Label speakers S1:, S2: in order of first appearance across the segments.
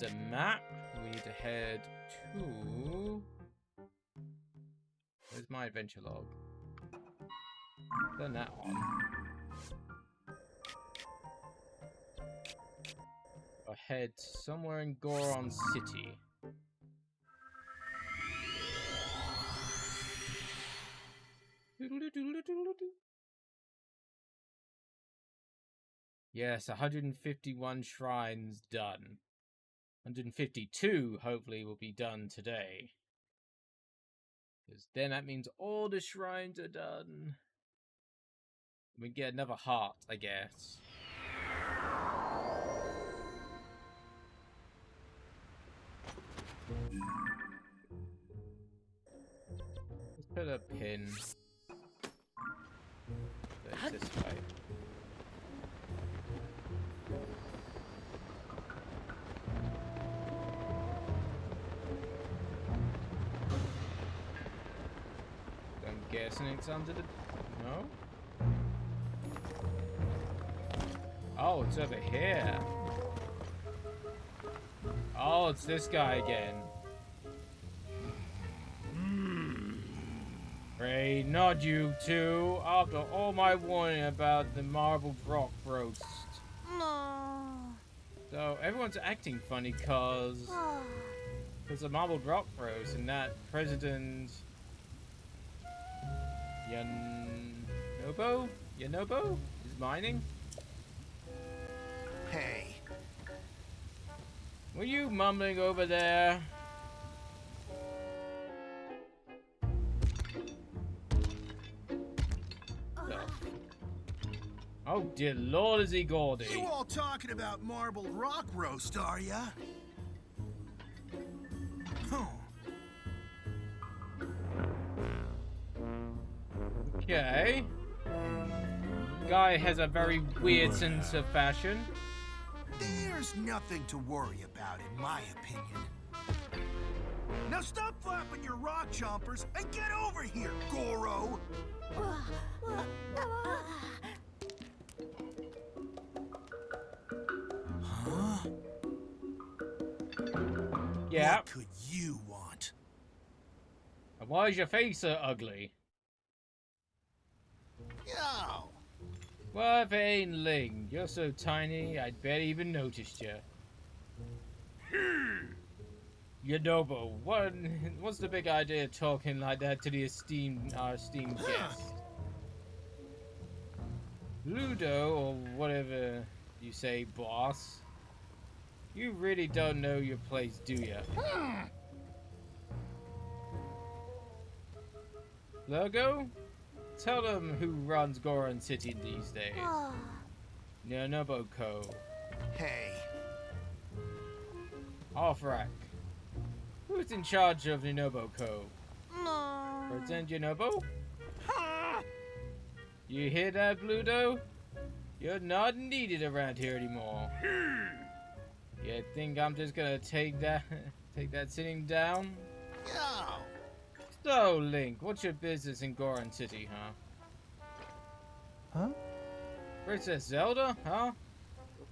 S1: There's a map. We need to head to... Where's my adventure log? Turn that on. I'll head somewhere in Goron City. Yes, 151 shrines done. 152 hopefully will be done today. Because then that means all the shrines are done. We get another heart, I guess. Let's put a pin. It's this way. I'm guessing it's under the... No? Oh, it's over here. Oh, it's this guy again. Pray not you two, after all my warning about the marbled rock roast.
S2: No.
S1: So everyone's acting funny cause there's a marbled rock roast and that President Yanobo is mining.
S3: Hey.
S1: Were you mumbling over there? Oh dear Lord, is he gaudy?
S3: You all talking about marbled rock roast, are ya?
S1: Okay. Guy has a very weird sense of fashion.
S3: There's nothing to worry about, in my opinion. Now stop flapping your rock chompers and get over here, Goro! Huh?
S1: Yeah.
S3: What could you want?
S1: And why is your face so ugly?
S3: Yo!
S1: Well, if it ain't Ling, you're so tiny, I'd barely even noticed you. Yodobo, what's the big idea of talking like that to our esteemed guest? Ludo, or whatever you say, boss. You really don't know your place, do ya? Logo? Tell them who runs Goron City these days. Noboko.
S3: Hey.
S1: Offrak. Who's in charge of Noboko?
S2: No.
S1: President Yonobo? You hear that, Bluto? You're not needed around here anymore. You think I'm just gonna take that sitting down?
S3: Yo!
S1: So, Link, what's your business in Goron City, huh?
S4: Huh?
S1: Princess Zelda, huh?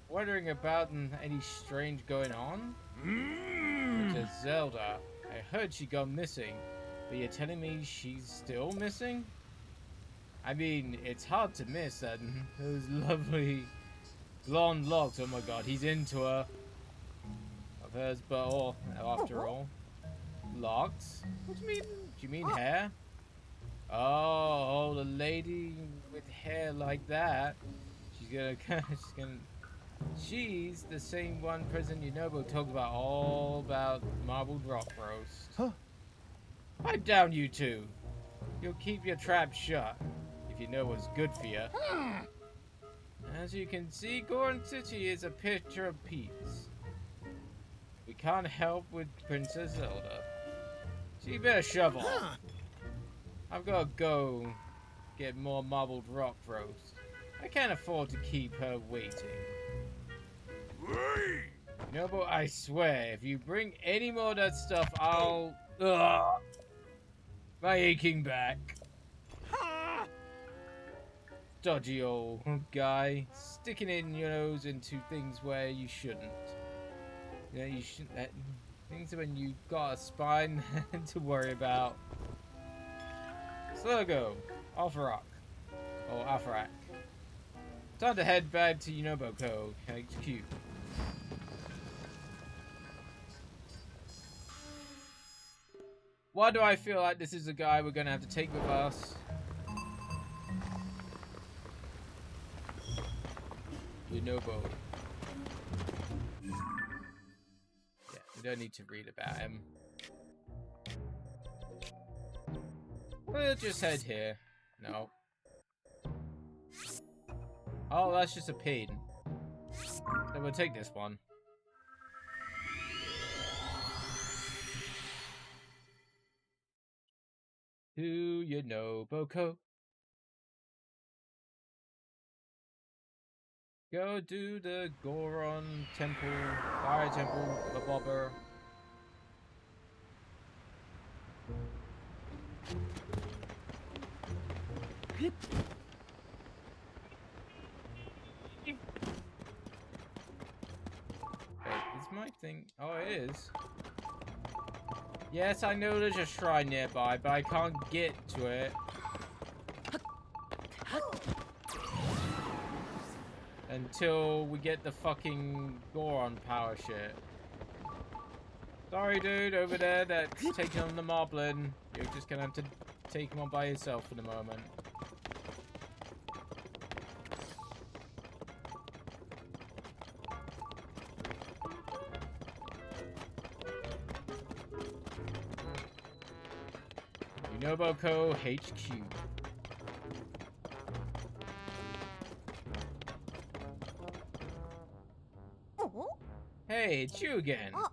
S1: Wondering about any strange going on? Princess Zelda, I heard she gone missing, but you're telling me she's still missing? I mean, it's hard to miss that those lovely blonde locks. Oh my god, he's into her. Of hers, but all after all. Locks? What do you mean? Do you mean hair? Oh, the lady with hair like that. She's the same one President Yonobo talked about all about marbled rock roast.
S4: Huh?
S1: Pipe down, you two. You'll keep your trap shut if you know what's good for you. As you can see, Goron City is a picture of peace. We can't help with Princess Zelda. So you better shove off. I've got to go get more marbled rock roast. I can't afford to keep her waiting. No, but I swear, if you bring any more of that stuff, I'll... Ugh, my aching back. Dodgy old guy, sticking in your nose into things where you shouldn't. Yeah, you shouldn't. Things when you got a spine to worry about. Slurgo, Alpharock, or Alpharak. Time to head back to Unoboko HQ. Why do I feel like this is a guy we're gonna have to take with us? Unobo. Yeah, we don't need to read about him. We'll just head here. No. Oh, that's just a pin. So we'll take this one. To Unoboko. Go do the Goron Temple, Fire Temple, the Bobber. Wait, is my thing? Oh, it is. Yes, I know there's a shrine nearby, but I can't get to it. Until we get the fucking Goron power shit. Sorry, dude, over there that's taking on the Moblin. You're just gonna have to take him on by yourself for the moment. Unoboko HQ.
S2: Oh.
S1: Hey, it's you again.
S2: Oh.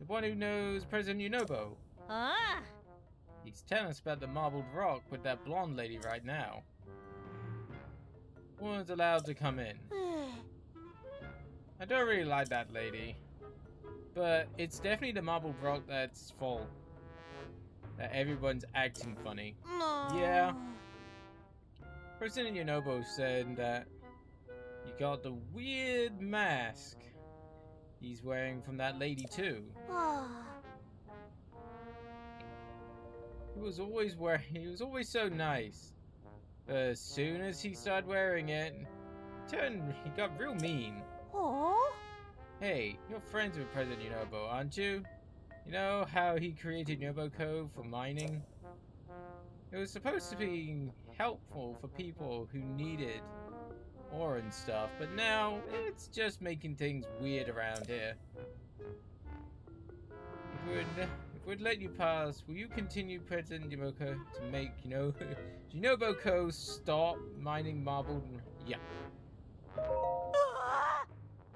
S1: The one who knows President Unobo.
S2: Ah.
S1: He's telling us about the marbled rock with that blonde lady right now. No one's allowed to come in. I don't really like that lady. But it's definitely the marbled rock that's full. That everyone's acting funny.
S2: No.
S1: Yeah. President Unobo said that you got the weird mask he's wearing from that lady too. He was always so nice. But as soon as he started wearing it, he got real mean.
S2: Oh.
S1: Hey, you're friends with President Unobo, aren't you? You know how he created Unoboko for mining? It was supposed to be helpful for people who needed ore and stuff, but now it's just making things weird around here. If we'd let you pass, will you continue President Unoboko to make, Unoboko stop mining marble? Yeah.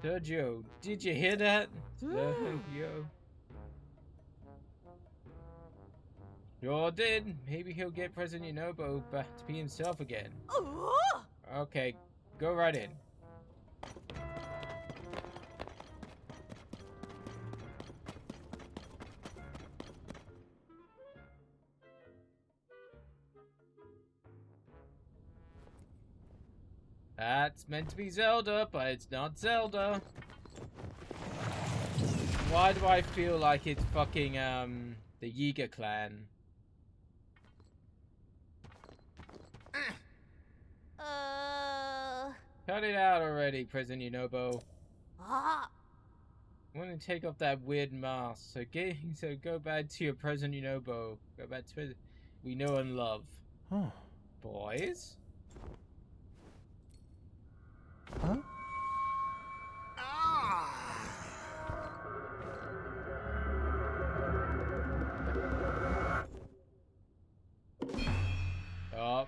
S1: Sergio, did you hear that? Sergio. Sure did. Maybe he'll get President Unobo back to be himself again. Okay, go right in. That's meant to be Zelda, but it's not Zelda. Why do I feel like it's fucking, the Yiga clan? Cut it out already, President Unobo.
S2: Ah.
S1: I want to take off that weird mask. So go back to your President Unobo. Go back to we know and love.
S4: Huh?
S1: Boys?
S4: Huh?
S1: Oh.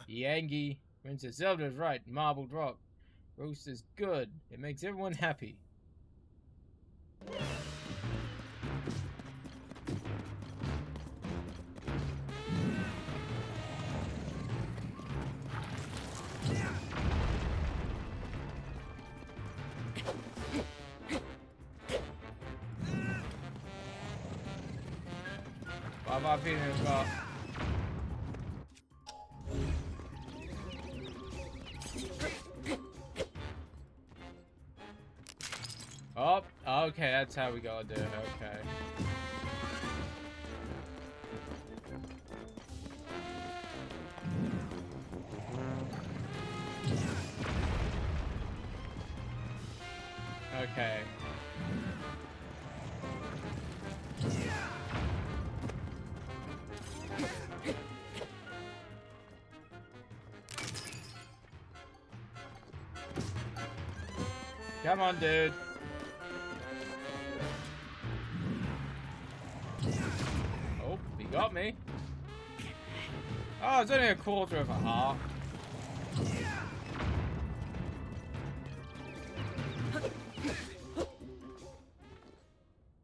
S1: Yangi. Princess Zelda's right. Marbled rock. Roast is good. It makes everyone happy. Bye-bye, Peter. Oh, okay, that's how we gotta do it. Okay. Okay. Come on, dude. Oh, he got me. Oh, it's only a quarter of a heart.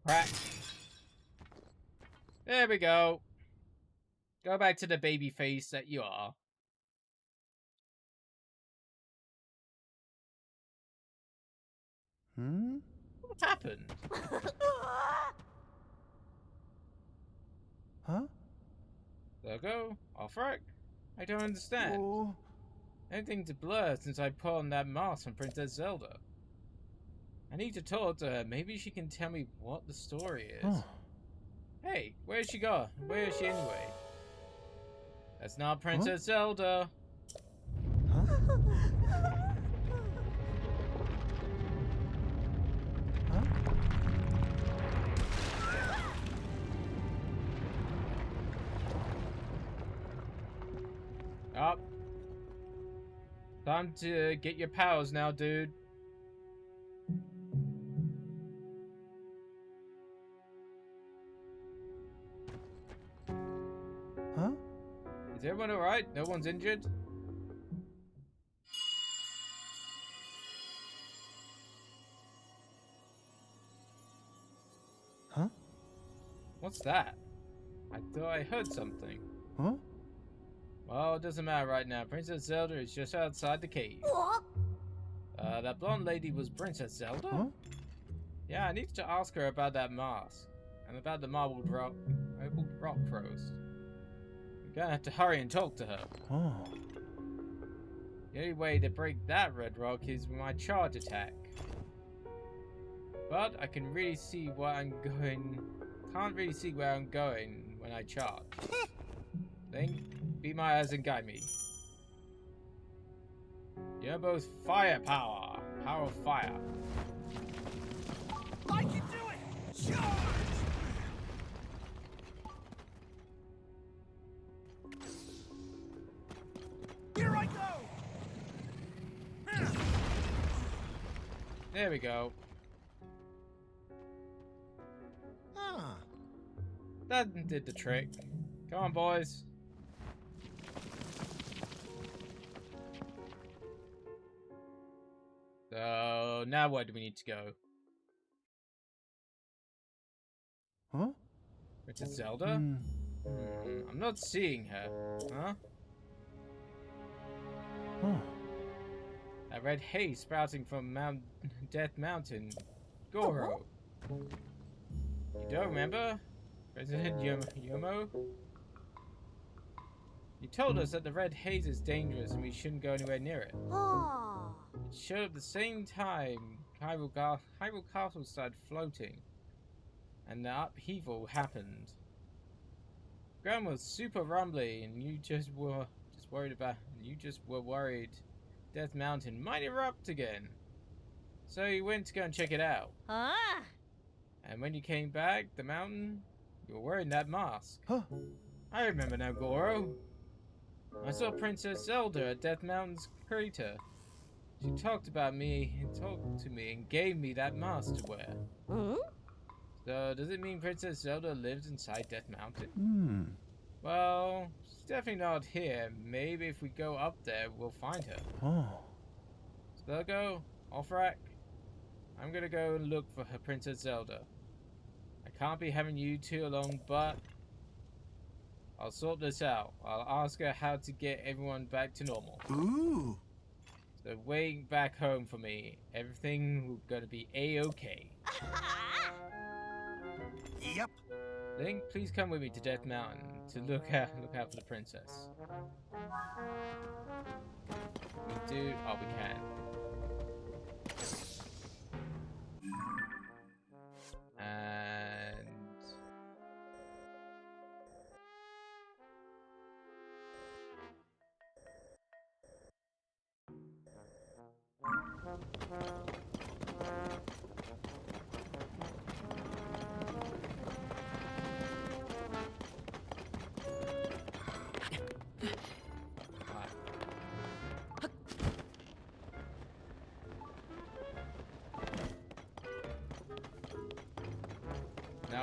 S1: Crack. There we go. Go back to the baby face that you are.
S4: Hmm?
S1: What happened?
S4: Huh?
S1: There go. Off right. I don't understand.
S4: Oh.
S1: Anything's a blur since I put on that mask from Princess Zelda. I need to talk to her. Maybe she can tell me what the story is.
S4: Huh.
S1: Hey, where's she gone? Where is she anyway? That's not Princess Zelda.
S4: Huh? Huh?
S1: Up. Time to get your powers now, dude.
S4: Huh?
S1: Is everyone alright? No one's injured?
S4: Huh?
S1: What's that? I thought I heard something.
S4: Huh?
S1: Well, it doesn't matter right now. Princess Zelda is just outside the cave. That blonde lady was Princess Zelda?
S4: Huh?
S1: Yeah, I need to ask her about that mask. And about the marbled rock roast. We're gonna have to hurry and talk to her.
S4: Oh.
S1: The only way to break that red rock is with my charge attack. But I can really see where I'm going. Can't really see where I'm going when I charge. Link, be my eyes and guide me. You're both firepower. Power of fire.
S3: I can do it! Charge! Here I go!
S1: There we go.
S3: Huh.
S1: That did the trick. Come on, boys. So, now where do we need to go?
S4: Huh?
S1: Princess Zelda?
S4: Hmm.
S1: I'm not seeing her. Huh?
S4: Huh.
S1: That red haze sprouting from Death Mountain. Goro. You don't remember? President Yomo? You told us that the red haze is dangerous and we shouldn't go anywhere near it. It showed up the same time Hyrule Castle started floating, and the upheaval happened. Ground was super rumbly, and you just were worried Death Mountain might erupt again. So you went to go and check it out. And when you came back, the mountain, you were wearing that mask.
S4: Huh?
S1: I remember now, Goro. I saw Princess Zelda at Death Mountain's crater. She talked to me and gave me that mask to wear. So, does it mean Princess Zelda lives inside Death Mountain?
S4: Hmm.
S1: Well, she's definitely not here. Maybe if we go up there, we'll find her.
S4: Oh.
S1: So, there go. Offrak. I'm gonna go and look for her Princess Zelda. I can't be having you two along, but I'll sort this out. I'll ask her how to get everyone back to normal.
S3: Ooh.
S1: So waiting back home for me. Everything gonna be a-okay.
S3: Yep.
S1: Link, please come with me to Death Mountain to look out for the princess. We do. Oh, we can.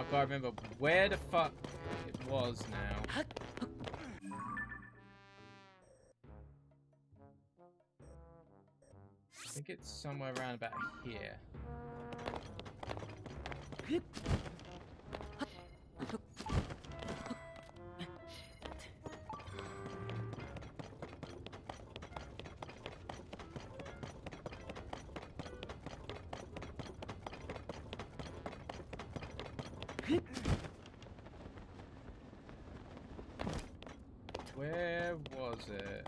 S1: I gotta remember where the fuck it was now. I think it's somewhere around about here. Where was it?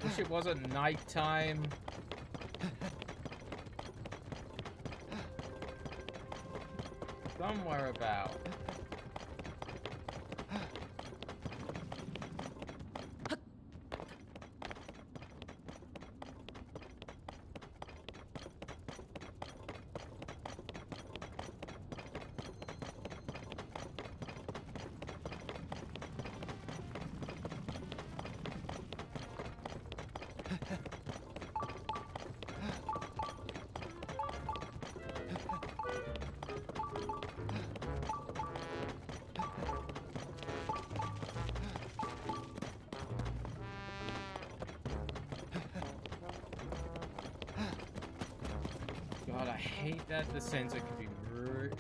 S1: Wish it wasn't nighttime. Somewhere about. God, I hate that the sensor can be rude.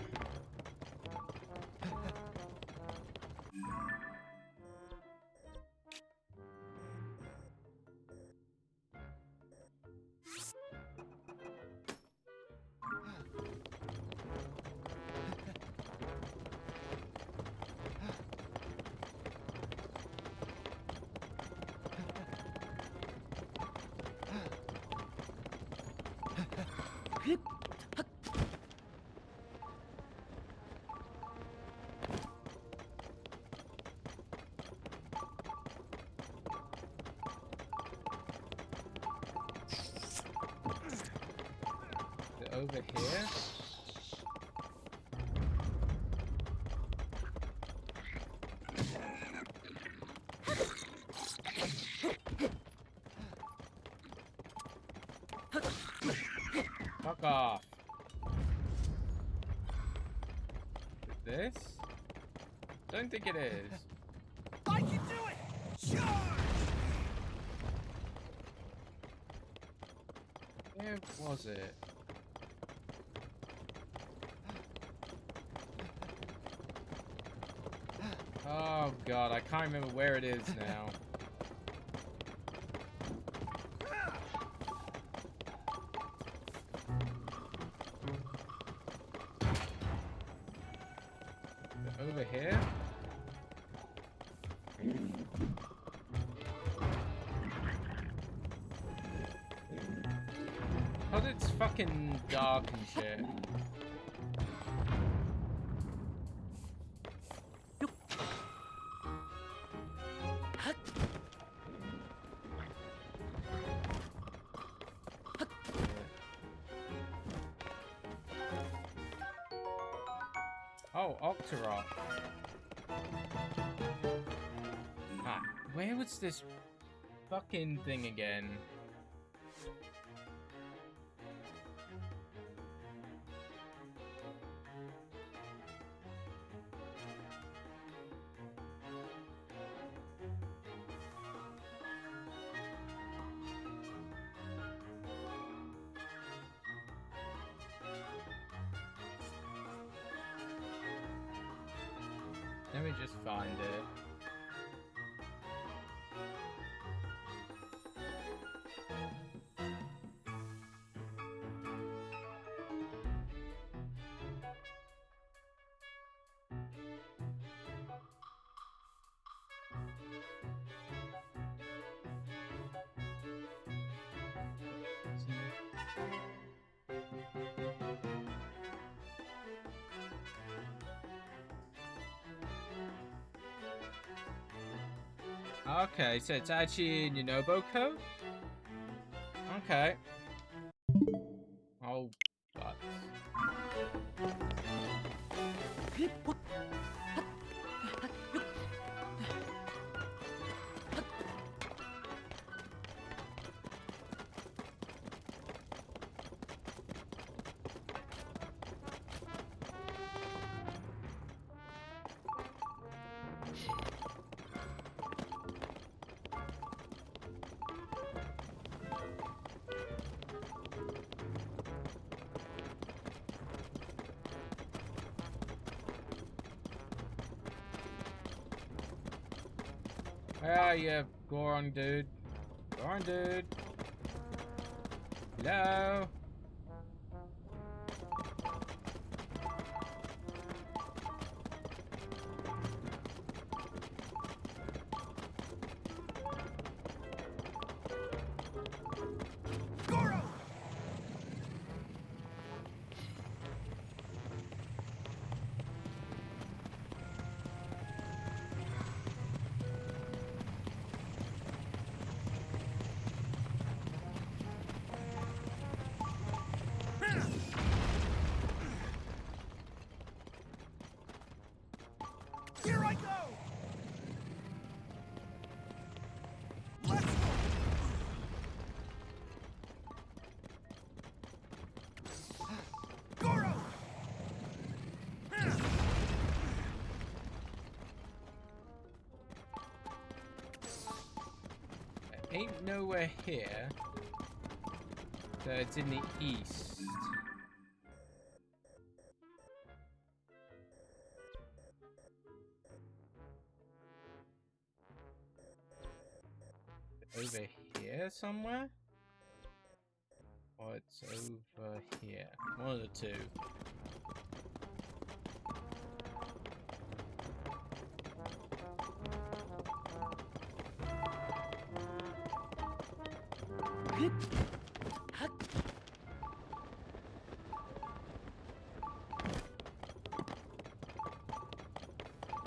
S1: Is it over here? Fuck off. Is this? Don't think it is.
S3: I can do it! Charge!
S1: Where was it? Oh god, I can't remember where it is now. Over here? Oh, it's fucking dark and shit. Oh, Octorok. Ah, where was this fucking thing again? Let me just find it. Okay, so it's actually in Yonobo code? Okay. Oh, but. Where are you, Goron dude? Goron dude? Hello?
S3: Goro! Here I go! Let's go! Goro!
S1: Ain't nowhere here. So it's in the east. Over here somewhere? Or it's over here. One of the two.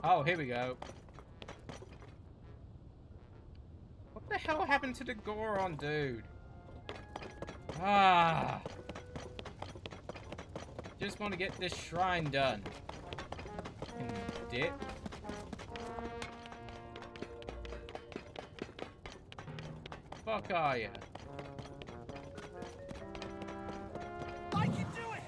S1: Oh, here we go. What the hell happened to the Goron dude? Ah. Just want to get this shrine done. And dip. Fuck are ya?
S3: I can do it!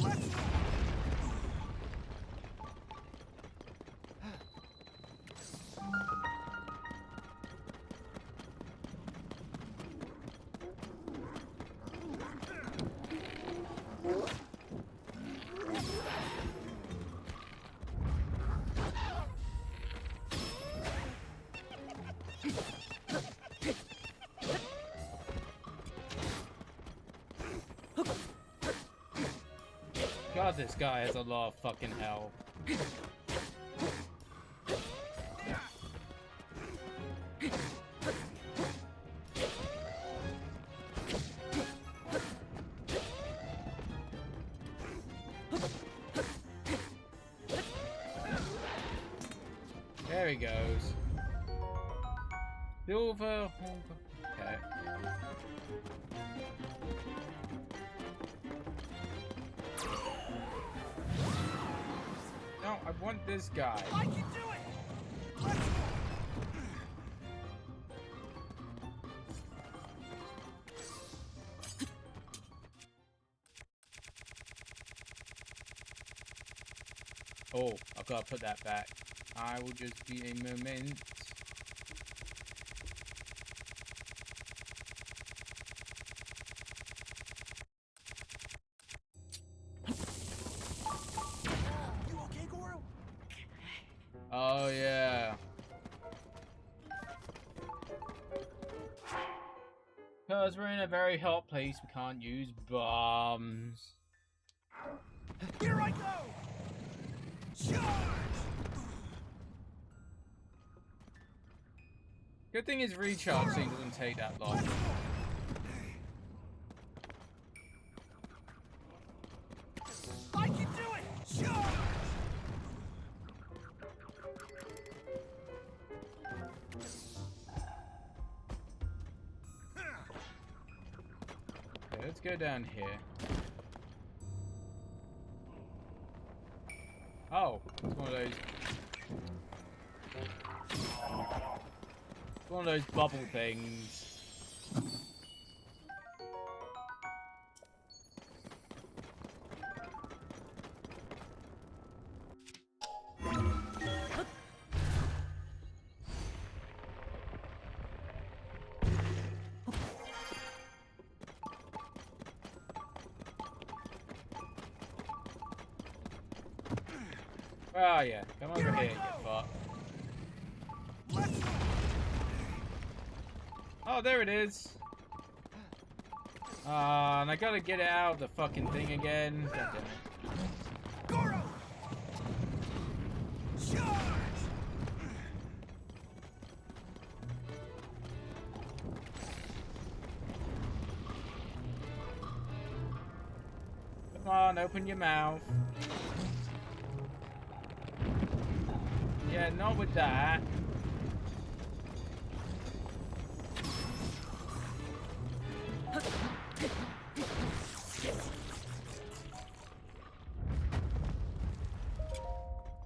S3: Let's go!
S1: God, this guy has a lot of fucking hell. There he goes. Silver. Okay. No, I want this guy.
S3: I can do it! Let's go!
S1: Oh, I've got to put that back. I will just be a moment.
S3: You okay, Goro?
S1: Oh, yeah. Because we're in a very hot place, we can't use bombs.
S3: Here I go! Charge!
S1: Good thing his recharge thing doesn't take that long.
S3: I can do it! Charge!
S1: Okay, let's go down here. Oh, it's one of those. It's one of those bubble things. Oh yeah, come over here, you fuck. Oh, there it is. And I gotta get it out of the fucking thing again. God damn it.
S3: Goro! Charge!
S1: Come on, open your mouth. Yeah, not with that.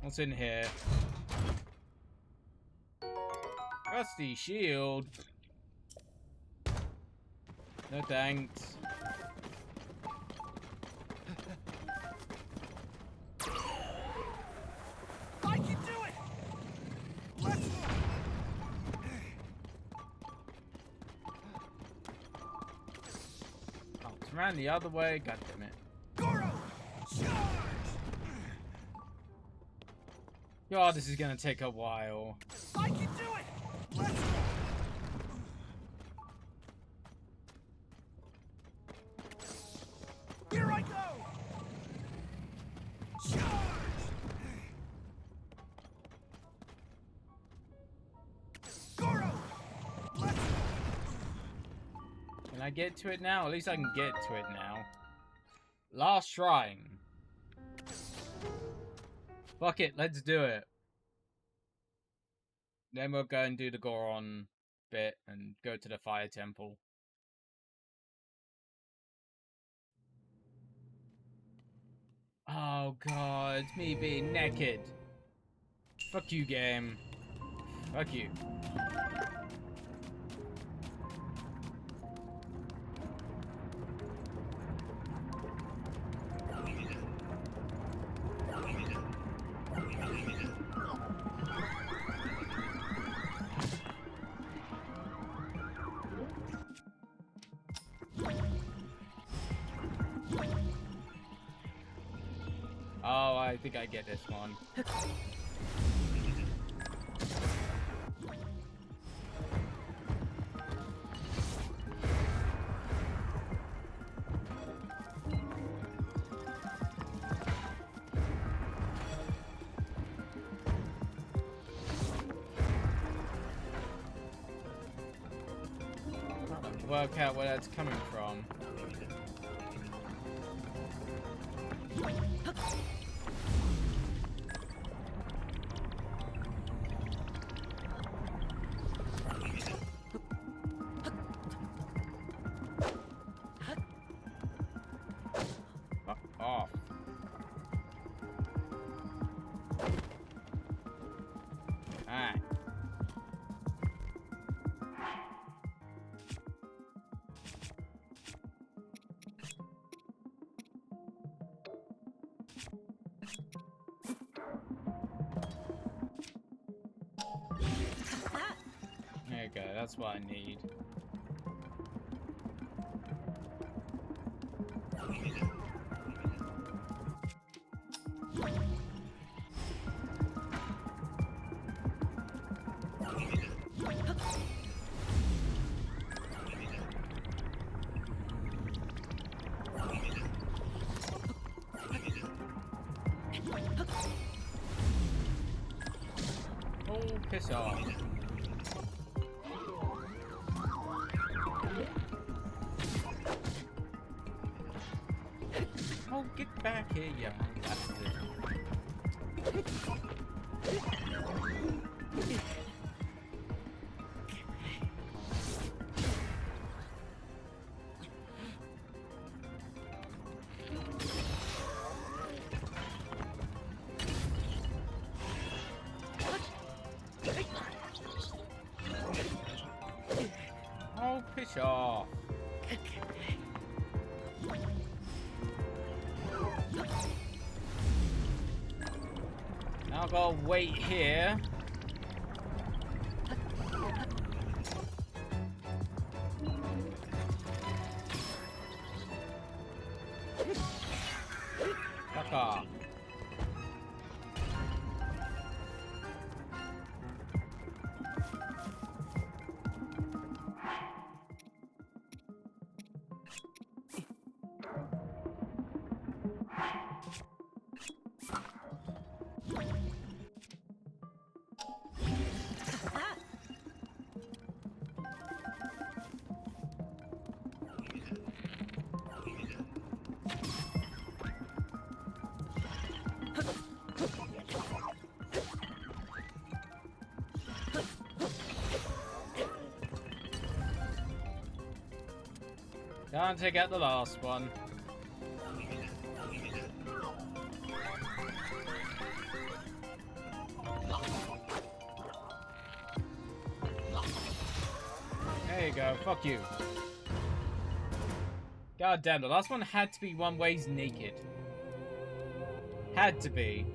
S1: What's in here? Rusty shield. No thanks.
S3: I can do it! Let's go!
S1: Oh, it's around the other way. God damn it.
S3: Goro! Charge!
S1: God, this is gonna take a while.
S3: I can do it! Let's go! Here I go! Charge! Goro! Let's go!
S1: Can I get to it now? At least I can get to it now. Last shrine. Fuck it, let's do it. Then we'll go and do the Goron bit and go to the fire temple. Oh god, it's me being naked. Fuck you, game. Fuck you. Oh, I think I get this one. Work out where that's coming from. Fuck off. Ah. There you go, that's what I need. Oh, piss off. back here, you bastard. Oh, piss off. Now I've got to wait here. Fuck off. Can't take out the last one. There you go, fuck you. God damn, the last one had to be one where he's naked. Had to be.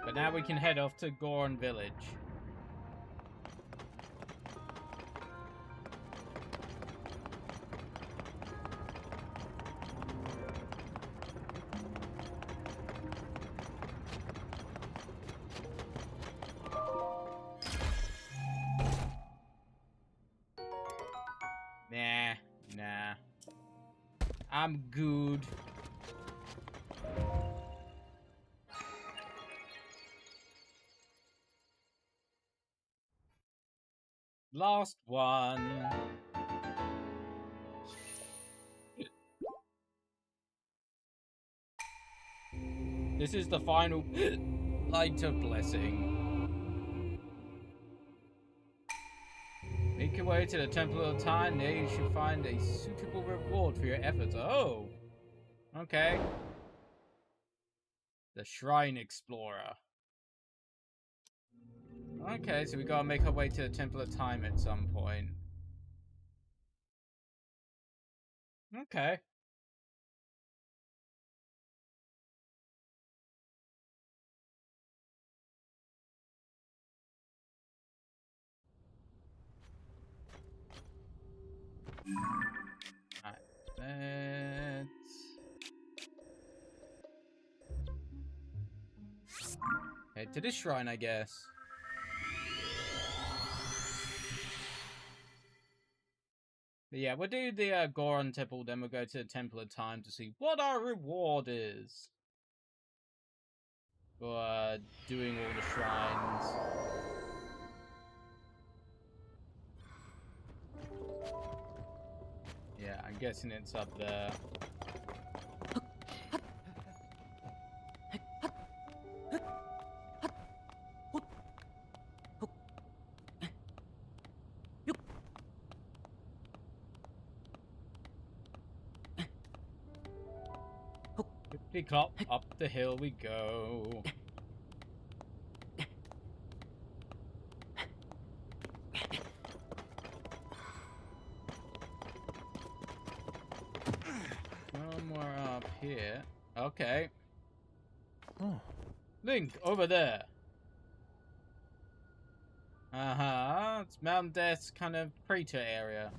S1: But now we can head off to Goron Village. Nah. I'm good. Last one. This is the final light of blessing. Make your way to the Temple of Time. There you should find a suitable reward for your efforts. Oh, okay. The Shrine Explorer. Okay, so we gotta make our way to the Temple of Time at some point. Okay. Alright, let's head to this shrine, I guess. But yeah, we'll do the Goron Temple, then we'll go to the Temple of Time to see what our reward is for doing all the shrines. Yeah, I'm guessing it's up there. Clip-clop, up the hill we go. Somewhere up here. Okay.
S4: Oh.
S1: Link, over there. Uh-huh. It's Mount Death's kind of crater area.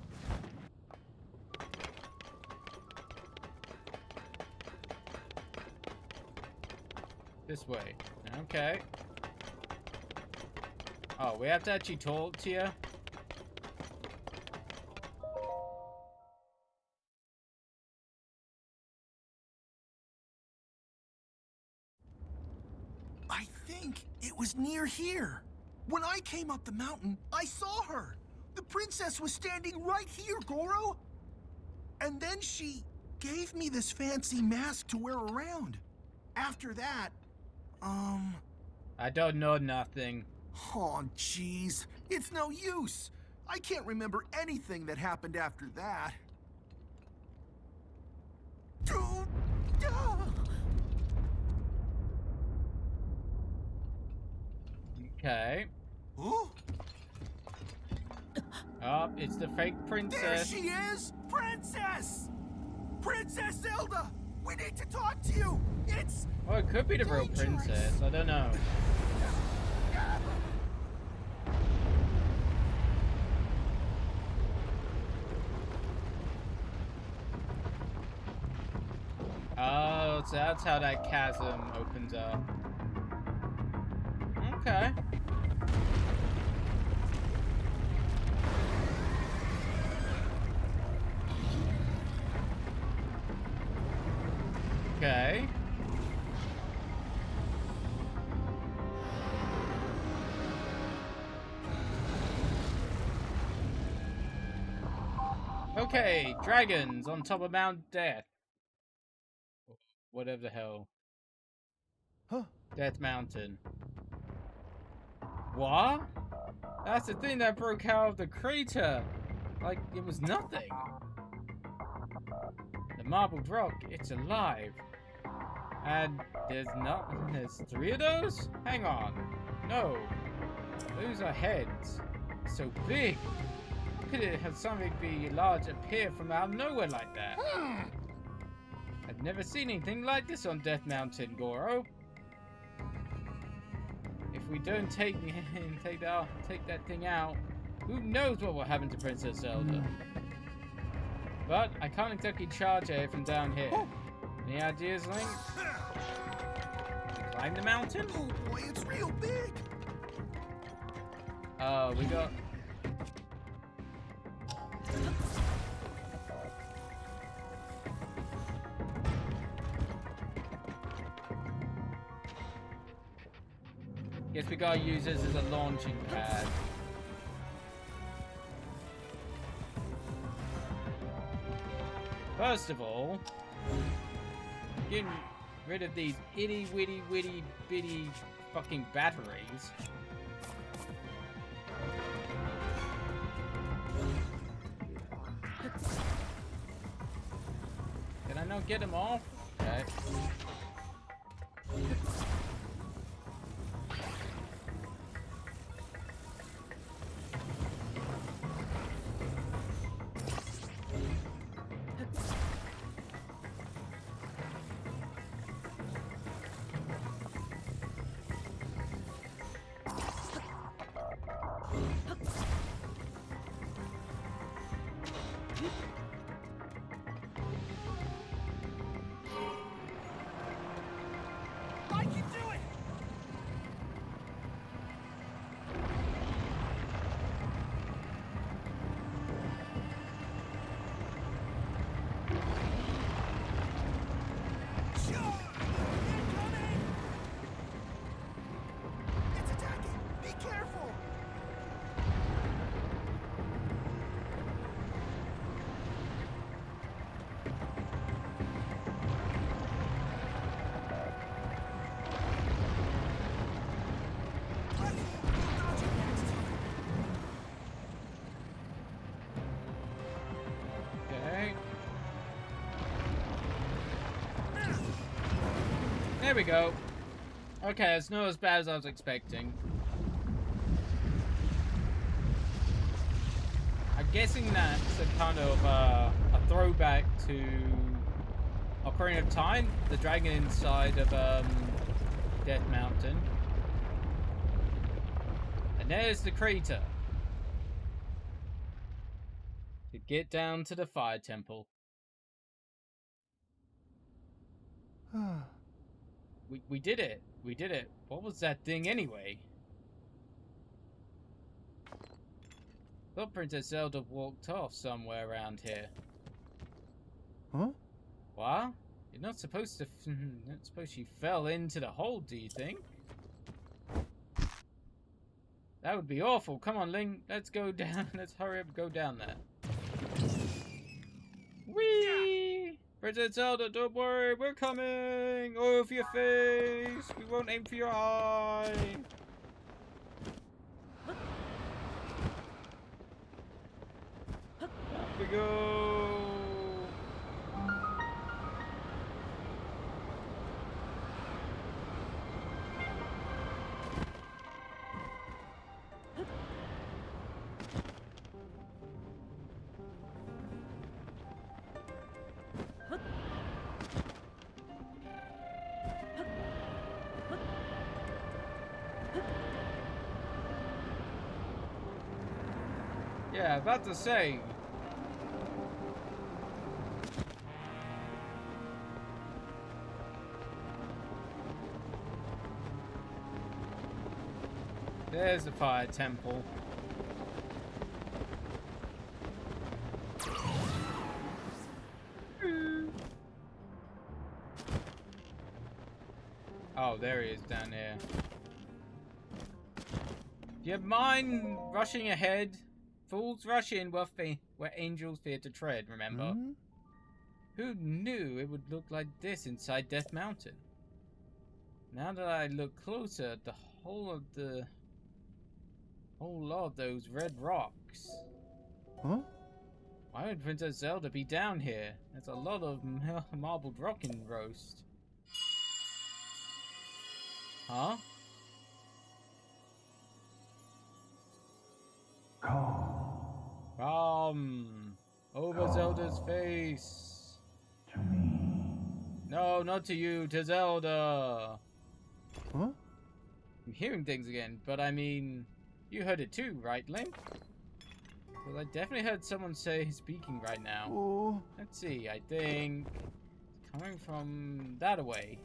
S1: This way. Okay. Oh, we have to actually talk to you?
S3: I think it was near here. When I came up the mountain, I saw her. The princess was standing right here, Goro. And then she gave me this fancy mask to wear around. After that,
S1: I don't know nothing.
S3: oh, jeez. It's no use. I can't remember anything that happened after that.
S1: Okay.
S3: Huh?
S1: Oh, it's the fake
S3: There
S1: princess.
S3: she is! Princess! Princess Zelda! We need to talk to you! It's...
S1: Oh, it could be the real
S3: dangerous.
S1: princess. I don't know. Oh, so that's how that chasm opens up. Okay. Okay. Okay, dragons on top of Mount Death. Whatever the hell.
S4: Huh?
S1: Death Mountain. What? That's the thing that broke out of the crater. Like, it was nothing. The marbled rock, it's alive. And there's 3 of those? Hang on. No. Those are heads. So big. How could it have something be large appear from out of nowhere like that? I've never seen anything like this on Death Mountain, Goro. If we don't take that thing out, who knows what will happen to Princess Zelda? But I can't exactly charge her from down here. Any ideas, Link? Climb the mountain?
S3: Oh boy, it's real big!
S1: Oh, we got... Guess we gotta use this as a launching pad. First of all, getting rid of these itty witty bitty fucking batteries. Can I not get them off? Okay.
S3: I can do it! Charge! Incoming! It's attacking! Be careful!
S1: Okay. There we go. Okay, it's not as bad as I was expecting. I'm guessing that's a kind of a throwback to Ocarina of Time, the dragon inside of Death Mountain. And there's the crater. To get down to the fire temple. We did it. We did it. What was that thing anyway? Thought Princess Zelda walked off somewhere around here.
S4: Huh?
S1: What? You're not supposed to. Not supposed she fell into the hole, do you think? That would be awful. Come on, Link. Let's go down. Let's hurry up and go down there. Whee! Princess Zelda, don't worry. We're coming. Over your face. We won't aim for your eye. Up we go. Yeah, about to say. There's the fire temple. Oh, there he is down there. Do you mind rushing ahead? Fools rush in where angels fear to tread, remember?
S4: Hmm?
S1: Who knew it would look like this inside Death Mountain? Now that I look closer, the whole lot of those red rocks.
S4: Huh?
S1: Why would Princess Zelda be down here? There's a lot of marbled rock in roast. Huh? Over Zelda's face.
S4: To me.
S1: No, not to you, to Zelda.
S4: Huh?
S1: I'm hearing things again, but I mean, you heard it too, right, Link? Well, I definitely heard someone say speaking right now.
S4: Oh.
S1: Let's see, I think it's coming from that way.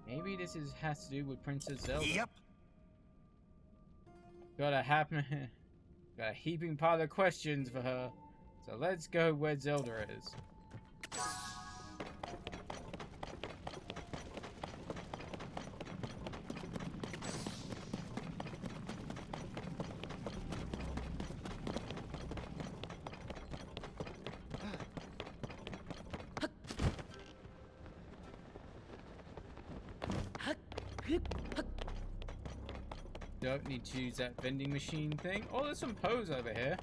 S1: Maybe this has to do with Princess Zelda.
S3: Yep.
S1: Got a heaping pile of questions for her. So let's go where Zelda is. Don't need to use that vending machine thing. Oh, there's some pose over here.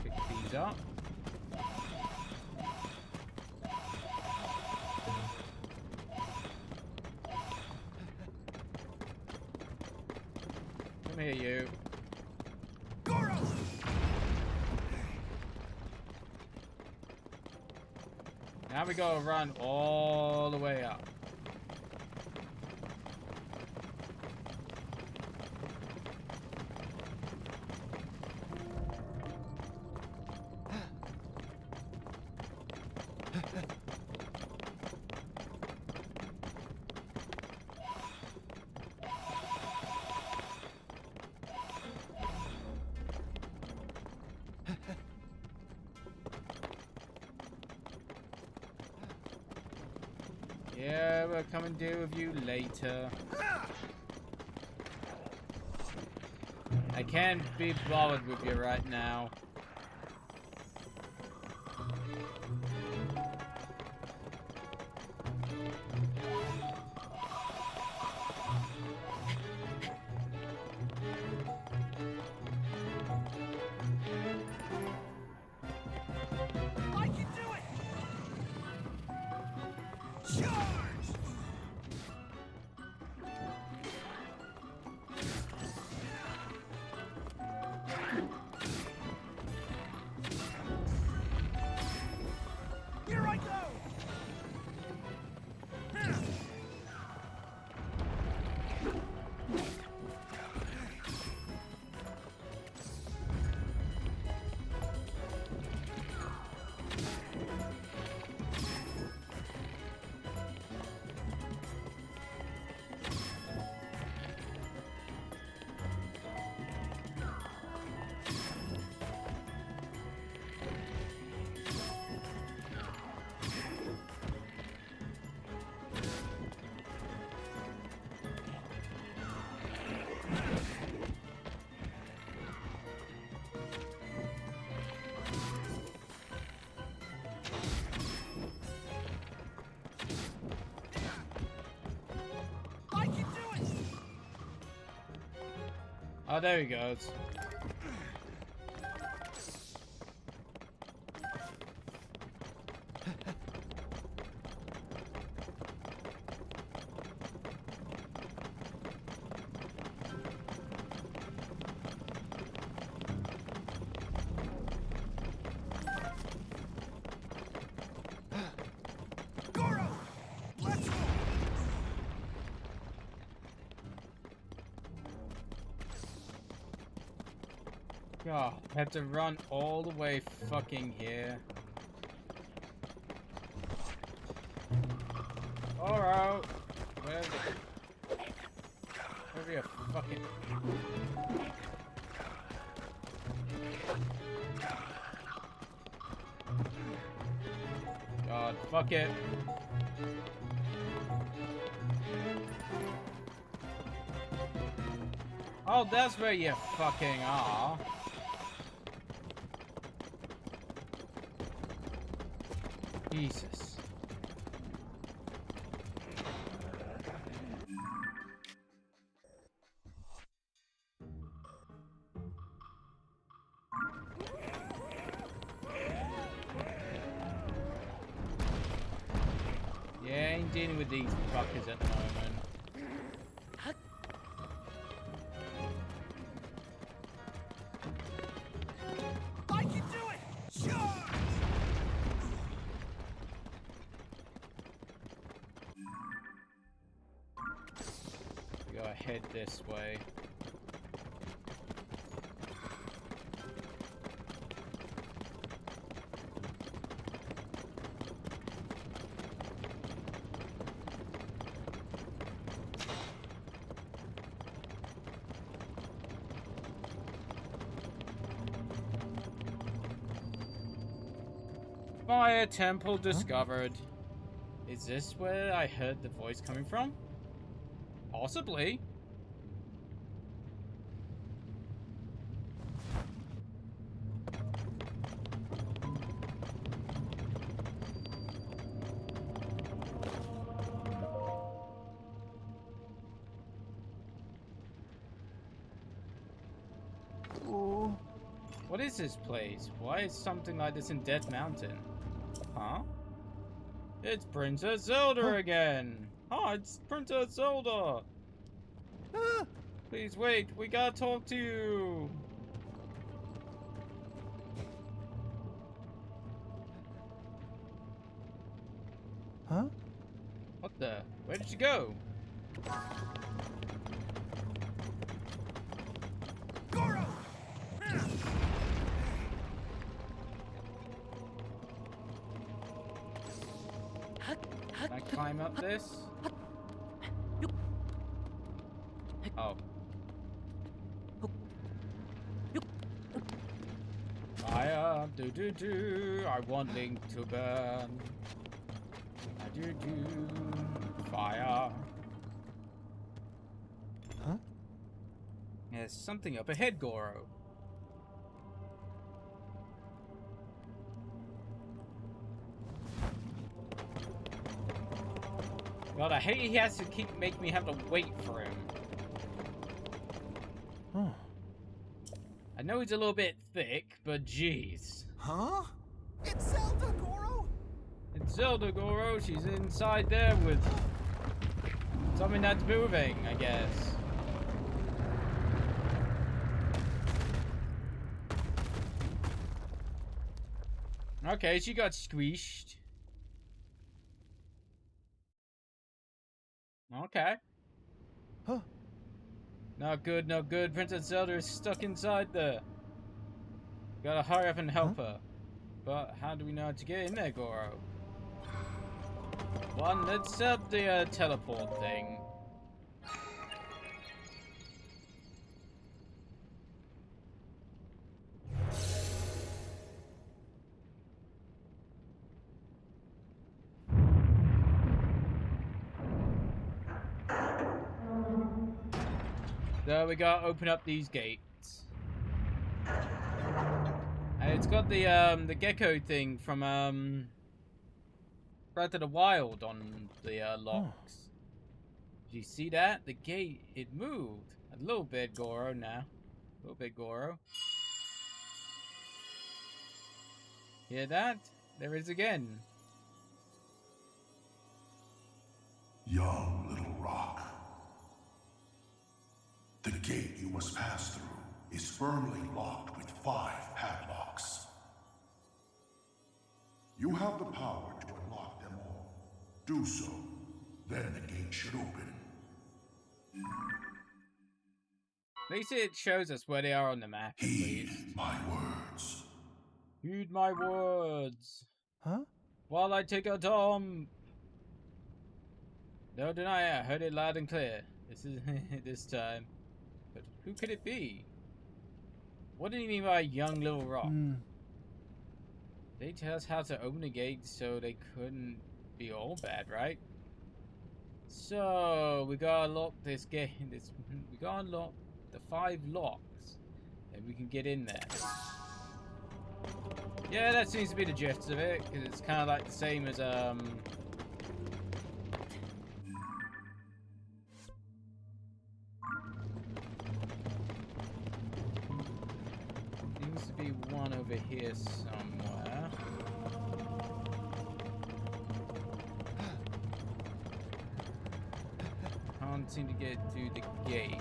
S1: Pick these up. Come here, you. Now we gotta run all the way up. Yeah, we'll come and deal with you later. I can't be bothered with you right now.
S3: I can do it! Charge!
S1: Oh, there he goes.
S3: Goro! Let's go!
S1: God, I have to run all the way fucking here. Alright. Where you fucking... God, fuck it. Oh, that's where you fucking are. Jesus. Yeah, ain't dealing with these fuckers at the moment.
S3: I can do it! Charge!
S1: We gotta head this way. Fire temple discovered. Is this where I heard the voice coming from? Possibly.
S4: Oh.
S1: What is this place? Why is something like this in Death Mountain? Huh? It's Princess Zelda again! Hi, it's Princess Zelda!
S4: Ah.
S1: Please wait, we gotta talk to you!
S4: Huh?
S1: What the? Where did you go?
S3: Goro!
S1: Can I climb up this? Oh. Fire, do do do. I want Link to burn. I do do. Fire.
S4: Huh?
S1: There's something up ahead, Goro. God, I hate he has to keep making me have to wait for him.
S4: Oh.
S1: I know he's a little bit thick, but jeez.
S3: Huh? It's Zelda, Goro!
S1: It's Zelda, Goro. She's inside there with something that's moving, I guess. Okay, she got squished. Okay.
S4: Huh?
S1: Not good, no good. Princess Zelda is stuck inside there. Gotta hurry up and help her. But how do we know how to get in there, Goro? One, let's set up the teleport thing. So we gotta open up these gates. And it's got the gecko thing from Breath of the Wild on the locks. Did you see that? The gate, it moved a little bit, Goro, now. A little bit, Goro. Hear that? There it is again.
S5: Young little rock. The gate you must pass through is firmly locked with 5 padlocks. You have the power to unlock them all. Do so, then the gate should open.
S1: At least it shows us where they are on the map, at least.
S5: Heed my words.
S1: Heed my words.
S4: Huh?
S1: While I take a dump. No deny it, I heard it loud and clear. This is this time. But who could it be? What do you mean by young little rock? They tell us how to open the gate so they couldn't be all bad, right? So we gotta lock this gate. We gotta unlock the 5 locks, and we can get in there. Yeah, that seems to be the gist of it, because it's kind of like the same as seems to be one over here somewhere. Can't seem to get through the gate.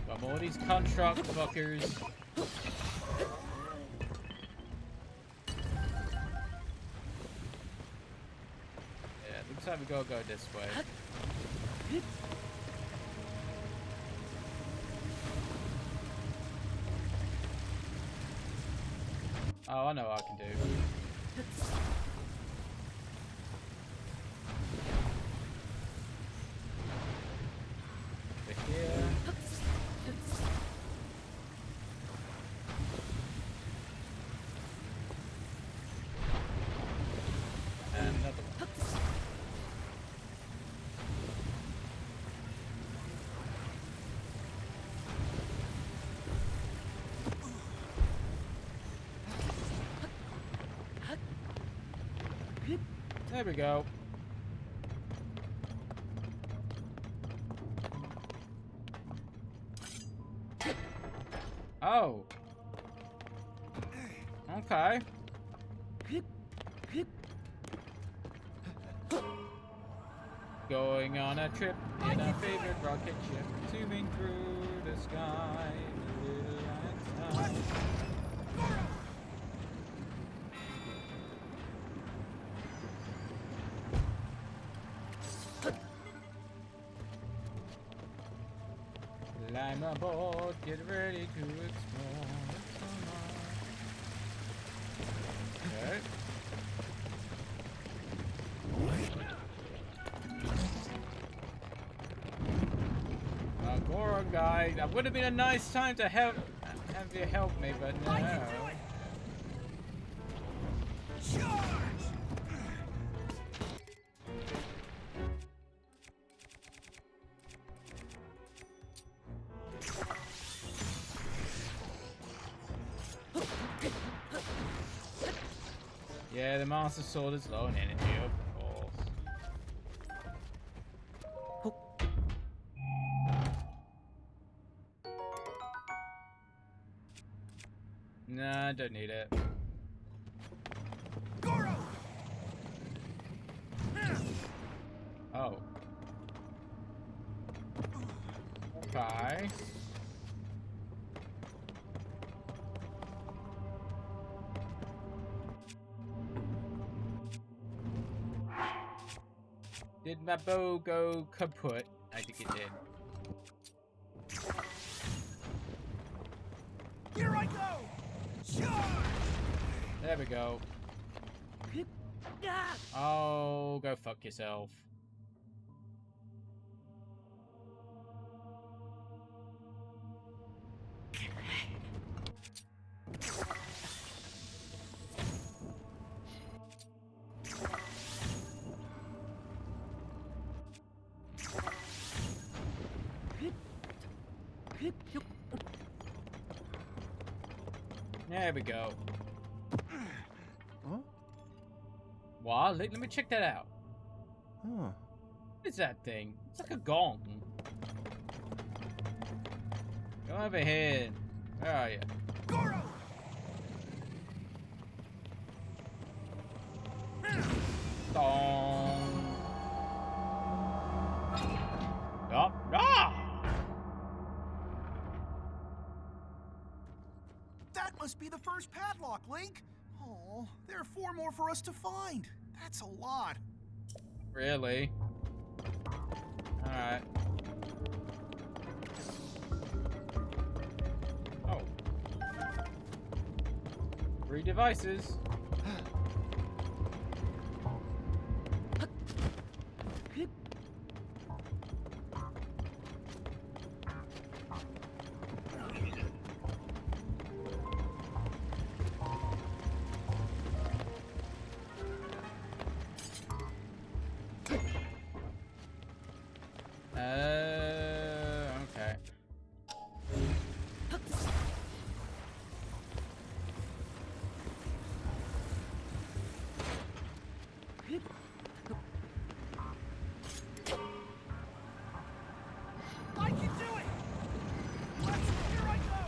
S1: Got more of these construct fuckers. Looks like we gotta go this way. Oh, I know what I can do. Over here. And another one. There we go. Oh. Okay. Going on a trip in our favorite rocket ship, zooming through the sky, the little lights out. Climb aboard, get ready to explore. Okay. Goro guy, that would have been a nice time to have you help me, but no. Yeah, the Master Sword is low in energy, of course. Nah, don't need it.
S3: Goro!
S1: Oh. Okay. Did my bow go kaput? I think it did.
S3: Here I go! Charge!
S1: There we go. Oh, go fuck yourself. There we go.
S4: Huh?
S1: What? Let me check that out.
S4: Huh.
S1: What is that thing? It's like a gong. Come over here. Where are you?
S3: Goro!
S1: Dong. Oh. Ah!
S3: That must be the first padlock, Link. Oh, there are 4 more for us to find. That's a lot.
S1: Really? Alright. Oh. 3 devices. Okay.
S3: I can do it! Here I go!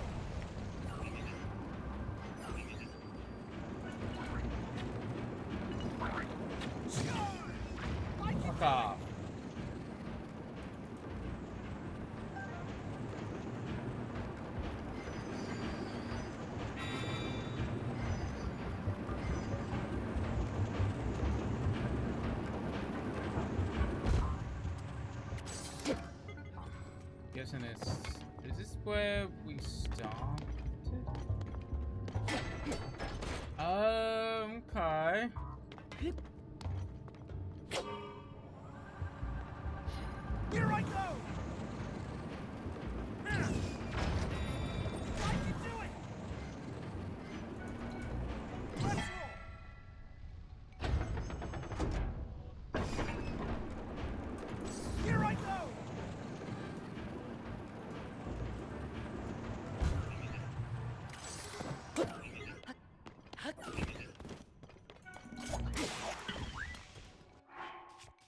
S1: Fuck off. Guessing it's... Is this where we started? Okay.
S3: Here I go! I can do it! Let's roll! Here I go!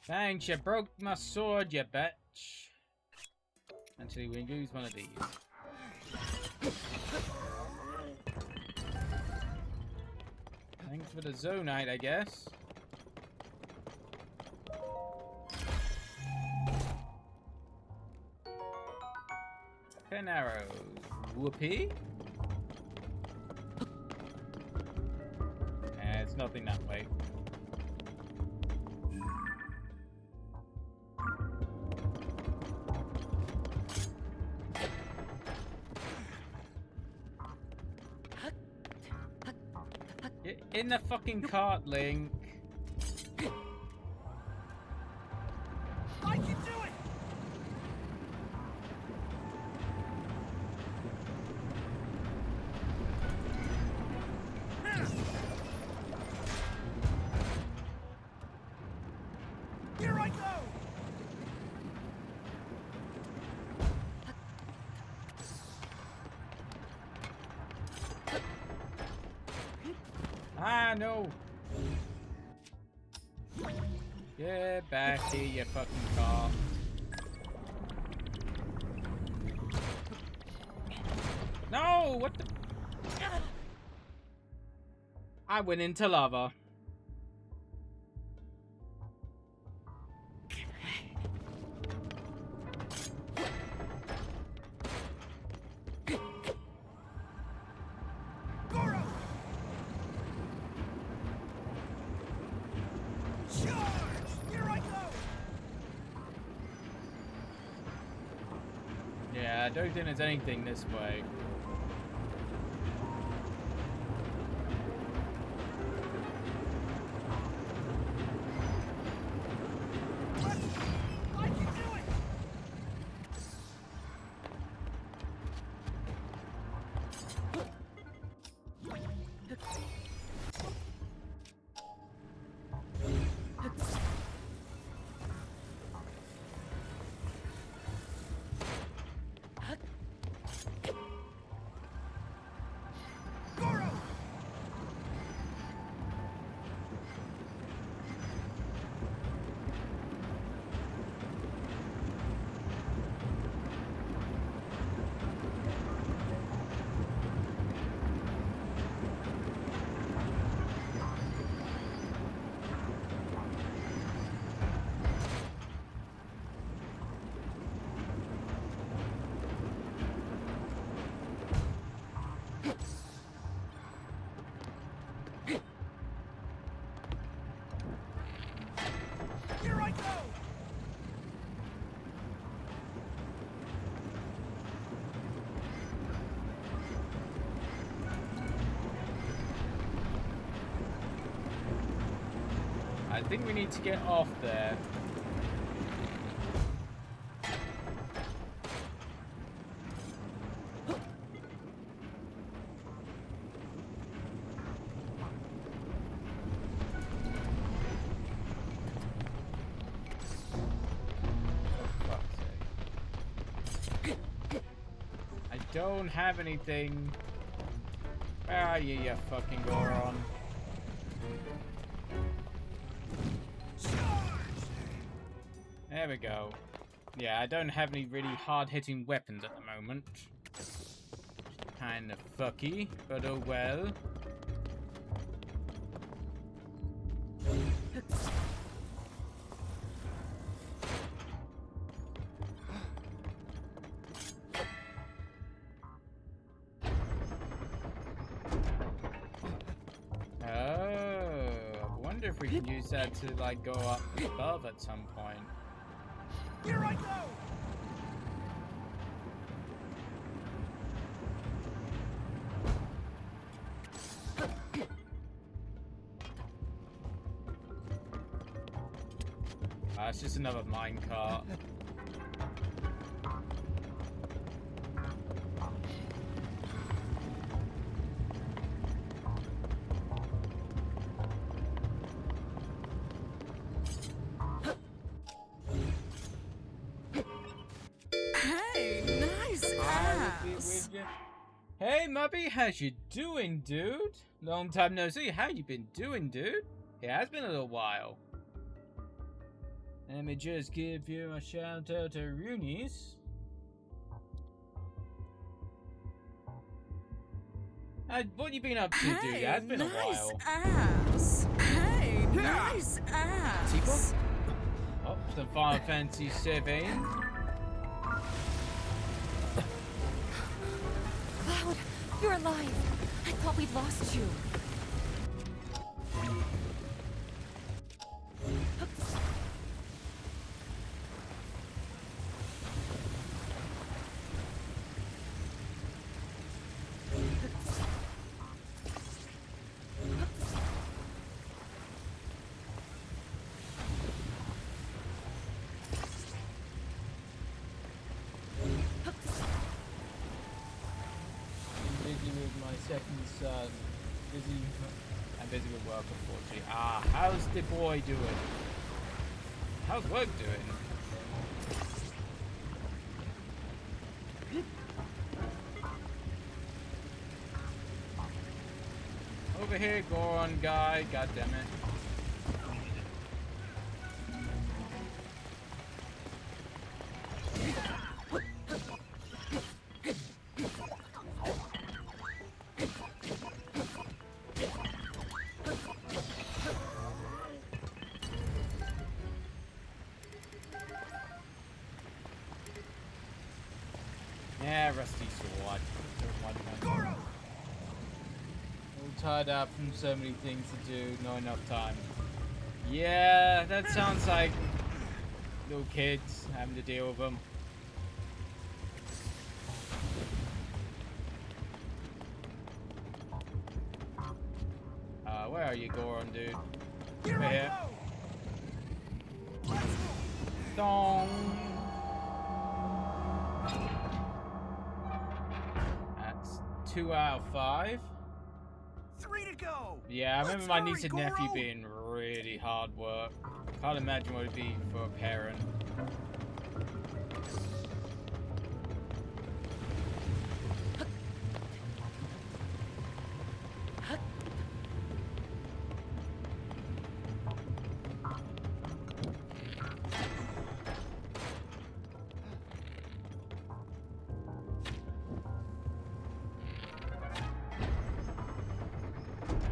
S1: Thanks, you broke my sword, you bitch. Actually, we can use one of these. Thanks for the zonite, I guess. 10 arrows. Whoopee? It's nothing that way. Get in the fucking cart, Link.
S3: I can do it! Here I go!
S1: Ah, no! Get back here, you fucking car. No! What the? I went into lava.
S3: Goro! Charge! Here I go!
S1: Yeah, I don't think there's anything this way.
S3: I can do it!
S1: I think we need to get off there. Don't have anything. Ah, you fucking Goron. There we go. Yeah, I don't have any really hard-hitting weapons at the moment. Kinda fucky, but oh well. If we can use that to like go up above at some point.
S3: Here I go!
S1: It's just another minecart. Hey, Mubby, how's you doing, dude? Long time no see. How you been doing, dude? It has been a little while. Let me just give you a shout out to Runis. What you been up to, dude? It has been a while.
S6: Ass. Hey, nice ass.
S1: Sequel? Oh, some Final Fantasy 7.
S6: Cloud, you're alive. I thought we'd lost you.
S1: Second son. I'm busy with work, unfortunately. Ah, how's the boy doing? How's work doing? Over here, Goron guy. God damn it. Yeah, rusty sword. All tied up from so many things to do, not enough time. Yeah, that sounds like little kids having to deal with them. Where are you, Goron, dude? Over here. Dong. That's 2 out of 5.
S3: 3 to go.
S1: Yeah, I remember my niece and nephew
S3: Goro.
S1: being really hard work. Can't imagine what it'd be for a parent.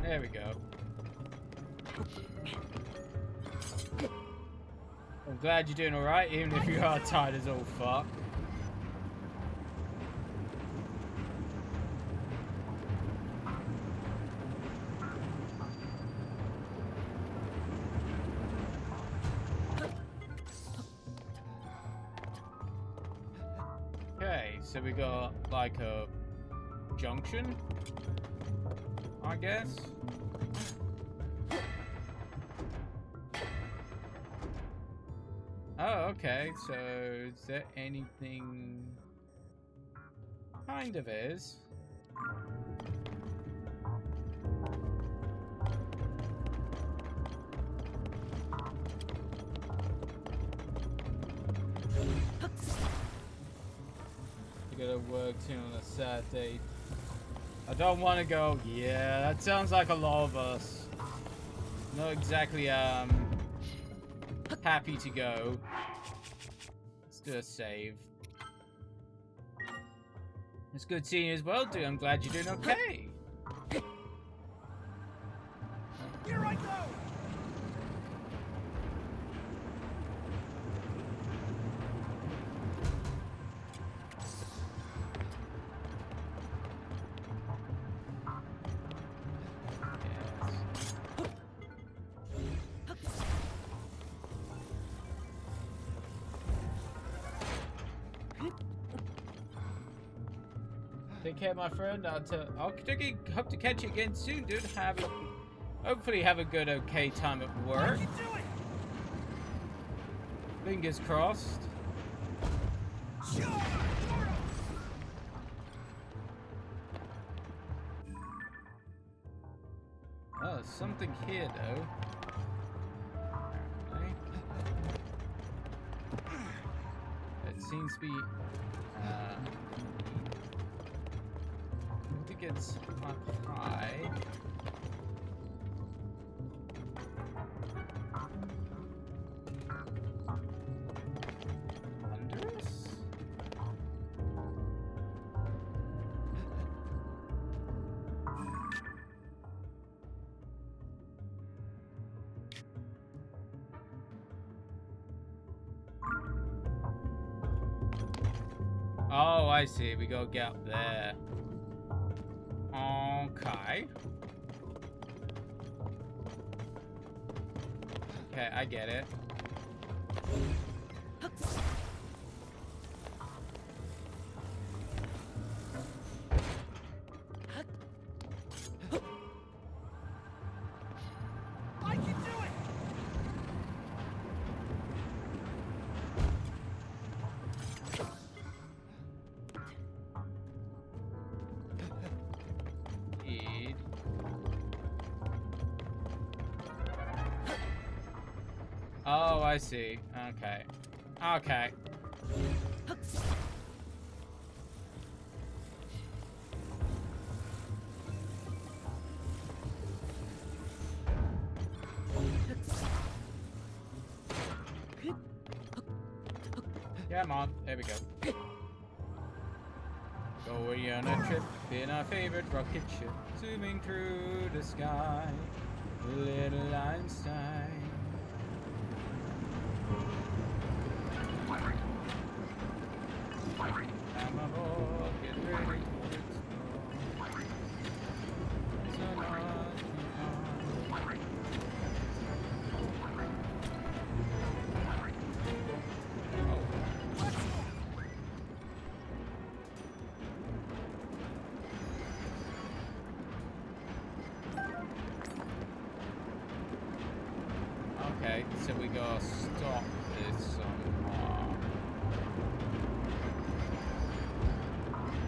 S1: There we go. I'm glad you're doing alright, even if you are tired as all fuck. Okay, so we got like a junction, I guess. Oh, okay. So, is there anything? Kind of is. You gotta work too on a Saturday. I don't want to go. Yeah, that sounds like a lot of us. Not exactly happy to go. Let's do a save. It's good seeing you as well, dude. I'm glad you're doing okay.
S3: Here I go!
S1: Take care, my friend. I'll hope to catch you again soon, dude. Hopefully have a good, okay time at work. Fingers crossed. Oh, there's something here, though. Okay. It seems to be. I think it's up high. Under us? Oh, I see. We go get up there. Okay. Okay, I get it.
S3: I can do it!
S1: Indeed. Oh, I see. Okay. Okay. Come on. There we go. Going on a trip in our favorite rocket ship, zooming through the sky. Little Einstein. I'm aboard, get ready for explore. So much beyond. Okay, so we gotta stop this somehow.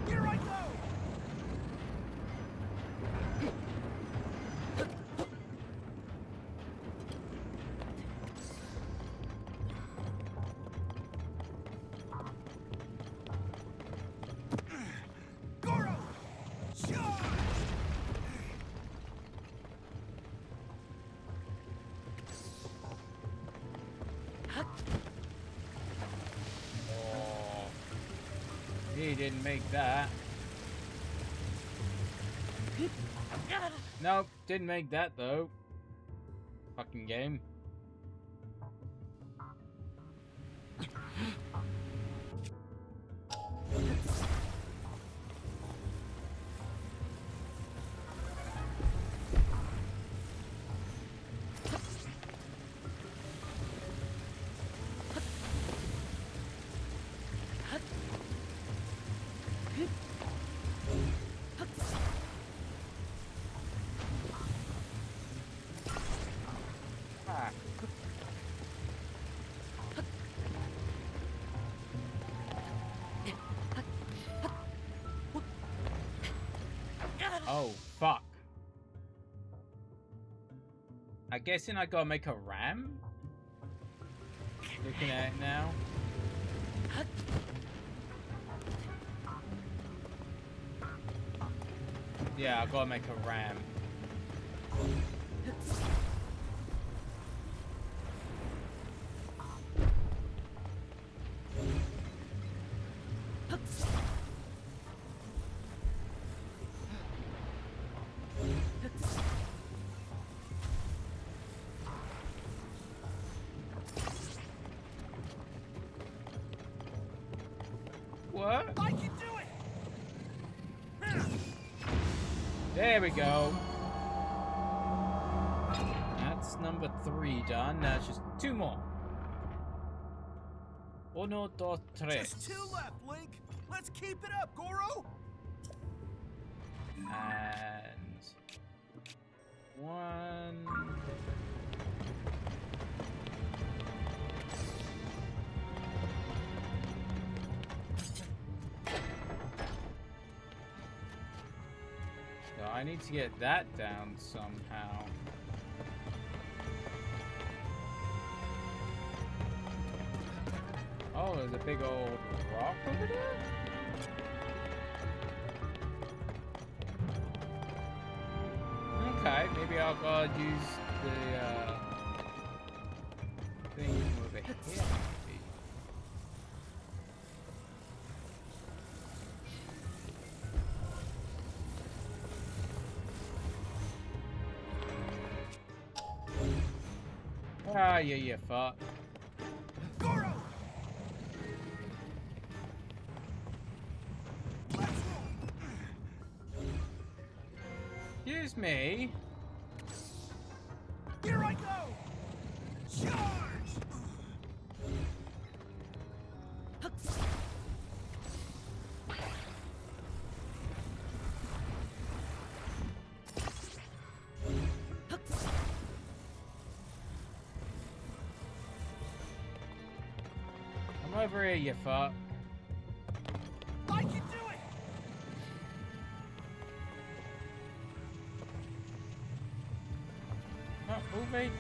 S3: Here I go! Goro! Charge!
S1: Oh, he didn't make that. Nope, didn't make that though. Fucking game. Ah. I guessing I gotta make a ram? Looking at it now. Yeah, I gotta make a ram. What?
S3: I can do it!
S1: There we go. That's number 3 done. Now it's just 2 more. Uno, dos, tres.
S3: Just 2 left, Link. Let's keep it up, Goro.
S1: And 1. So I need to get that down somehow. Oh, there's a big old rock over there? Okay, maybe I'll go use the thing over here, maybe. Ah, yeah, you fuck.
S3: Goro! Let's roll.
S1: Excuse me.
S3: Here I go! Charge!
S1: Come over here, you fuck.
S3: I can do it!
S1: Oh, move me.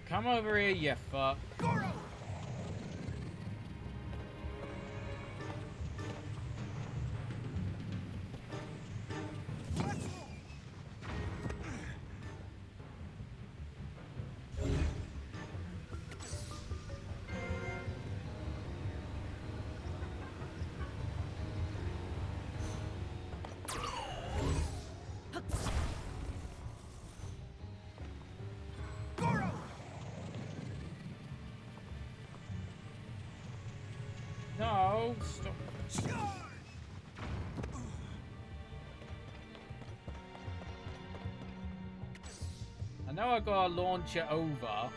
S1: Come over here, you fuck.
S3: Goro! Let's roll. Goro!
S1: No, stop.
S3: Charge!
S1: I know I gotta launch it over.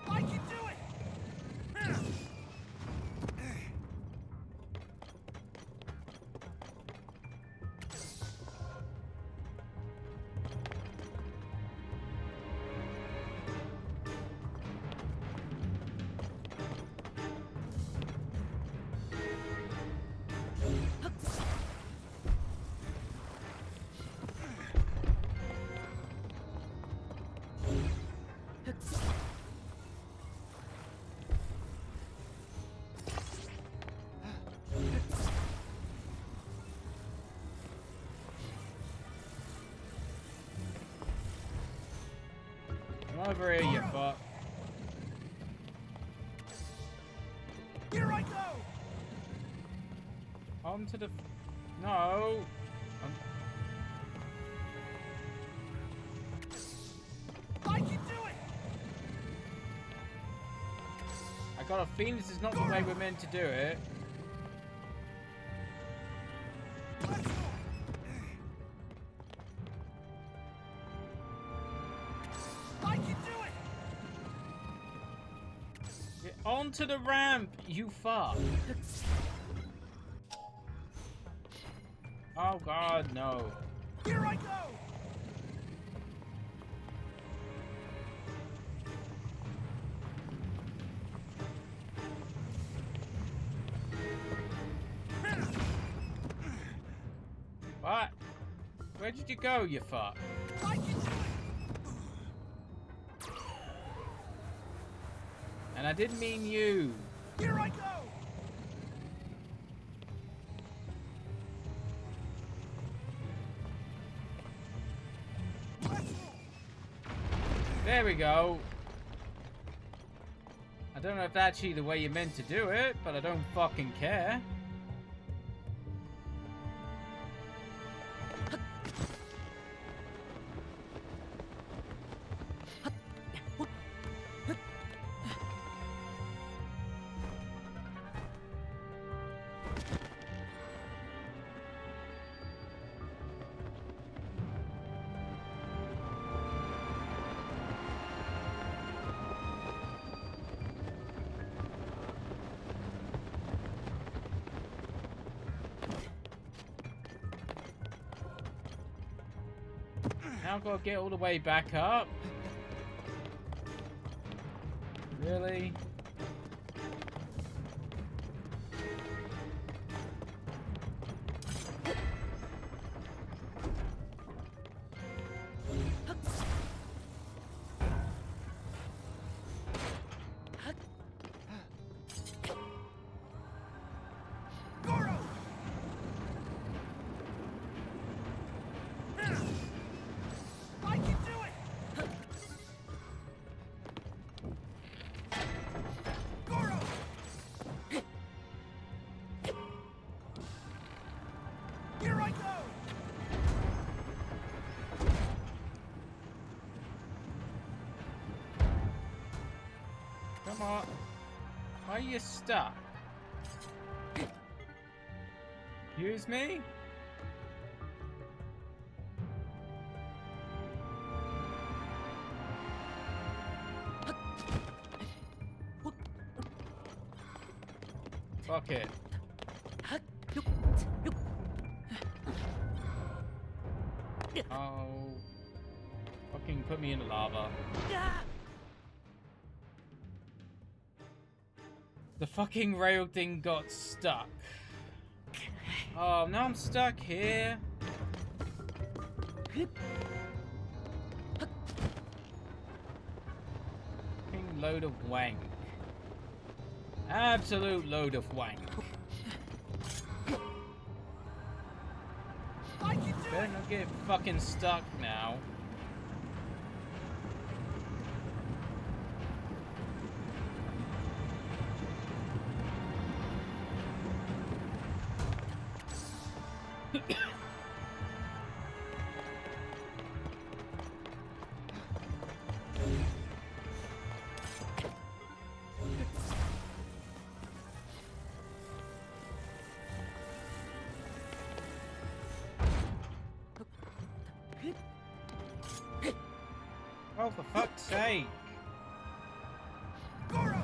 S3: I can do it!
S1: Come over here, you fuck.
S3: Here I go!
S1: Onto the... No!
S3: I can do it!
S1: got a feeling this is not the way we're meant to do it.
S3: I can do it!
S1: Get onto the ramp, you fuck. Oh god, no.
S3: Here I go!
S1: What? Where did you go, you fuck?
S3: I can do it!
S1: And I didn't mean you.
S3: Here I go!
S1: There we go. I don't know if that's actually the way you meant to do it, but I don't fucking care. Now I've got to get all the way back up. Really?
S3: Goro! I can do it! Goro! Here I go!
S1: Come on. Why are you stuck? Excuse me? Fuck it. Oh. Fucking put me in the lava. The fucking rail thing got stuck. Oh, now I'm stuck here. Fucking load of wank. Absolute load of wank.
S3: I can do
S1: Better
S3: it!
S1: not get fucking stuck now. Oh, for fuck's sake.
S3: Goro!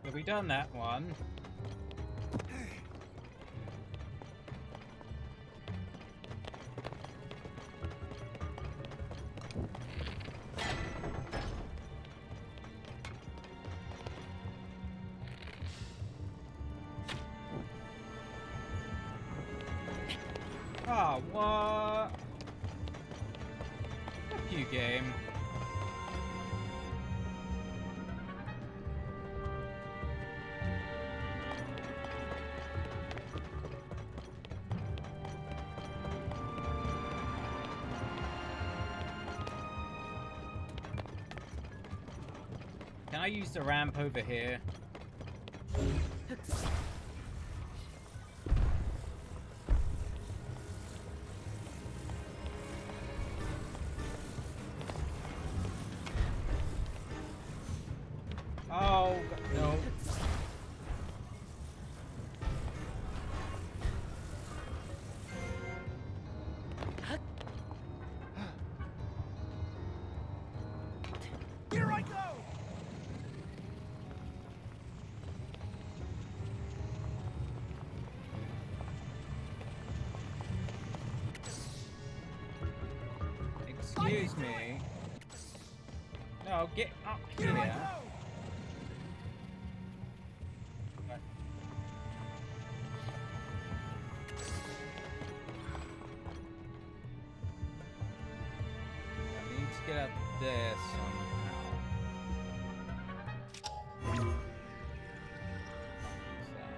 S1: Have we done that one? Ah, what? Fuck you, game. Can I use the ramp over here? Oh, no.
S3: Here I go!
S1: Excuse me. No, get up
S3: Here I
S1: here.
S3: go!
S1: I need to get up there somehow. What's that?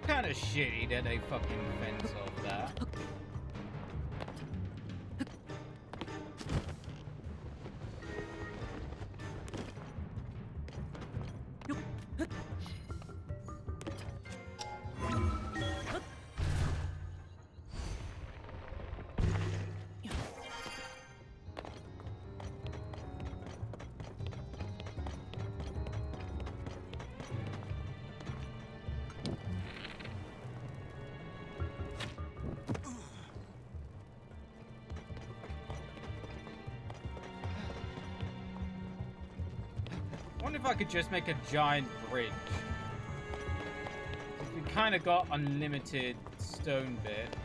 S1: Kind of shitty that they fucking fence off that. I wonder if I could just make a giant bridge. We kind of got unlimited stone bits.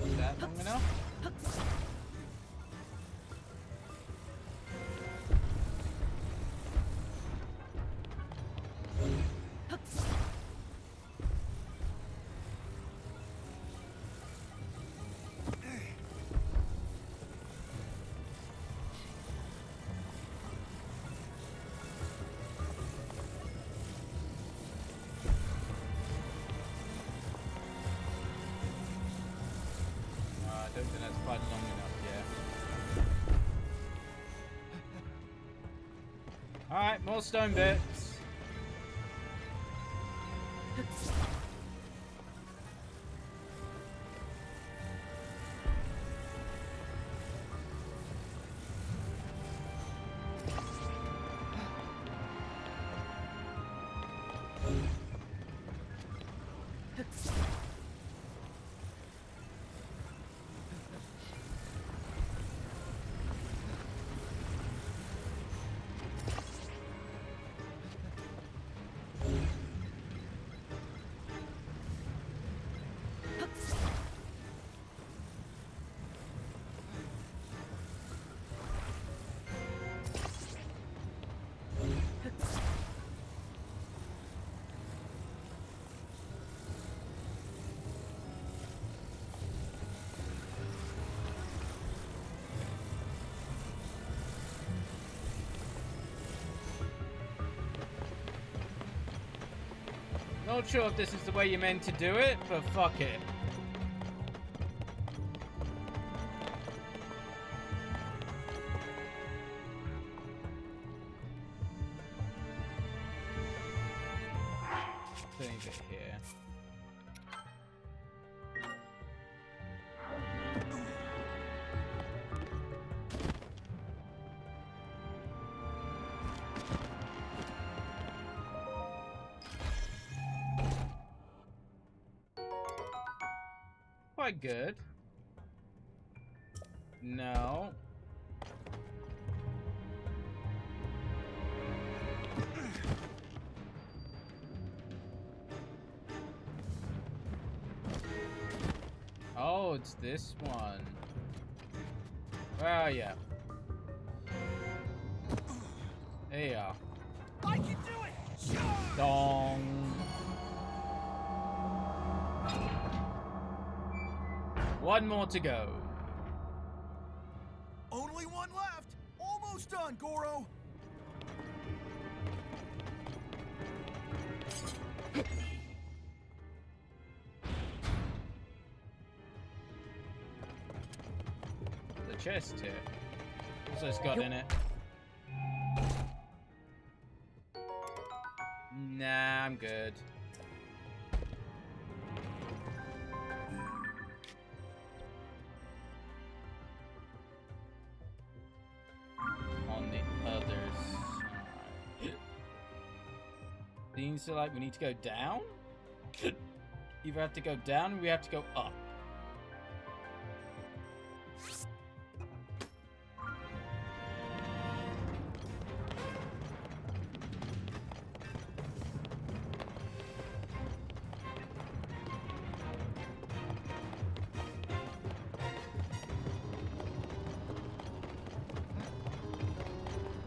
S1: Is that long enough? I don't think that's quite long enough yet. Alright, more stone bits. Not sure if this is the way you're meant to do it, but fuck it. Leave it here. quite good. No. Oh, it's this one. Well, yeah. There you are.
S3: I can do it! Charge!
S1: Dong. One more to go.
S3: Only one left! Almost done, Goro!
S1: The chest here. What's this got in it? Nah, I'm good. On the other side. Seems like we need to go down? Either have to go down or we have to go up.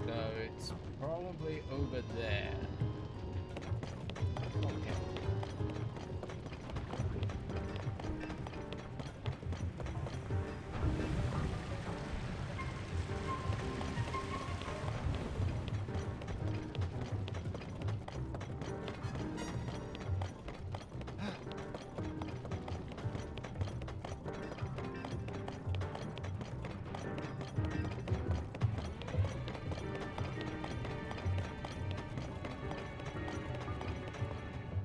S1: So it's probably over there. Okay.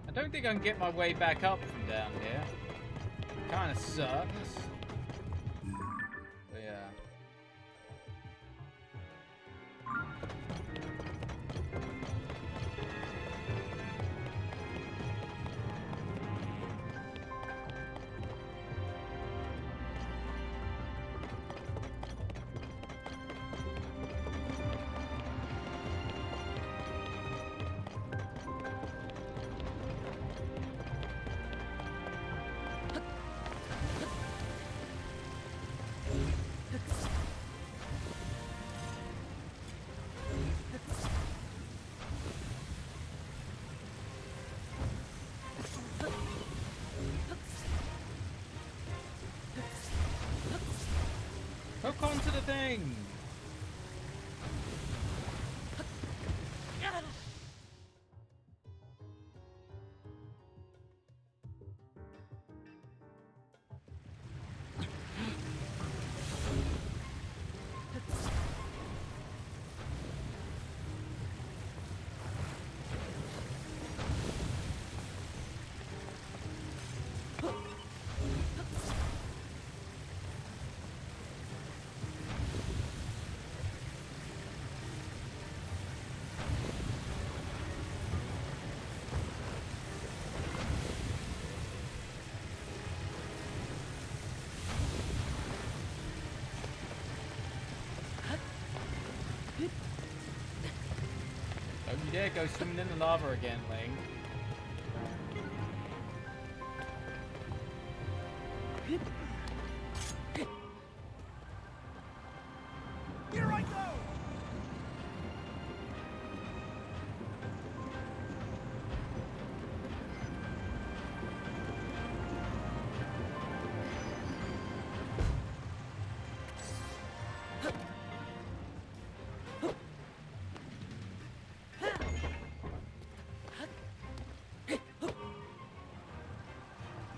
S1: I don't think I can get my way back up from down here. Kind of sucks. But yeah. Hook onto the thing! Don't you dare go swimming in the lava again, Ling.
S3: Here I go!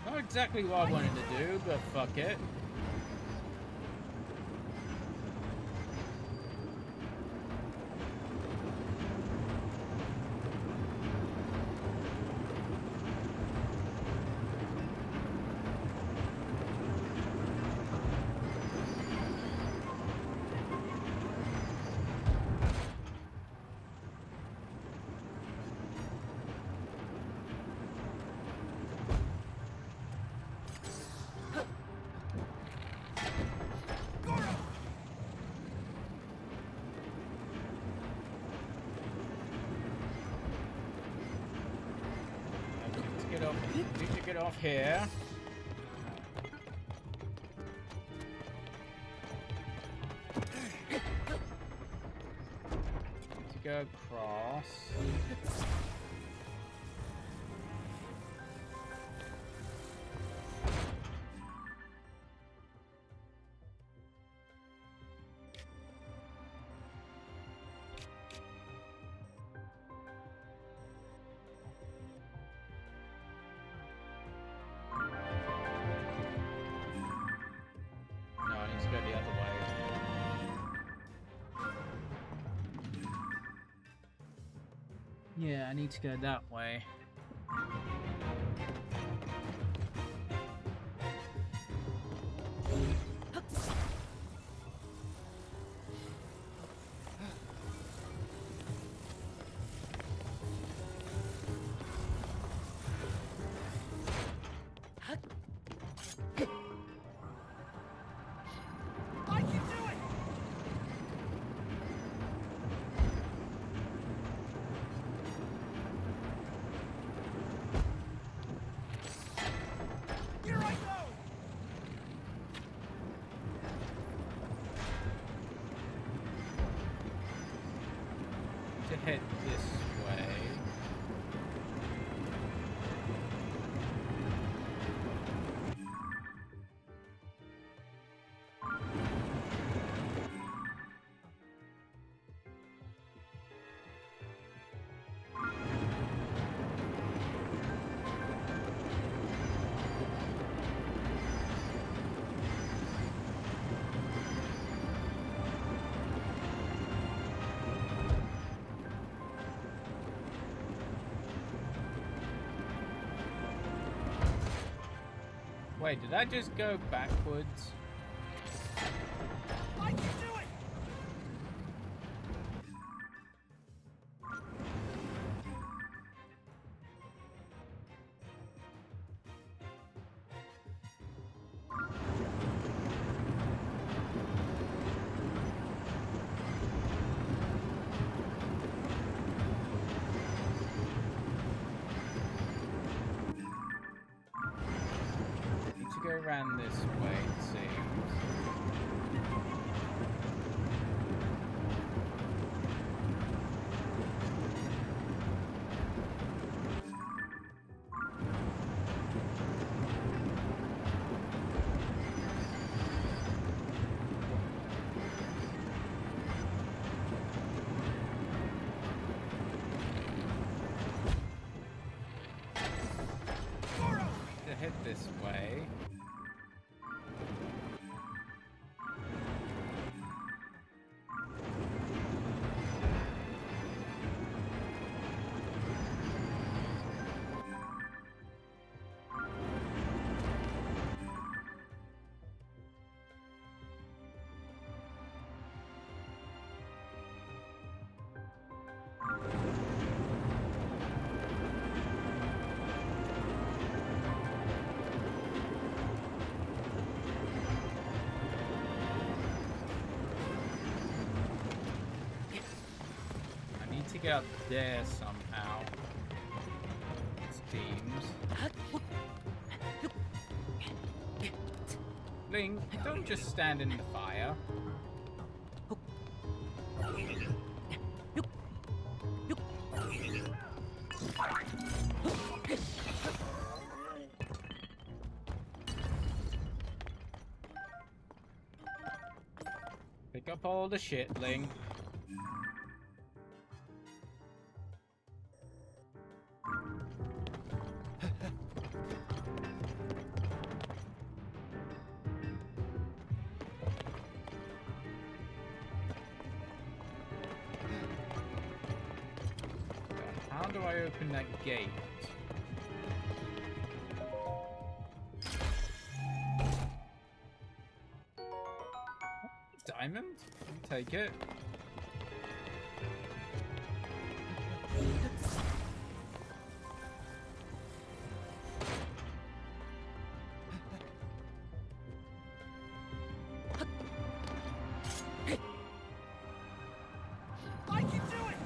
S1: Not exactly what I wanted to do, but fuck it. Need to get off here. Need to go across. No, I need to go the other way. Yeah, I need to go that way.
S3: I can do it! Here I go!
S1: To head this way. Wait, did I just go backwards?
S3: I can do it!
S1: Need to go around this way, it seems. To head this way. I need to get up there somehow. It seems. Link, don't just stand in the fire. Pick up all the shit, Link. How do I open that gate? Diamond? You take it.
S3: I can do it!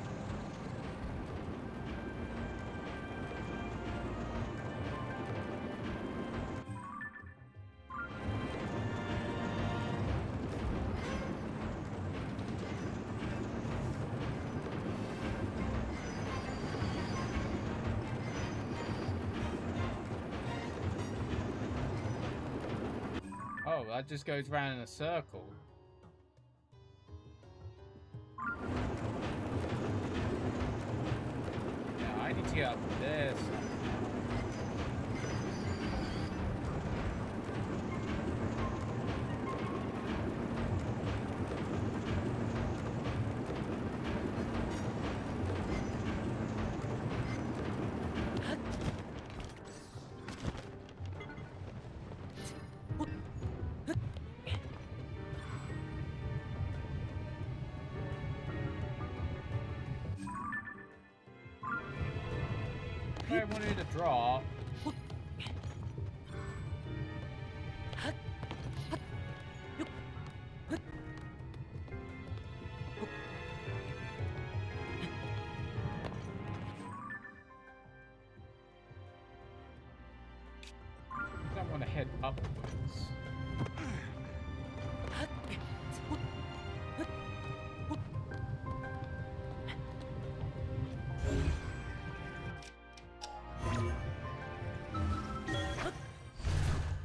S1: Oh, that just goes round in a circle. Yeah, I need to get up there somehow. I wanted to draw. I want to head upwards.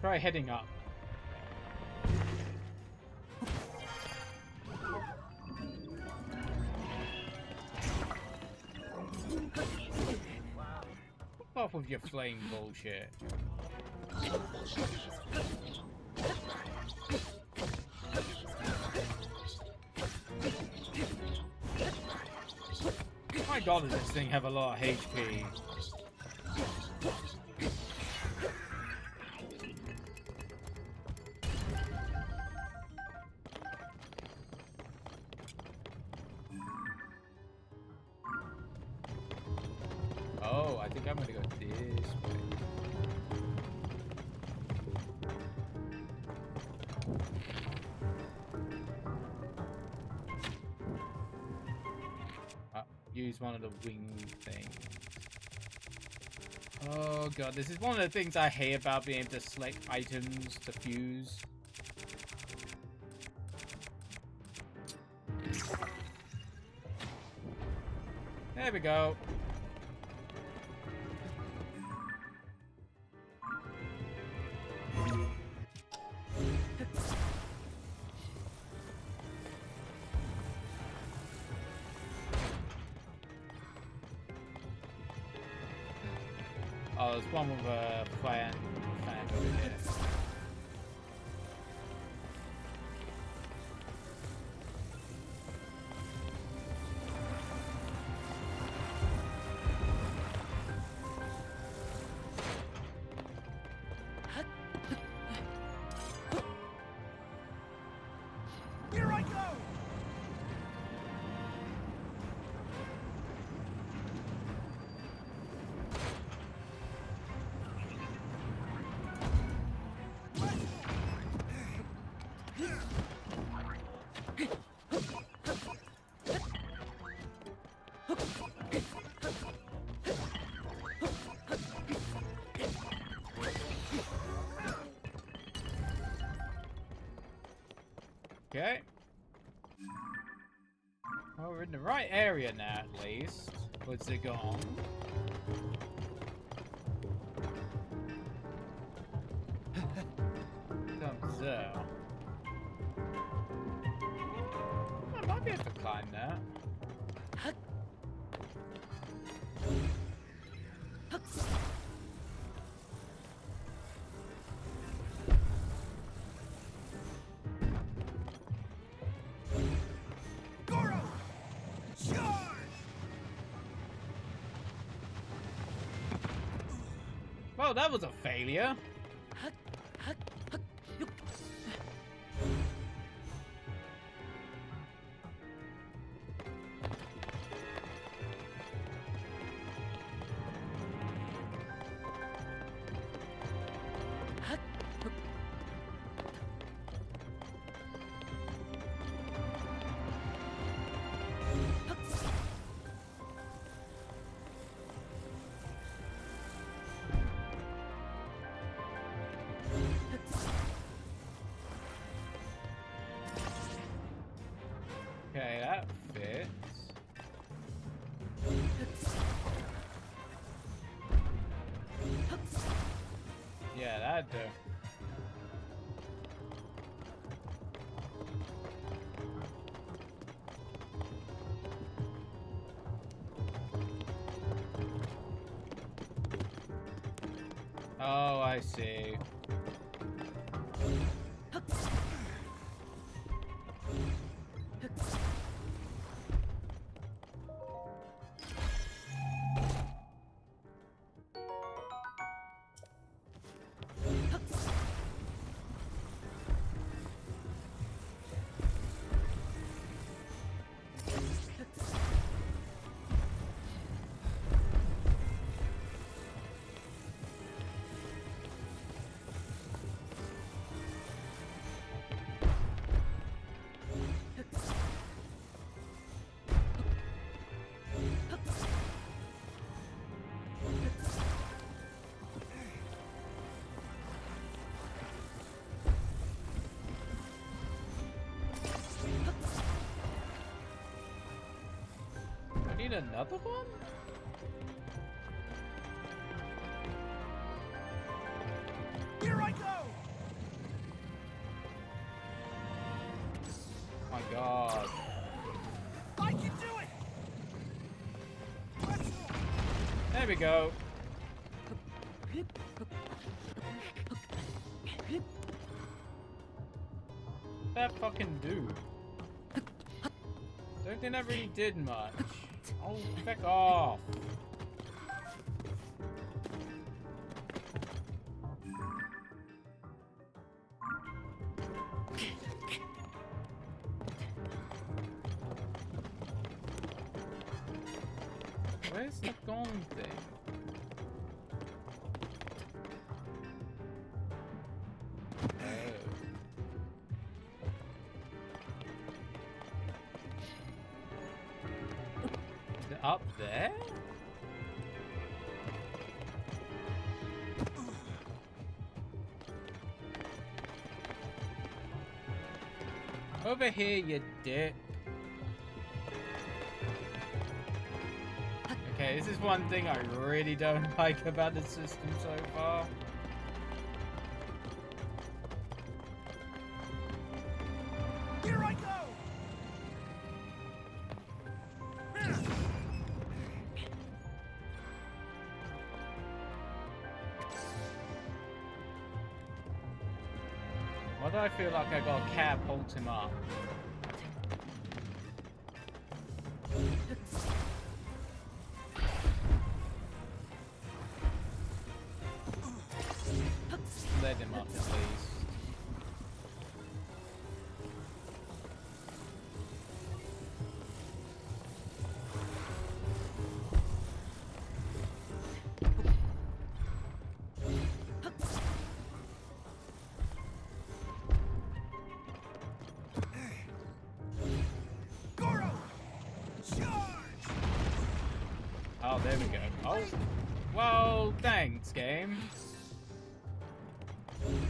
S1: Try heading up. Fuck off with your flame bullshit. My god, does this thing have a lot of HP? Oh, I think I'm gonna go this way. Use one of the wing things. Oh god, this is one of the things I hate about being able to select items to fuse. There we go. Oh, there's one with a fan over here.
S3: Here I go!
S1: Okay. Well, we're in the right area now, at least. What's it gone? Comes there. I might be able to climb that.
S3: Goro! Charge!
S1: Well, that was a failure. Okay, that fits. Yeah, that'd do. Oh, I see. I need another one?
S3: Here I go!
S1: My god.
S3: I can do it! Let's roll!
S1: There we go. That fucking do. Don't think that really did much. Oh, feck off. Where's the gong thing? Up there? Over here, you dick. Okay, this is one thing I really don't like about the system so far.
S3: Here I go!
S1: Why do I feel like I got a cab hold him up? Let him up at least.
S3: Goro! Charge!
S1: Oh, there we go. Oh, well, thanks, game.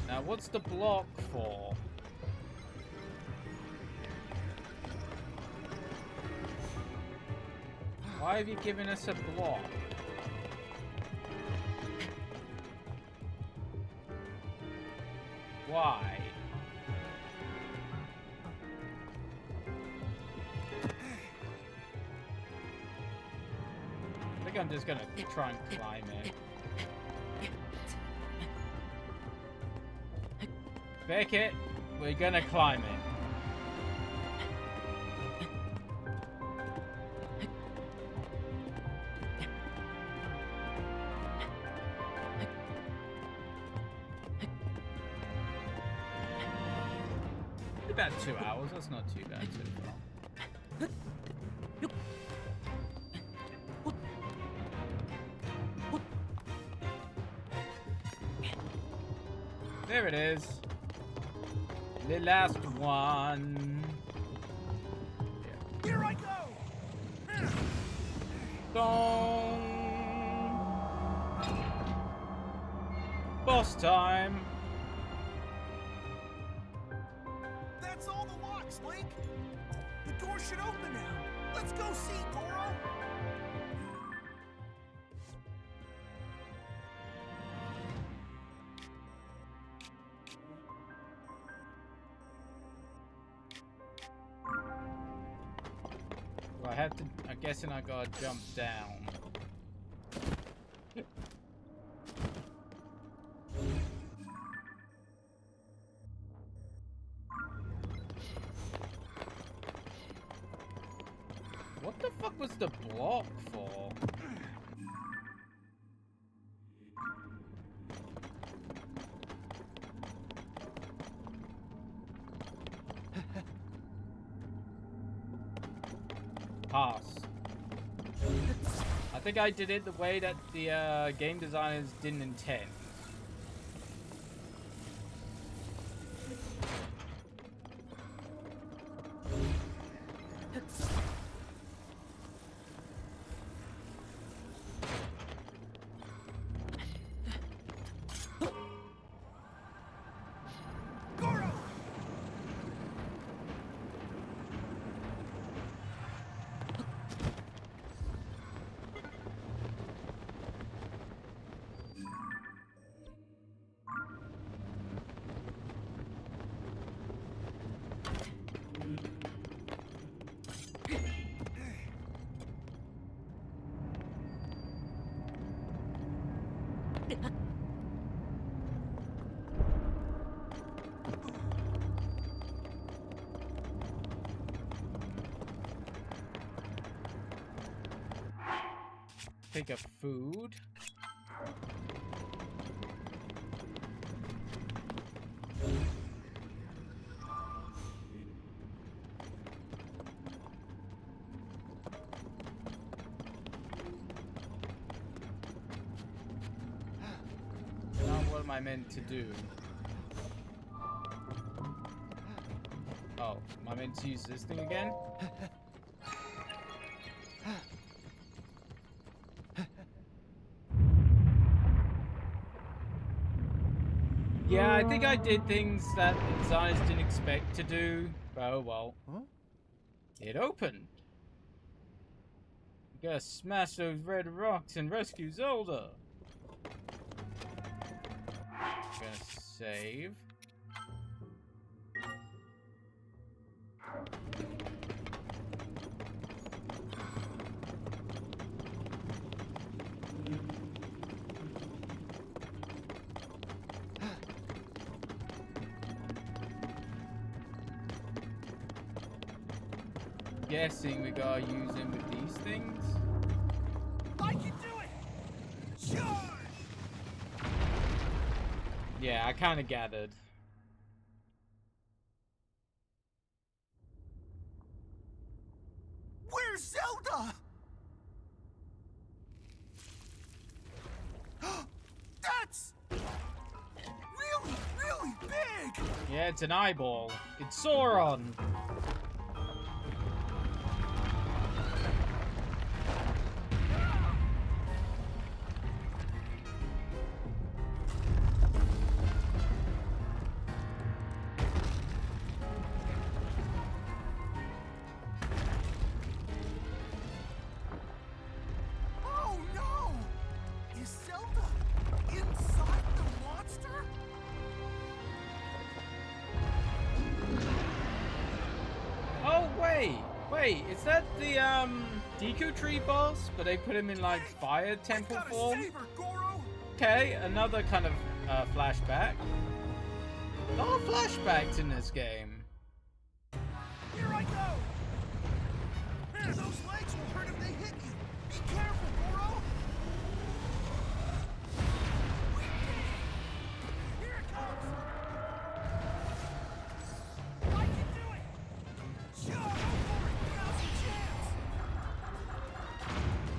S1: Now, what's the block for? Why have you given us a block? Why? I think I'm just gonna try and climb it. Beckett, we're gonna climb it. About 2 hours, that's not too bad so far. There it is. The last one.
S3: Here I go!
S1: Dong. Boss time.
S3: That's all the locks, Link! The door should open now! Let's go see, Goro!
S1: Well, I have to. I'm guessing I gotta jump down. the fuck was the block for? Pass. I think I did it the way that the game designers didn't intend. Think of food. Now what am I meant to do? Oh, am I meant to use this thing again? Yeah, I think I did things that the designers didn't expect to do. Oh well.
S4: Huh?
S1: It opened. You gotta smash those red rocks and rescue Zelda. Gonna save. Guessing we gotta use him with these things.
S3: I can do it! Charge!
S1: Yeah, I kind of gathered.
S3: Where's Zelda? That's really, really big!
S1: Yeah, it's an eyeball. It's Sauron.
S3: Oh no! Is Zelda inside the monster?
S1: Oh wait, is that the Deku Tree boss? But they put him in like fire temple
S3: Gotta
S1: form.
S3: save her, Goro!
S1: Okay, another kind of flashback. A lot of flashbacks in this game.
S3: Here I go! Man, those legs will hurt if they hit you! Be careful, Goro! We did it! Here it comes! I can do it! Sure, go for it! Now's your chance!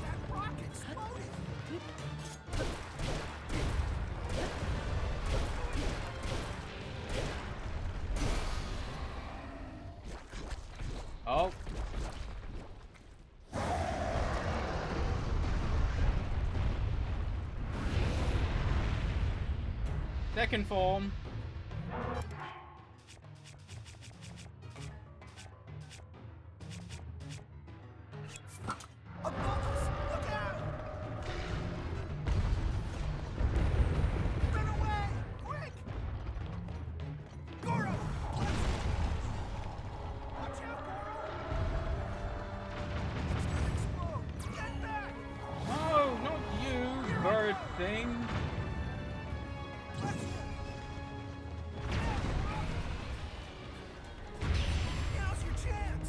S3: That rock exploded!
S1: Oh. Second form.
S3: Above us! Look out! Run away! Quick! Goro! Watch out, Goro! It's gonna explode! Get back!
S1: No, not you, bird thing.
S3: Let's go! Now's your chance!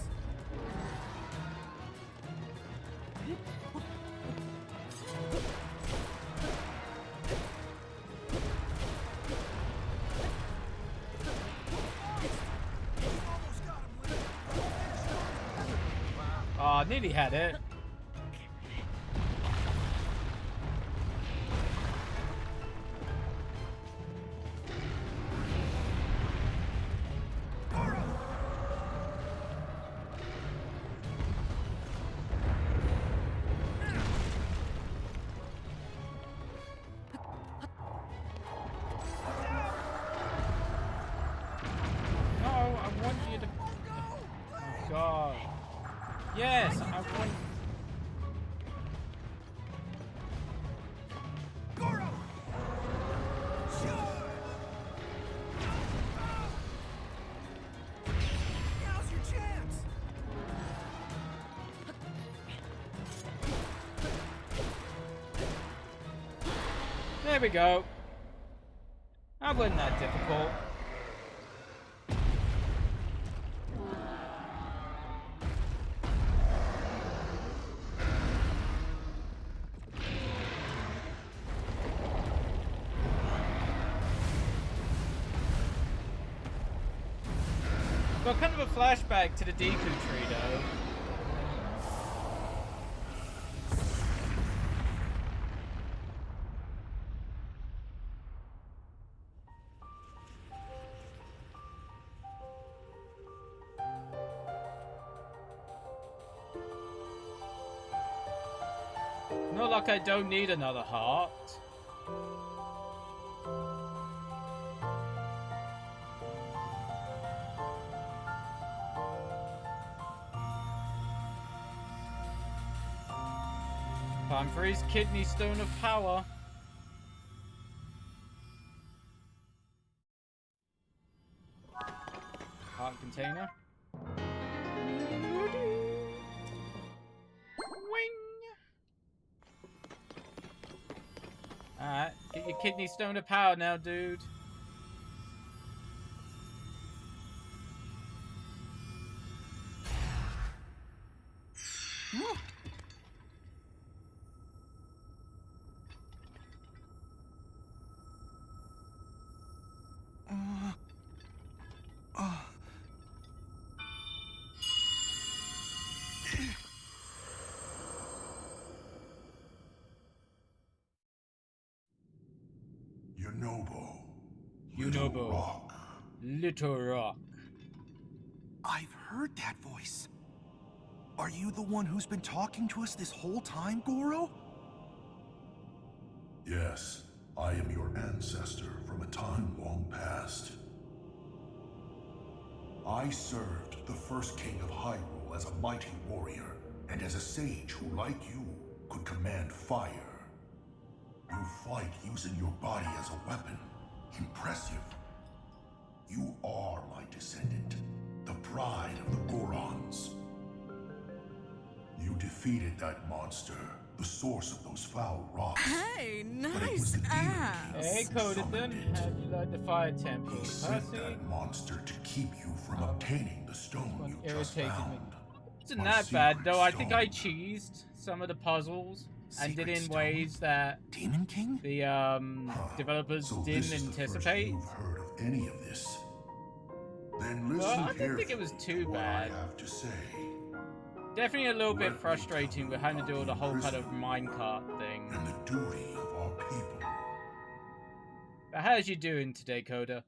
S1: nearly had it. No, I want you to. Oh God. Yes, I want.
S3: Goro! Sure! Now's your chance!
S1: There we go. That wasn't that difficult. Got kind of a flashback to the Deku tree, though. Not like I don't need another heart. Time for his kidney stone of power. Heart container. Wing! Alright, get your kidney stone of power now, dude.
S5: Yunobo.
S1: Yunobo.
S5: Rock.
S1: Little Rock.
S3: I've heard that voice. Are you the one who's been talking to us this whole time, Goro?
S5: Yes, I am your ancestor from a time long past. I served the first king of Hyrule as a mighty warrior, and as a sage who, like you, could command fire. You fight using your body as a weapon. Impressive. You are my descendant, the pride of the Gorons. You defeated that monster, the source of those foul rocks.
S6: Hey,
S5: But it was
S6: nice
S5: the Demon
S6: ass.
S5: King
S1: Hey,
S5: who summoned
S1: Codaton.
S5: it.
S1: How'd you like the fire temple?
S5: He sent
S1: Percy?
S5: that monster to keep you from obtaining the stone
S1: one
S5: you just
S1: irritated me.
S5: found.
S1: Isn't
S5: My
S1: that bad,
S5: secret
S1: though. I think I
S5: stone.
S1: cheesed some of the puzzles and did
S3: Secret
S1: in
S3: stone?
S1: ways that
S3: Demon King?
S1: the developers
S5: So
S1: didn't
S5: this is the first
S1: anticipate.
S5: you've heard of any of this. Then listen
S1: Well, I didn't think it was
S5: carefully
S1: too
S5: to what
S1: bad.
S5: I have to say.
S1: Definitely a little
S5: Let
S1: bit
S5: me
S1: frustrating
S5: tell
S1: with
S5: you
S1: having to do all the
S5: about
S1: whole
S5: the
S1: kind of
S5: prison
S1: minecart thing.
S5: And the duty of our people.
S1: But how's you doing today, Coda?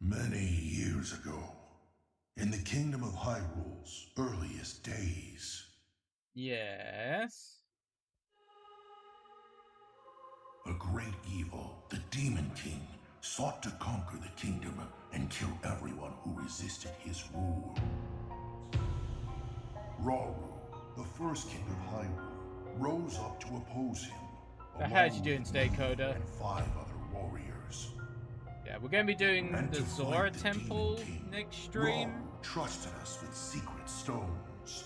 S5: Many years ago, in the kingdom of Hyrule's earliest days,
S1: Yes.
S5: a great evil, the Demon King, sought to conquer the kingdom and kill everyone who resisted his rule. Rauru, the first king of Hyrule, rose up to oppose him.
S1: But how's
S5: along
S1: you doing
S5: with
S1: today,
S5: me
S1: Coda?
S5: And 5 other warriors.
S1: Yeah, we're gonna be doing
S5: And
S1: the
S5: to
S1: Zora
S5: fight the
S1: Temple
S5: Demon King,
S1: next stream.
S5: Rauru trusted us with secret stones.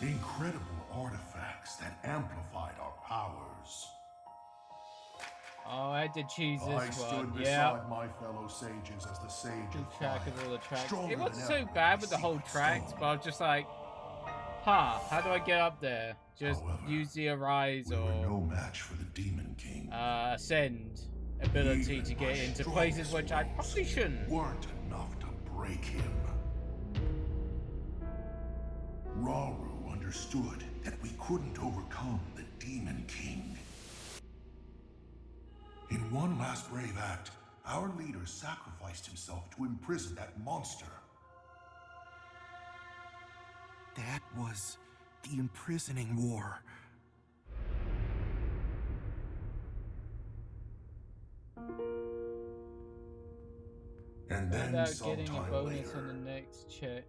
S5: Incredible artifacts that amplified our powers.
S1: Oh, I did cheese
S5: I
S1: this
S5: stood
S1: one.
S5: beside
S1: Yeah.
S5: my fellow sages as the sage
S1: Keep
S5: of
S1: track
S5: fire,
S1: of all the tracks.
S5: stronger
S1: It wasn't
S5: than
S1: so
S5: ever
S1: bad
S5: my
S1: with the whole
S5: secret
S1: tracks,
S5: stone.
S1: but I was just like, huh, how do I get up there? Just
S5: However,
S1: use the Arise
S5: We were
S1: or
S5: no match for the Demon King.
S1: Ascend ability
S5: Even
S1: to
S5: my
S1: get into places
S5: strongest
S1: which I
S5: wolves
S1: probably shouldn't.
S5: weren't enough to break him. Rauru understood that we couldn't overcome the Demon King. In one last brave act, our leader sacrificed himself to imprison that monster.
S3: That was the imprisoning war.
S5: And then
S1: Without getting a
S5: sometime
S1: bonus on the
S5: later,
S1: next check.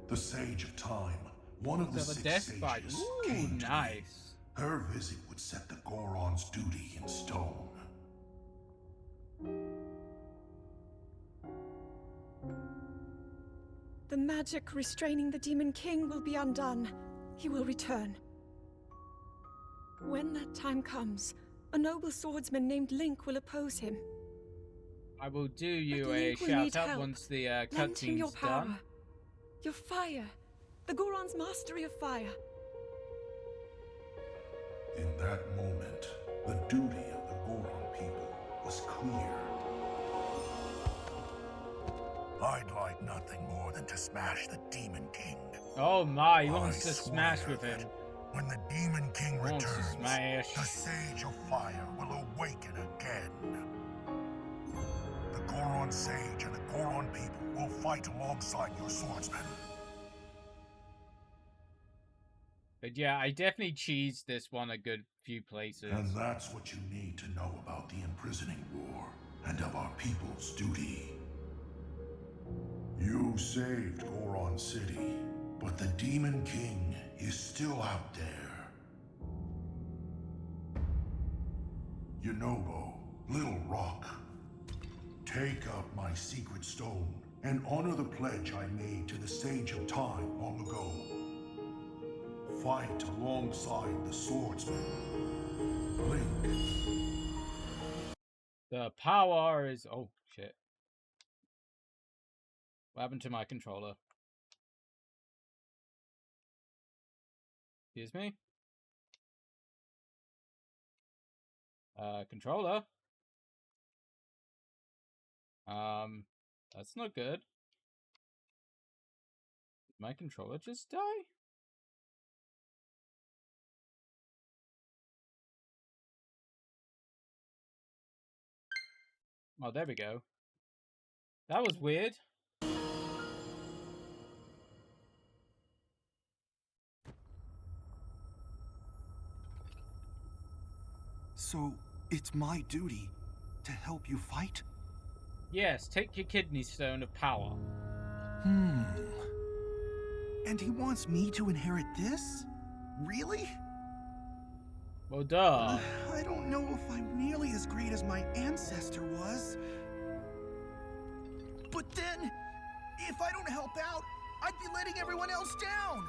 S5: the Sage of Time, one of the
S1: Have a
S5: 6
S1: death bite.
S5: sages,
S1: Ooh,
S5: came to me.
S1: nice.
S5: Her visit would set the Goron's duty in stone.
S7: The magic restraining the Demon King will be undone. He will return. When that time comes, a noble swordsman named Link will oppose him.
S1: I will do you
S7: But
S1: a
S7: Link will
S1: shout
S7: need
S1: out
S7: help.
S1: once the
S7: Lend him your
S1: cutscene's
S7: power,
S1: done.
S7: your fire, the Goron's mastery of fire.
S5: In that moment, the duty of the Goron people was clear. I'd like nothing more than to smash the Demon King.
S1: Oh my, he
S5: I
S1: wants to smash
S5: swear
S1: with him.
S5: that when the Demon King
S1: Wants to
S5: returns,
S1: smash.
S5: the Sage of Fire will awaken again. The Goron Sage and the Goron people will fight alongside your swordsmen.
S1: But yeah, I definitely cheesed this one a good few places.
S5: And that's what you need to know about the imprisoning war and of our people's duty. You saved Goron City, but the Demon King is still out there. Yonobo, Little Rock, take up my secret stone and honor the pledge I made to the Sage of Time long ago. Fight alongside the swordsman, Link.
S1: The power is... Oh, shit. What happened to my controller? Excuse me? Controller? That's not good. Did my controller just die? Oh, there we go. That was weird.
S3: So, it's my duty to help you fight?
S1: Yes, take your kidney stone of power.
S3: And he wants me to inherit this? Really?
S1: Well, duh.
S3: I don't know if I'm nearly as great as my ancestor was. But then, if I don't help out, I'd be letting everyone else down.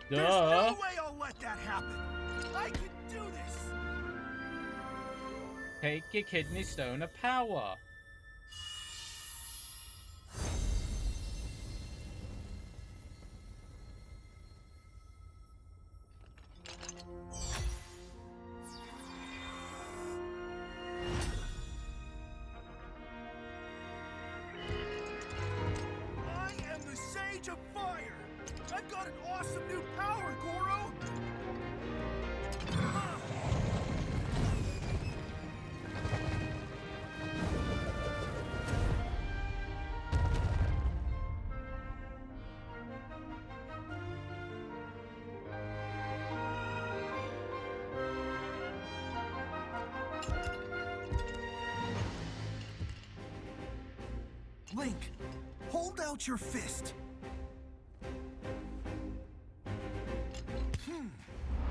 S3: There's no way I'll let that happen. I can do this.
S1: Take your kidney stone of power.
S3: I am the Sage of Fire. I've got an awesome new power, Goro. Link, hold out your fist.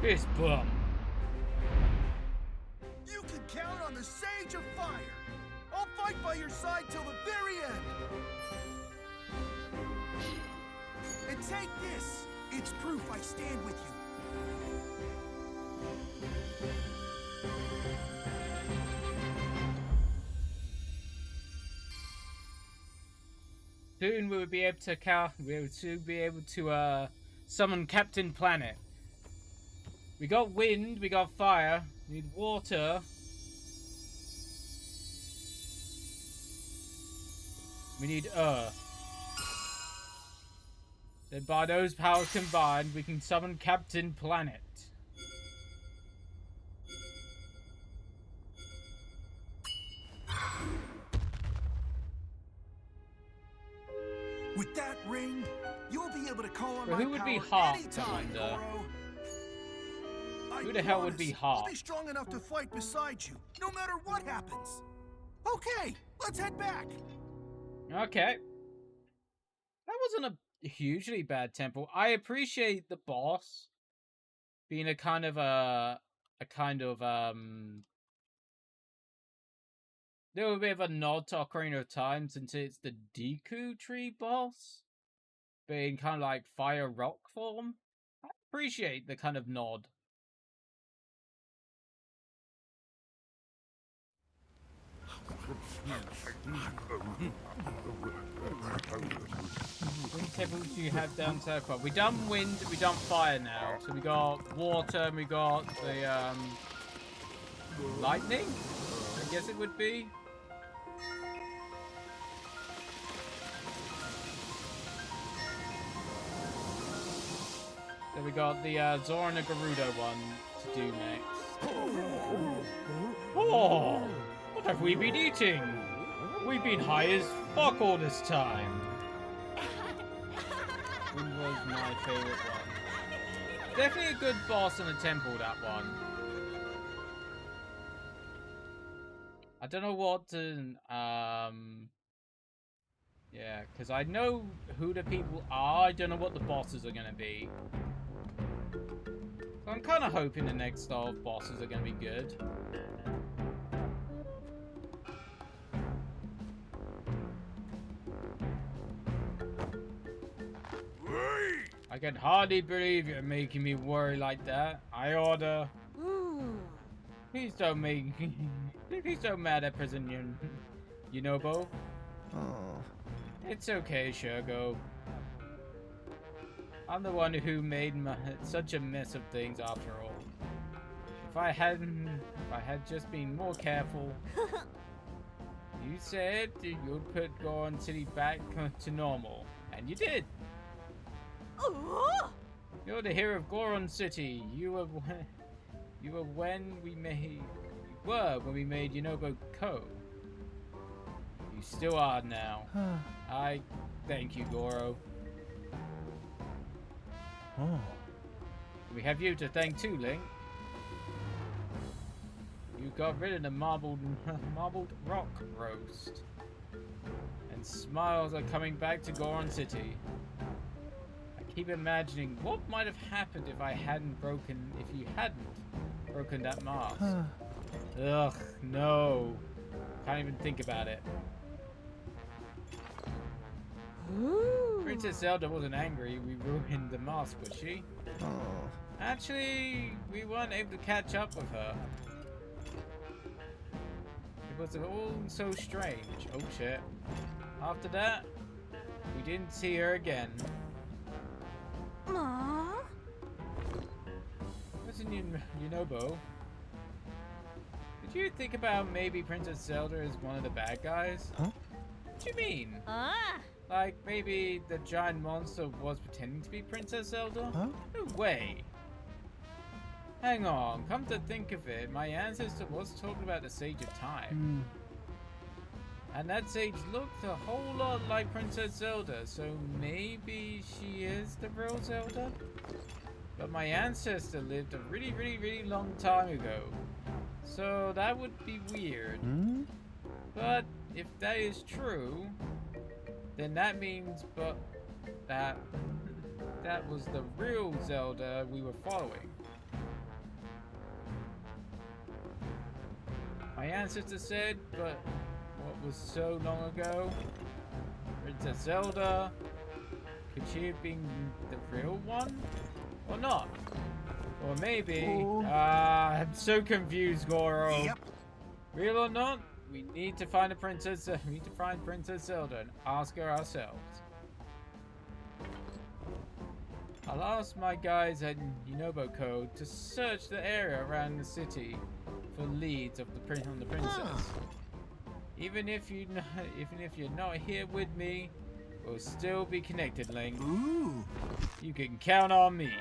S1: Fist bump.
S3: You can count on the Sage of Fire. I'll fight by your side till the very end. And take this. It's proof I stand with you.
S1: Soon we will be able to summon Captain Planet. We got wind, we got fire, we need water. We need earth. Then by those powers combined, we can summon Captain Planet.
S3: With that ring, you'll be able to call on
S1: But
S3: my
S1: who would be
S3: power
S1: Hawk, I
S3: anytime,
S1: wonder?
S3: Goro.
S1: Who the hell would be
S3: promise, I'll
S1: Hawk?
S3: be strong enough to fight beside you, no matter what happens. Okay, let's head back.
S1: Okay. That wasn't a hugely bad temple. I appreciate the boss being a kind of little bit of a nod to Ocarina of Time, since it's the Deku Tree boss being kind of like fire rock form. I appreciate the kind of nod. Which temples do you have down so far? We done wind, we done fire now. So we got water, and we got the lightning, I guess it would be. So we got the Zora and the Garuda one to do next. Oh, what have we been eating? We've been high as fuck all this time. Wind was my favorite one. Definitely a good boss in a temple, that one. I don't know what to, yeah, because I know who the people are. I don't know what the bosses are going to be. So I'm kind of hoping the next style of bosses are going to be good. I can hardly believe you're making me worry like that. I order. Please don't make. Please don't mad at prison, Yunobo.
S4: Oh.
S1: It's okay, Shergo. I'm the one who made such a mess of things after all. If I had just been more careful. You said you'd put Goron City back to normal, and you did. You're the hero of Goron City. You were when we made Yunobo Ko. You still are now. I thank you, Goro.
S4: Oh.
S1: We have you to thank too, Link. You got rid of the marbled rock roast. And smiles are coming back to Goron City. I keep imagining what might have happened if you hadn't broken that mask. Ugh, no. Can't even think about it. Princess Zelda wasn't angry we ruined the mask, was she?
S4: Oh.
S1: Actually, we weren't able to catch up with her. It was all so strange. Oh shit. After that, we didn't see her again. Listen, Yunobo. Did you think about maybe Princess Zelda is one of the bad guys?
S4: Huh?
S1: What do you mean? Like, maybe the giant monster was pretending to be Princess Zelda?
S4: Huh?
S1: No way. Hang on, come to think of it, my ancestor was talking about the Sage of Time. And that sage looked a whole lot like Princess Zelda, so maybe she is the real Zelda? But my ancestor lived a really, really, really long time ago. So that would be weird. But if that is true, then that means that was the real Zelda we were following. My ancestor said, but what was so long ago? Princess Zelda? Could she have been the real one? Or not? Or maybe... I'm so confused, Goro.
S3: Yep.
S1: Real or not? We need to find a princess. We need to find Princess Zelda and ask her ourselves. I'll ask my guys at Yunobo Code to search the area around the city for leads of the on the princess. Even if you're not here with me, We'll still be connected, Link.
S3: Ooh.
S1: You can count on me.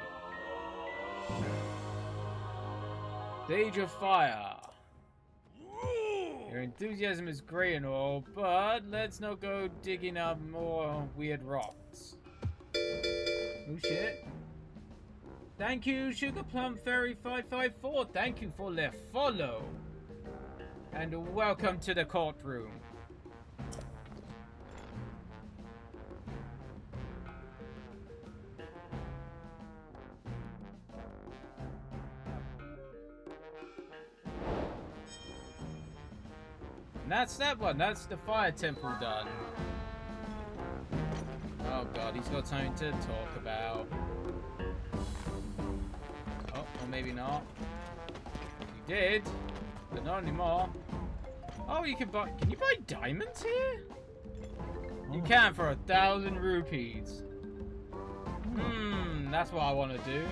S1: Stage of Fire. Your enthusiasm is great and all, but let's not go digging up more weird rocks. Oh shit. Thank you, Sugar Plum Fairy 554. Thank you for the follow. And welcome to the courtroom. And that's that one. That's the fire temple done. Oh god, he's got something to talk about. Oh, or maybe not. He did, but not anymore. Oh, you can buy. Can you buy diamonds here? You can for 1,000 rupees. That's what I want to do.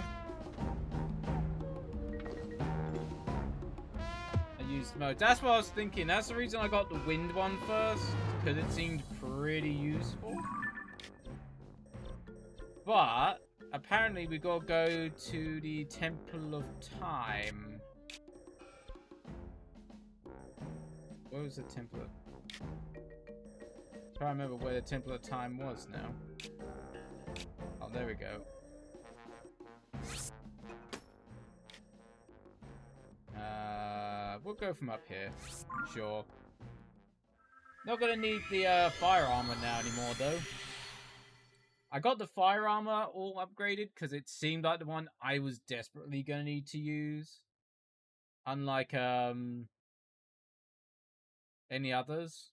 S1: Mode. That's what I was thinking. That's the reason I got the wind one first, because it seemed pretty useful. But apparently we gotta go to the Temple of Time. Where was the Temple of... I'm trying to remember where the Temple of Time was now. Oh, there we go. We'll go from up here. Sure. Not gonna need the fire armor now anymore, though. I got the fire armor all upgraded because it seemed like the one I was desperately gonna need to use. Unlike any others.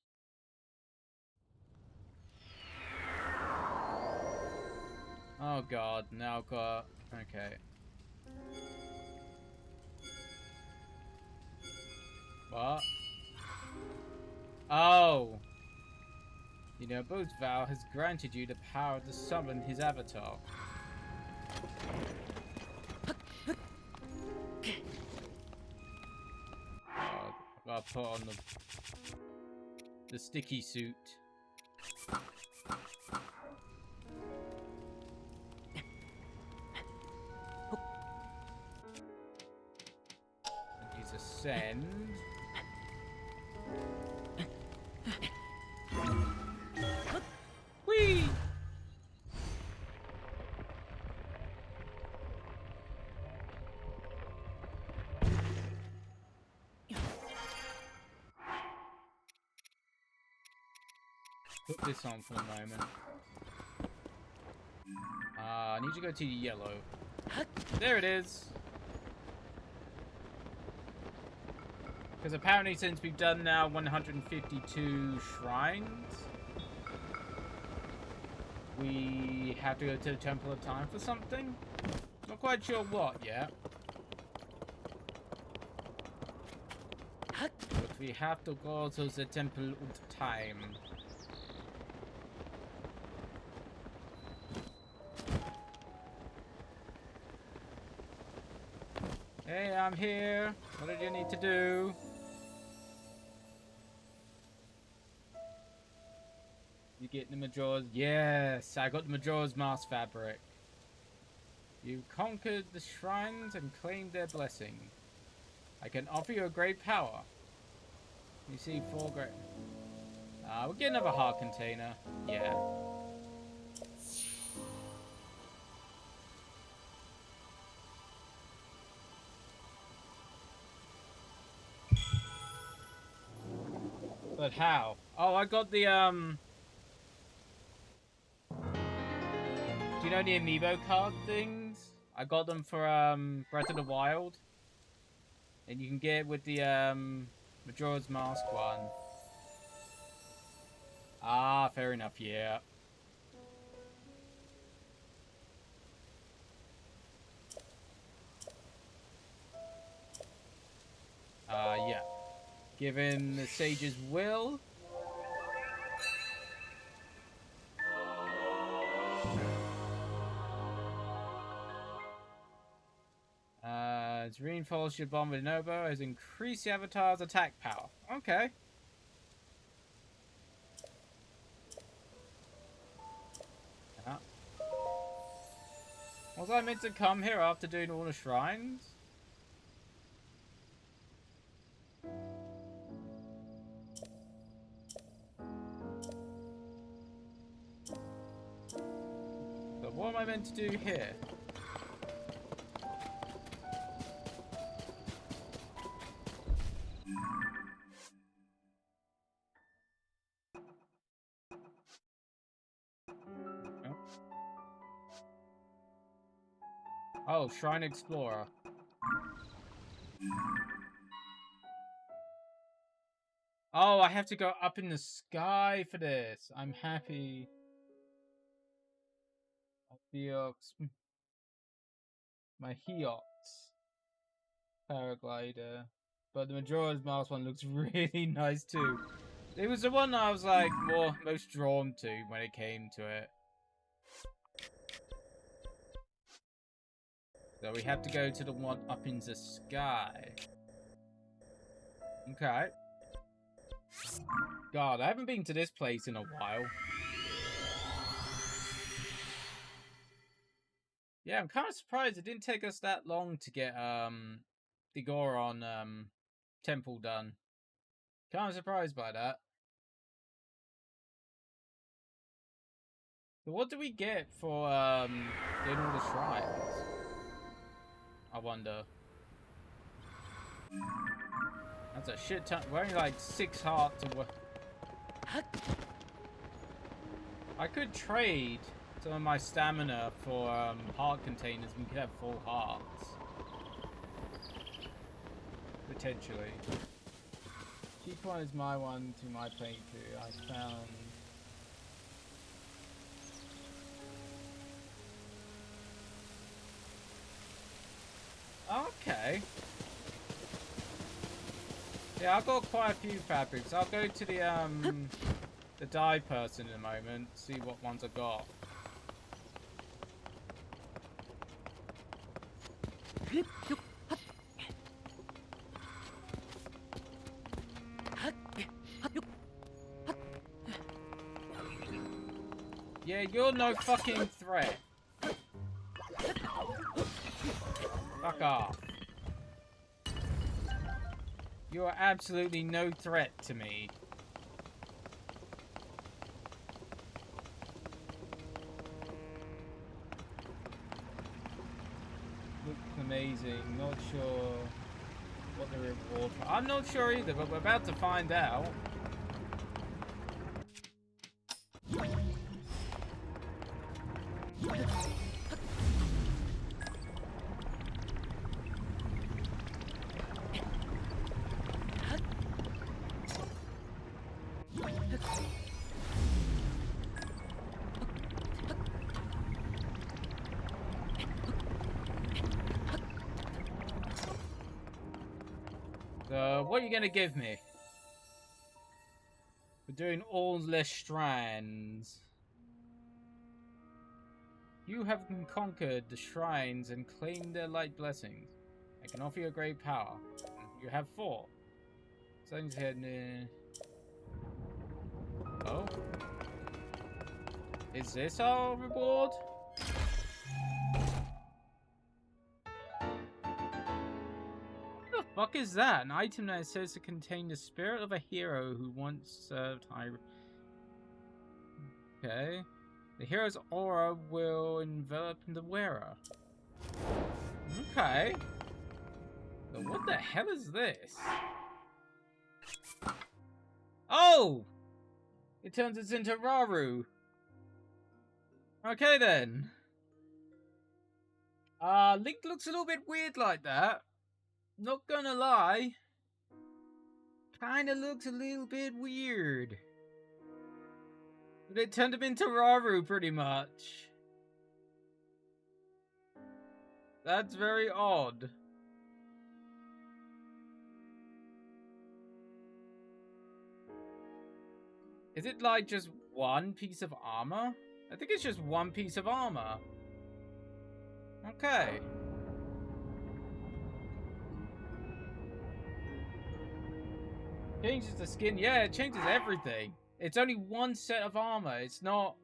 S1: Oh god, now I've got... Okay. What? Oh! You know, Bo's vow has granted you the power to summon his avatar. Oh, I've got to put on the sticky suit. Use ascend. Whee! Put this on for a moment. I need to go to yellow. There it is. Because apparently since we've done now 152 shrines, we have to go to the Temple of Time for something. Not quite sure what yet. But we have to go to the Temple of Time. Hey, I'm here. What did you need to do? You get the Majora's... Yes, I got the Majora's Mask fabric. You conquered the shrines and claimed their blessing. I can offer you a great power. You see 4 great... we'll get another heart container. Yeah. But how? Oh, I got the, Do you know the amiibo card things? I got them for, Breath of the Wild. And you can get it with the, Majora's Mask one. Ah, fair enough, yeah. Yeah. Given the sage's will. It's reinforced your bomb with Nobo, has increased the avatar's attack power. Okay. Was I meant to come here after doing all the shrines? So what am I meant to do here? Oh, Shrine Explorer. Oh, I have to go up in the sky for this. I'm happy. My Heox paraglider. But the Majora's Mask one looks really nice too. It was the one I was like most drawn to when it came to it. So we have to go to the one up in the sky. Okay. God, I haven't been to this place in a while. Yeah, I'm kind of surprised it didn't take us that long to get the Goron temple done. Kind of surprised by that. But what do we get for doing all the shrines? I wonder. That's a shit ton. We're only like 6 hearts away. I could trade some of my stamina for heart containers. We could have full hearts. Potentially. Cheap one is my one to my playthrough. I found... Okay. Yeah, I've got quite a few fabrics. I'll go to the dye person in a moment, see what ones I got. Yeah, you're no fucking threat. Fuck off. You are absolutely no threat to me. Looks amazing. Not sure what the reward for. I'm not sure either, but we're about to find out. So, what are you gonna give me? We're doing all the shrines. You have conquered the shrines and claimed their light blessings. I can offer you a great power. You have 4. Something's hidden. Oh? Is this our reward? What the fuck is that? An item that says to contain the spirit of a hero who once served high... Okay. The hero's aura will envelop the wearer. Okay. So what the hell is this? Oh! It turns us into Raru. Okay then. Link looks a little bit weird like that. Not gonna lie. Kinda looks a little bit weird. But it turned him into Raru pretty much. That's very odd. Is it like just one piece of armor? I think it's just one piece of armor. Okay. Changes the skin. Yeah, it changes everything. It's only one set of armor. It's not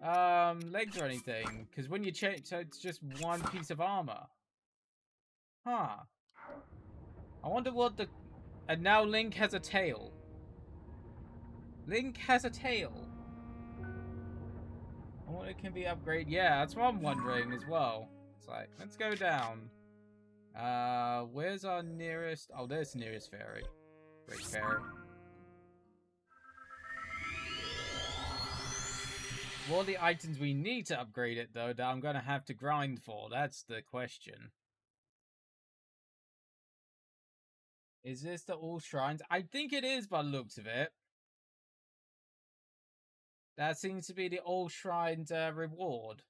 S1: legs or anything. Because when you change, so it's just one piece of armor. Huh. I wonder what the... And now Link has a tail. Link has a tail. I wonder it can be upgraded. Yeah, that's what I'm wondering as well. It's like, let's go down. Where's our nearest... Oh, there's the nearest fairy. Great fairy. What are the items we need to upgrade it, though, that I'm going to have to grind for? That's the question. Is this the all shrines? I think it is by the looks of it. That seems to be the all shrines reward.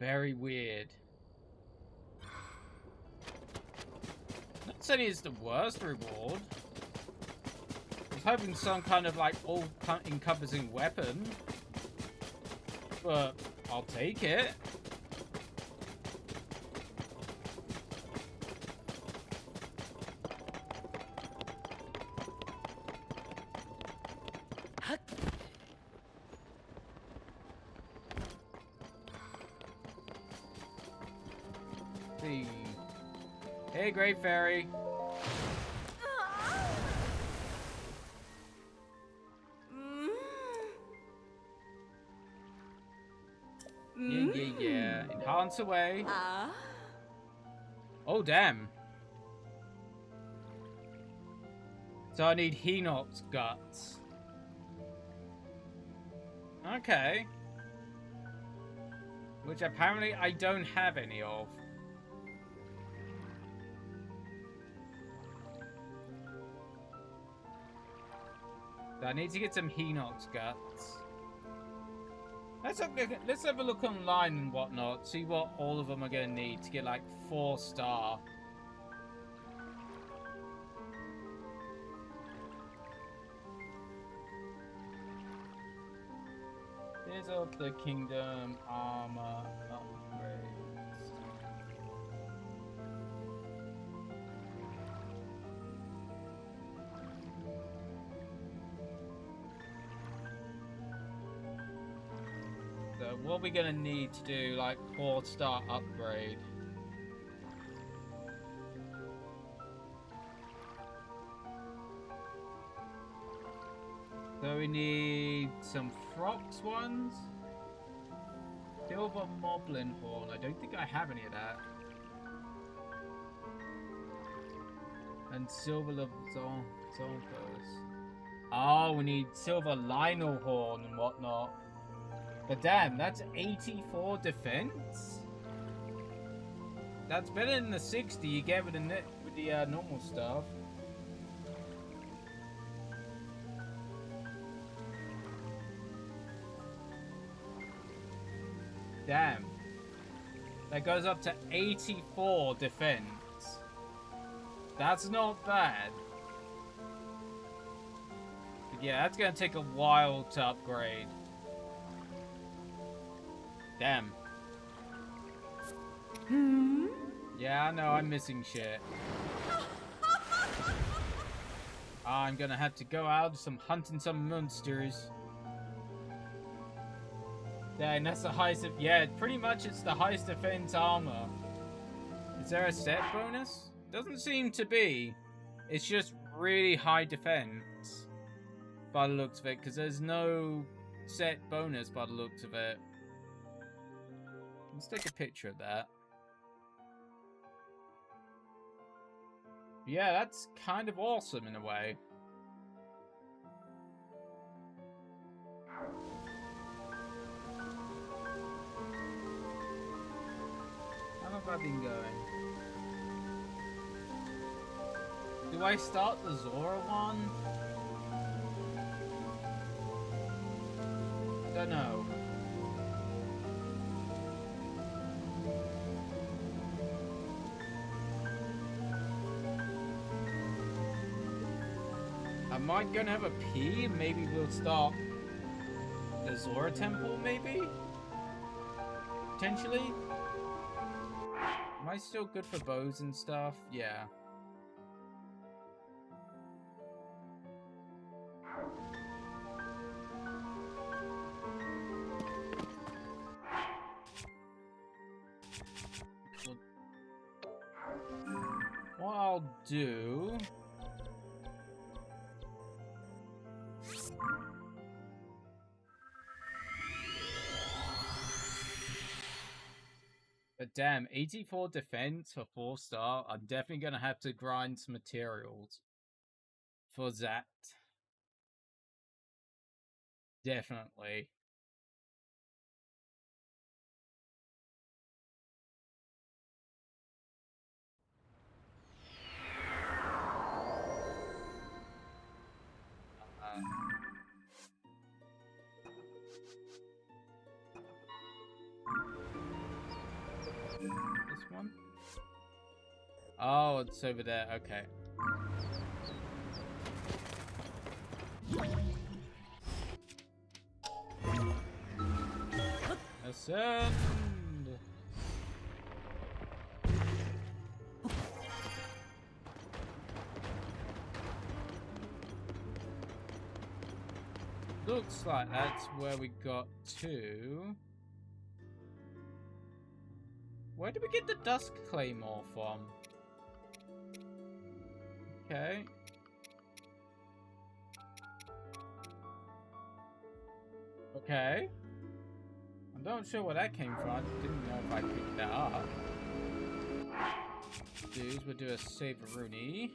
S1: Very weird. Not saying it's the worst reward. I was hoping some kind of like all-encompassing weapon. But I'll take it. Hey, Great Fairy. Yeah. Enhance away. Oh, damn. So I need Hinox's guts. Okay. Which apparently I don't have any of. So I need to get some Hinox's guts. Let's have a look online and whatnot. See what all of them are going to need to get like 4-star. Here's of the kingdom armor upgrades. So what we're gonna need to do like 4-star upgrade. So we need some Frox ones. Silver Moblin Horn. I don't think I have any of that. And Silver Zonkos. Oh, we need Silver Lionel Horn and whatnot. But damn, that's 84 defense? That's better than the 60 you get with the normal stuff. Damn. That goes up to 84 defense. That's not bad. But yeah, that's gonna take a while to upgrade. Damn. Yeah, I know, I'm missing shit. I'm gonna have to go out hunting some monsters. Yeah, and that's the highest of, yeah, pretty much it's the highest defense armor. Is there a set bonus? Doesn't seem to be. It's just really high defense by the looks of it, because there's no set bonus by the looks of it. Let's take a picture of that. Yeah, that's kind of awesome in a way. How have I been going? Do I start the Zora one? Don't know. Am I gonna have a pee? Maybe we'll start the Zora temple, maybe? Potentially? Am I still good for bows and stuff? Yeah. I'll do... But damn, 84 defense for 4-star. I'm definitely gonna have to grind some materials for that. Definitely. This one? Oh, it's over there. Okay. Ascend! Looks like that's where we got to. Where did we get the Dusk Claymore from? Okay. Okay. I'm not sure where that came from. I didn't know if I picked that up. Dudes, we'll do a save Rooney.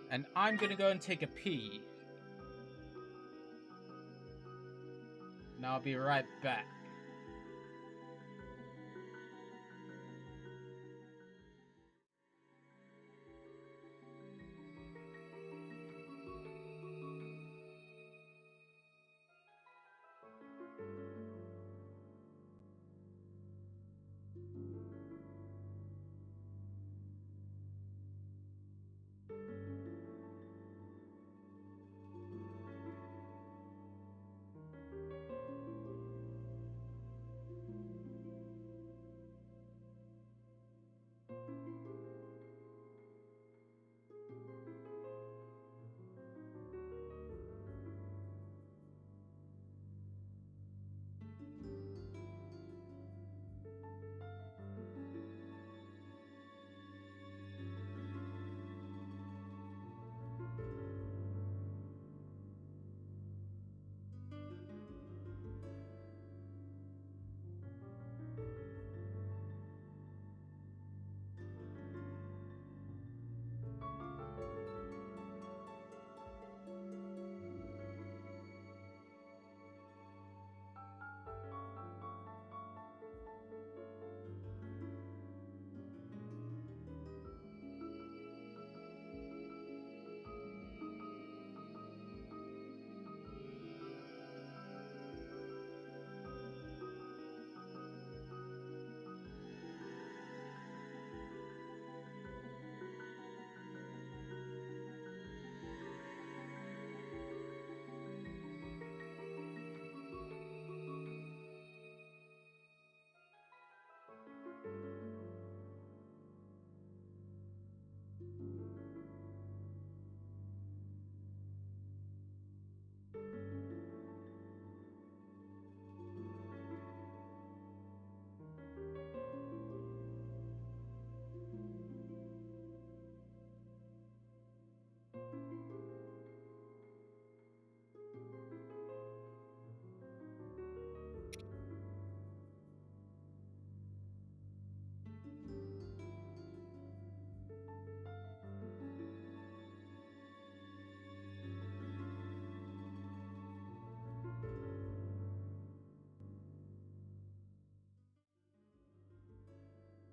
S1: And I'm gonna go and take a pee. And I'll be right back.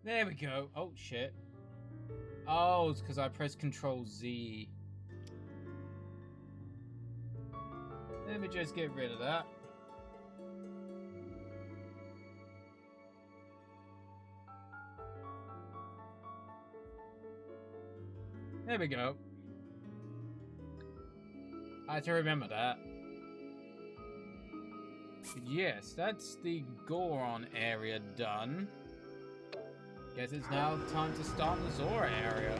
S1: There we go. Oh, shit. Oh, it's because I pressed Control Z. Let me just get rid of that. There we go. I have to remember that. Yes, that's the Goron area done. Guess it's now time to start the Zora area.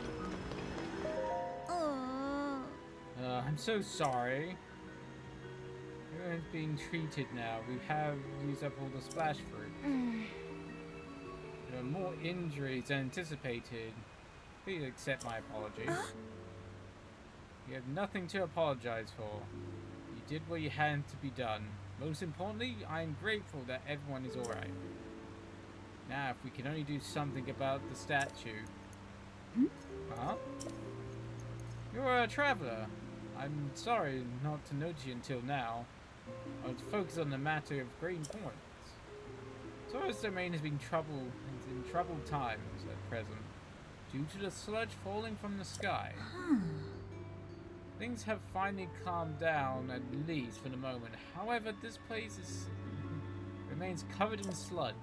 S1: I'm so sorry. Everyone's being treated now. We have used up all the splash fruit. There are more injuries than anticipated. Please accept my apologies. You have nothing to apologize for. You did what you had to be done. Most importantly, I am grateful that everyone is alright. Now, if we can only do something about the statue. Huh? You're a traveler. I'm sorry not to notice you until now. I was focused on the matter of great importance. Zora's domain has been in troubled times at present, due to the sludge falling from the sky. Things have finally calmed down, at least for the moment. However, this place remains covered in sludge.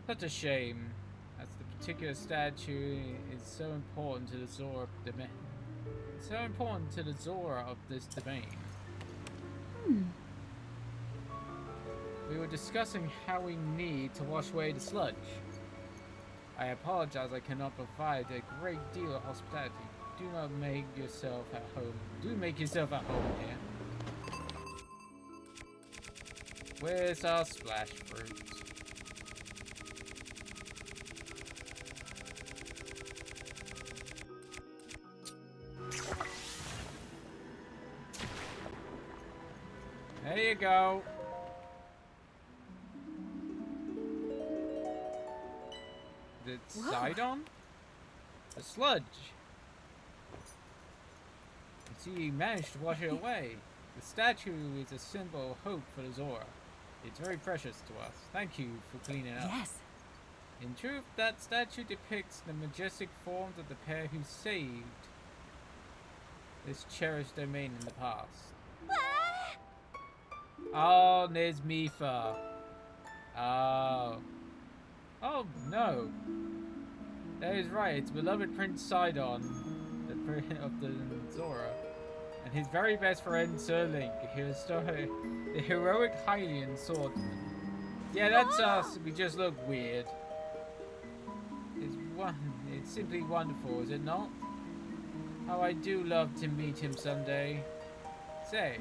S1: Such a shame, as the particular statue is so important to the Zora domain. It's so important to the Zora of this domain. We were discussing how we need to wash away the sludge. I apologize I cannot provide a great deal of hospitality. Do not make yourself at home. Do make yourself at home here. Where's our splash fruit? There you go. The Sidon? The sludge. You see, you managed to wash it away. The statue is a symbol of hope for the Zora. It's very precious to us. Thank you for cleaning it up.
S6: Yes.
S1: In truth, that statue depicts the majestic forms of the pair who saved this cherished domain in the past. Oh, there's Mifa. Oh. Oh, no. That is right. It's beloved Prince Sidon, of the Zora, and his very best friend Sir Link, the heroic Hylian swordsman. Yeah, that's us. We just look weird. It's simply wonderful, is it not? How I do love to meet him someday. Say,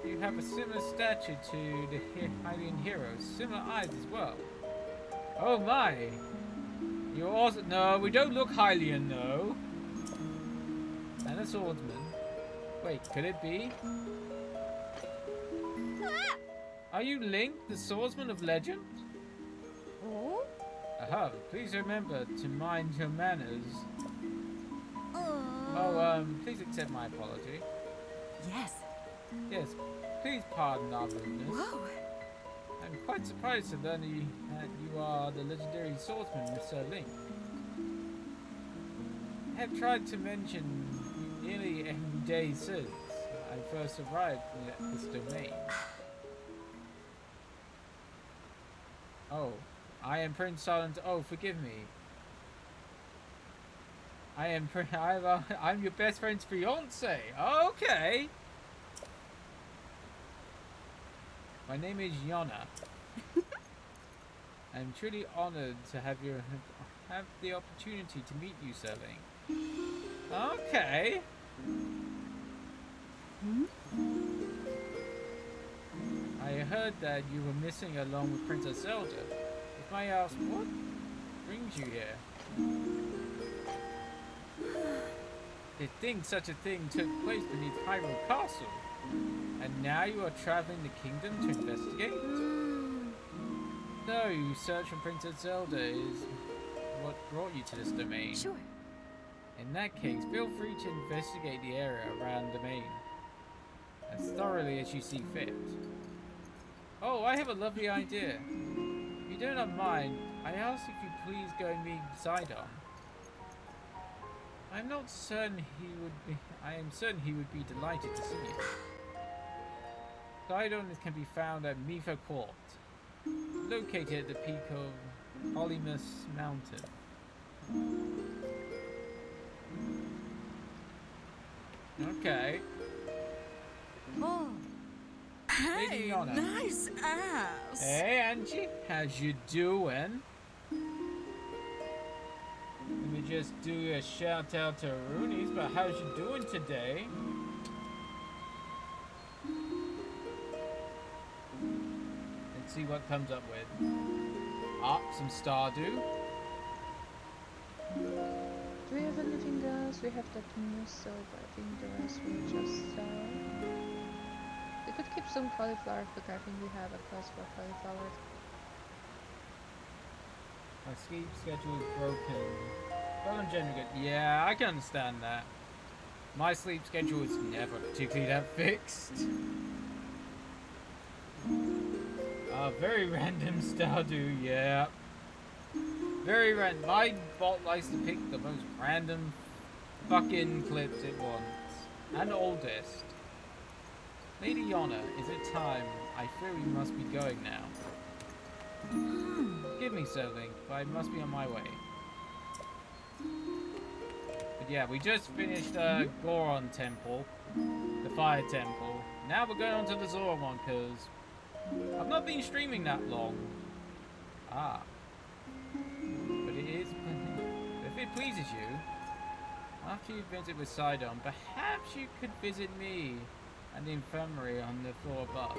S1: you have a similar stature to the Hylian heroes, similar eyes as well. Oh my! You're also— no, we don't look Hylian, no. And a swordsman. Wait, could it be? Are you Link, the swordsman of legend?
S2: Oh?
S1: Aha, please remember to mind your manners. Please accept my apology.
S6: Yes.
S1: Yes, please pardon our rudeness.
S6: Whoa.
S1: I'm quite surprised to learn that you are the legendary swordsman, Mr. Link. I have tried to mention you nearly every day since I first arrived at this domain. Oh, I am Prince Silent. Oh, forgive me. I'm your best friend's fiance. Okay. My name is Yona. I'm truly honored to have the opportunity to meet you, Sir Link. Okay. I heard that you were missing along with Princess Zelda. If I ask, what brings you here? To think such a thing took place beneath Hyrule Castle, and now you are traveling the kingdom to investigate? No, you search for Princess Zelda is what brought you to this domain.
S6: Sure.
S1: In that case, feel free to investigate the area around the domain as thoroughly as you see fit. Oh, I have a lovely idea. If you do not mind, I ask if you please go and meet Sidon. I am certain he would be delighted to see you. Sidon can be found at Mifa Court, located at the peak of Polymus Mountain. Okay.
S6: Oh.
S1: Lady Yona.
S7: Nice ass.
S1: Hey Angie, how's you doing? Let me just do a shout out to Rooney's, but how's you doing today? Let's see what comes up with. Ah, some Stardew.
S8: have anything else? We have that mussel, but I think the rest will just sell. We could keep some cauliflower, but I think we have a quest for cauliflower.
S1: My sleep schedule is broken. Well, in general, good. Yeah, I can understand that. My sleep schedule is never particularly that fixed. Very random Stardew, yeah. Very random. My bot likes to pick the most random fucking clips it wants. And oldest. Lady Yana, is it time? I fear we must be going now. Forgive me, Sir Link, but I must be on my way. But yeah, we just finished Goron Temple, the Fire Temple. Now we're going on to the Zora one, because I've not been streaming that long. But it is... if it pleases you, after you visit with Sidon, perhaps you could visit me at the infirmary on the floor above.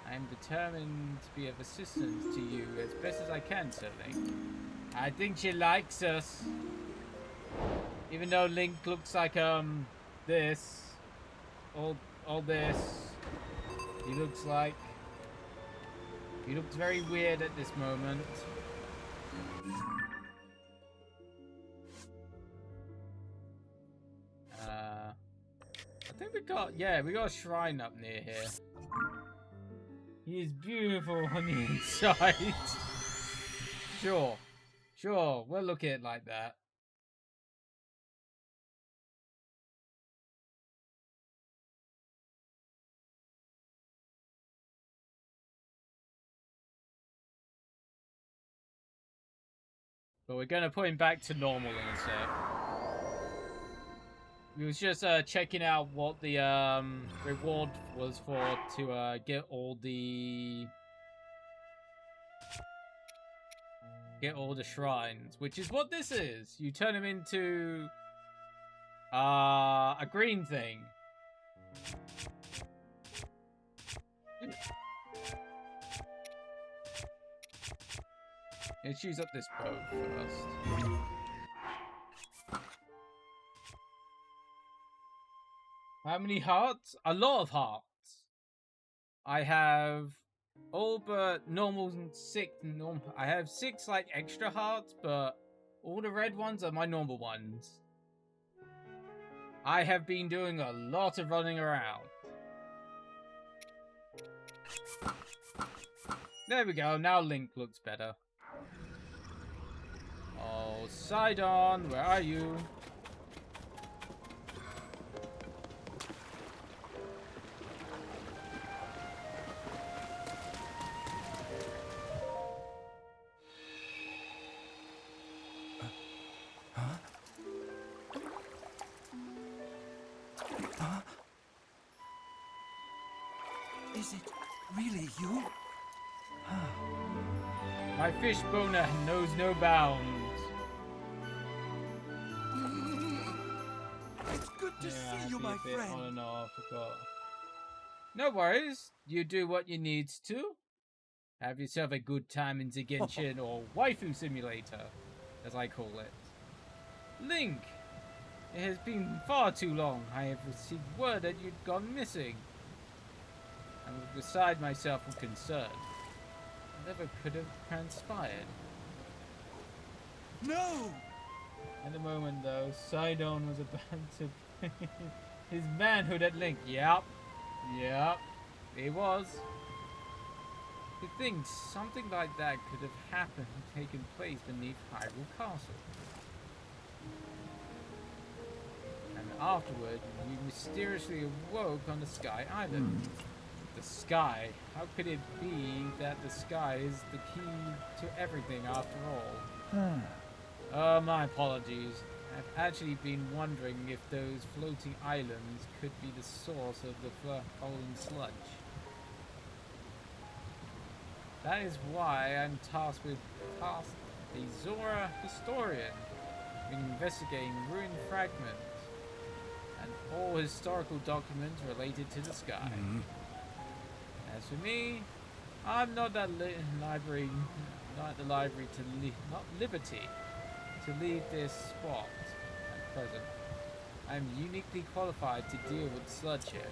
S1: I am determined to be of assistance to you as best as I can, Sir Link. I think she likes us. Even though Link looks like, this. All this. He looks like... he looks very weird at this moment. I think we got a shrine up near here. He is beautiful on the inside. Sure, we'll look at it like that. But we're gonna put him back to normal in a sec. We was just checking out what the reward was for to get all the shrines, which is what this is. You turn them into a green thing. Let's use up this bow first. How many hearts? A lot of hearts. I have all but normal 6. I have 6 like extra hearts, but all the red ones are my normal ones. I have been doing a lot of running around. There we go. Now Link looks better. Oh, Sidon, where are you?
S3: Is it really you?
S1: My fish boner knows no bounds.
S3: It's good to see you, my friend.
S1: On and off, no worries. You do what you need to. Have yourself a good time in the Genshin or Waifu Simulator, as I call it. Link, it has been far too long. I have received word that you'd gone missing. I was beside myself with concern. Whatever could have transpired.
S3: No!
S1: At the moment, though, Sidon was about to his manhood at Link. Yep, he was. To think something like that could have happened, taken place beneath Hyrule Castle. And afterward, you mysteriously awoke on the Sky Island. The sky. How could it be that the sky is the key to everything after all? My apologies. I've actually been wondering if those floating islands could be the source of the fallen sludge. That is why I'm tasked with a Zora historian in investigating ruined fragments and all historical documents related to the sky. As for me, I'm not at library, not at the library to leave, not liberty to leave this spot at present. I'm uniquely qualified to deal with sludge here.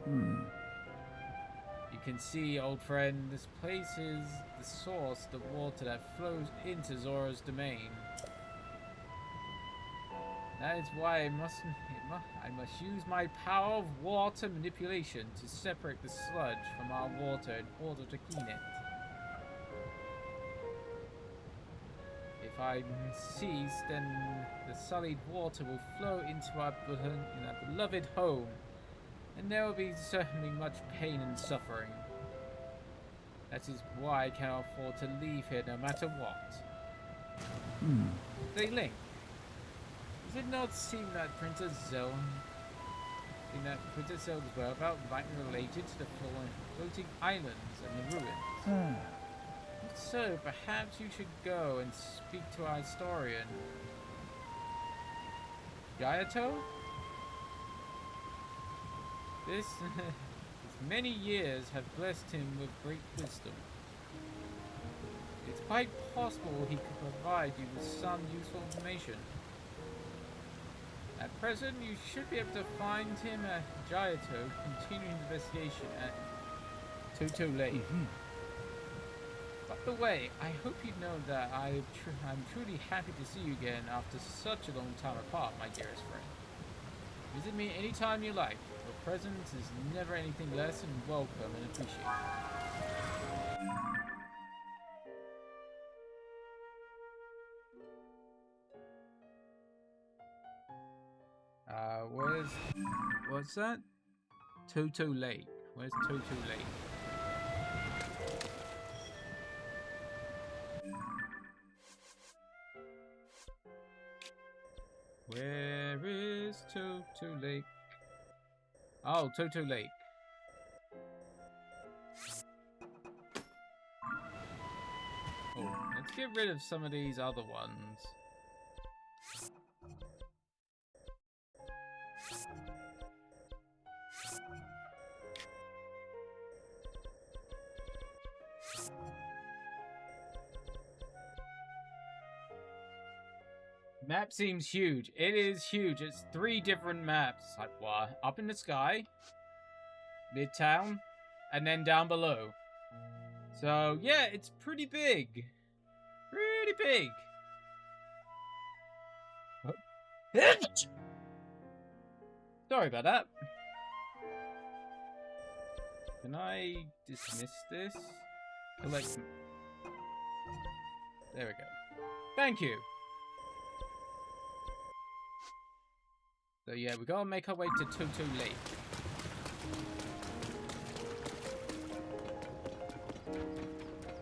S4: Hmm.
S1: You can see, old friend, this place is the source of the water that flows into Zora's domain. That is why I must use my power of water manipulation to separate the sludge from our water in order to clean it. If I cease, then the sullied water will flow into our beloved home, and there will be certainly much pain and suffering. That is why I cannot afford to leave here no matter what.
S4: Hmm.
S1: They link. Does it not seem that Princess Zelda's whereabouts might be related to the floating islands and the ruins? If so, perhaps you should go and speak to our historian. Gayato? This many years have blessed him with great wisdom. It's quite possible he could provide you with some useful information. At present, you should be able to find him at Gayato, continuing the investigation at Toto Lake. By the way, I hope you know that I'm truly happy to see you again after such a long time apart, my dearest friend. Visit me anytime you like. Your presence is never anything less than welcome and appreciated. What's that? Toto Lake. Where's Toto Lake? Where is Toto Lake? Oh, Toto Lake. Oh, let's get rid of some of these other ones. Map seems huge. It is huge. It's 3 different maps. Like what? Up in the sky, Midtown, and then down below. So yeah, it's pretty big. Pretty big. Sorry about that. Can I dismiss this? Collect. There we go. Thank you. So yeah, we gotta make our way to Toto Lake.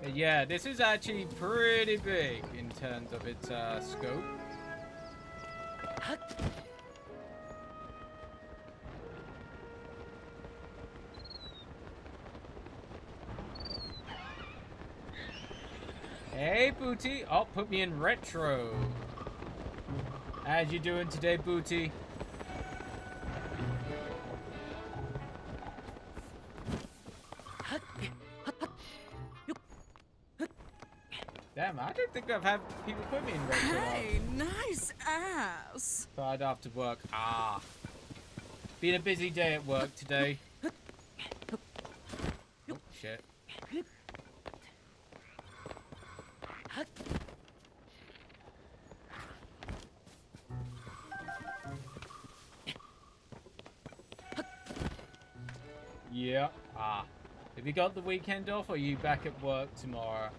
S1: But yeah, this is actually pretty big in terms of its scope. Hey, Booty. Oh, put me in retro. How's you doing today, Booty? Damn, I don't think I've had people put me in retro.
S2: Hey, nice ass.
S1: Friday after work. Ah. Been a busy day at work today. Oh, shit. Yeah. Ah. Have you got the weekend off or are you back at work tomorrow?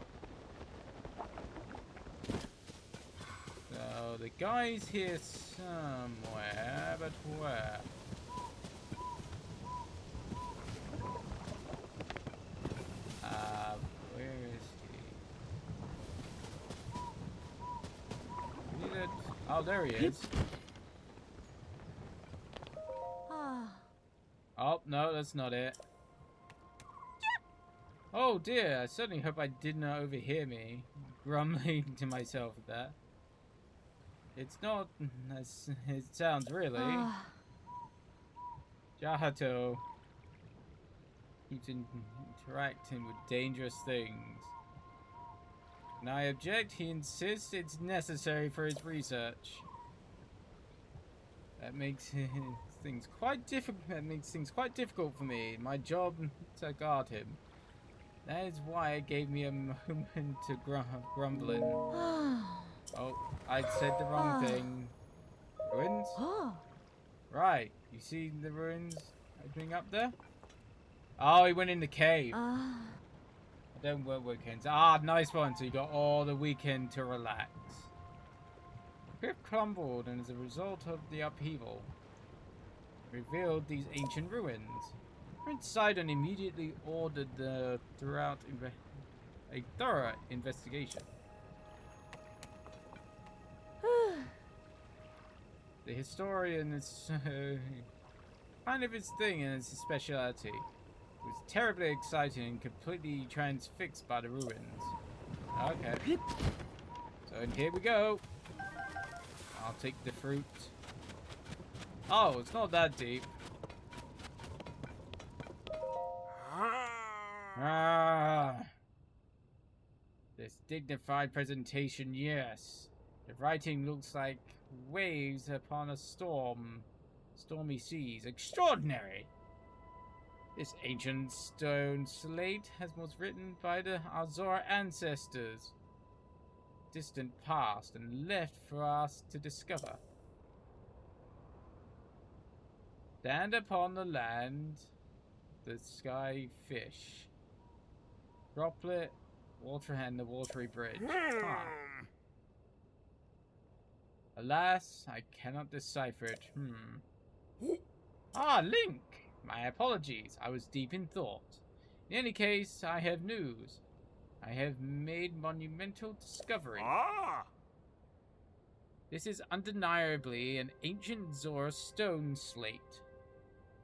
S1: So the guy's here somewhere, but where? Where is he? Oh, there he is. Oh, no, that's not it. Oh dear, I certainly hope I did not overhear me grumbling to myself at that. It's not as it sounds really. Jahato. keeps interacting with dangerous things. And I object. He insists it's necessary for his research. That makes things quite difficult. That makes things quite difficult for me. My job to guard him. That is why it gave me a moment to grumbling. Oh, I said the wrong thing. Ruins? Right. You see the ruins opening up there? Oh, he went in the cave. I don't work weekends. Ah, nice one. So you got all the weekend to relax. The cliff crumbled, and as a result of the upheaval, revealed these ancient ruins. Prince Sidon immediately ordered a thorough investigation. The historian is kind of his thing and it's his speciality. It was terribly exciting and completely transfixed by the ruins. Okay. So here we go. I'll take the fruit. Oh, it's not that deep. Ah. This dignified presentation, yes. The writing looks like waves upon a stormy seas. Extraordinary! This ancient stone slate was written by the Azor ancestors. Distant past and left for us to discover. Stand upon the land, the sky fish. Droplet, water and the watery bridge. Huh. Alas, I cannot decipher it. Ah, Link! My apologies, I was deep in thought. In any case, I have news. I have made monumental discovery. This is undeniably an ancient Zora stone slate.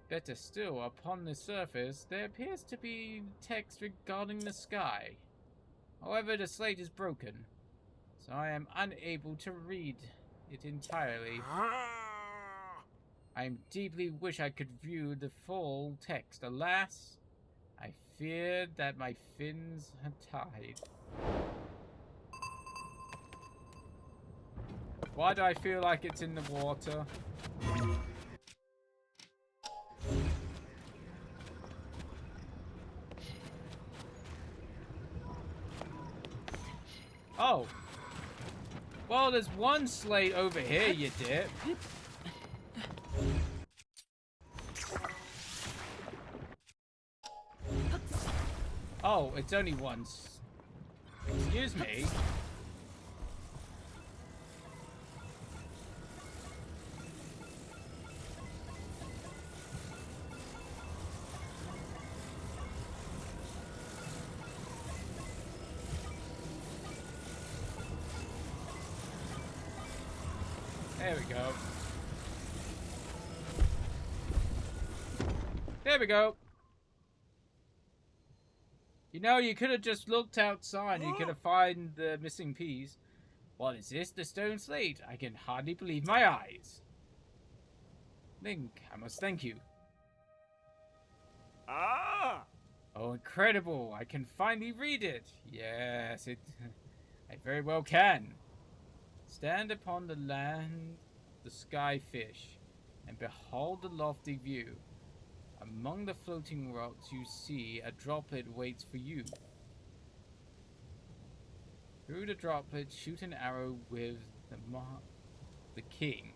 S1: Better still, upon the surface, there appears to be text regarding the sky. However, the slate is broken, so I am unable to read it entirely. I deeply wish I could view the full text. Alas, I fear that my fins are tied. Why do I feel like it's in the water? Oh. Well, there's one slate over here, you dip. Oh, it's only once. Excuse me. There we go. There we go. You know, you could have just looked outside. You could have found the missing piece. What is this? The stone slate? I can hardly believe my eyes. Link, I must thank you. Oh, incredible. I can finally read it. Yes, I very well can. Stand upon the land, the sky fish, and behold the lofty view. Among the floating rocks you see a droplet waits for you. Through the droplet shoot an arrow with the king.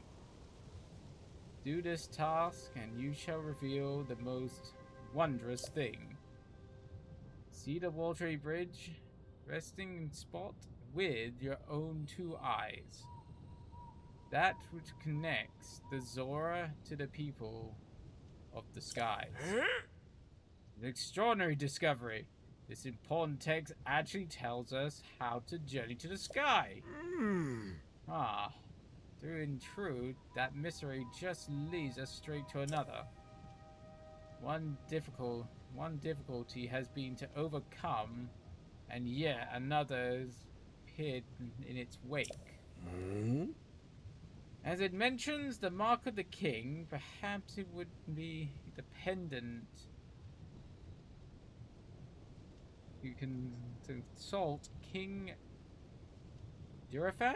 S1: Do this task and you shall reveal the most wondrous thing. See the watery bridge resting in spot with your own two eyes. That which connects the Zora to the people of the skies. An extraordinary discovery. This important text actually tells us how to journey to the sky. Through in truth, that mystery just leads us straight to another. One difficulty has been to overcome, and yet another has appeared in its wake. As it mentions the mark of the king, perhaps it would be the pendant You can consult King Durafan?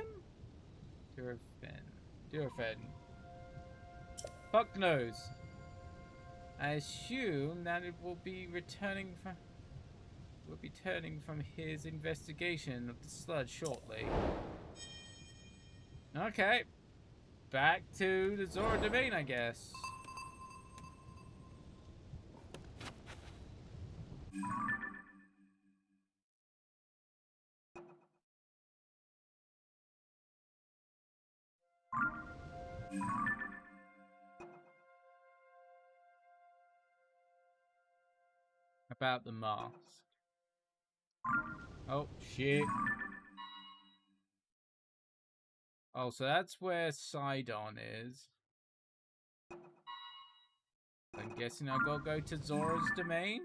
S1: Durafan. Fuck knows. I assume that it will be returning from his investigation of the sludge shortly. Okay. Back to the Zora domain, I guess. About the mask. Oh, shit. Oh, so that's where Sidon is. I'm guessing I gotta go to Zora's domain?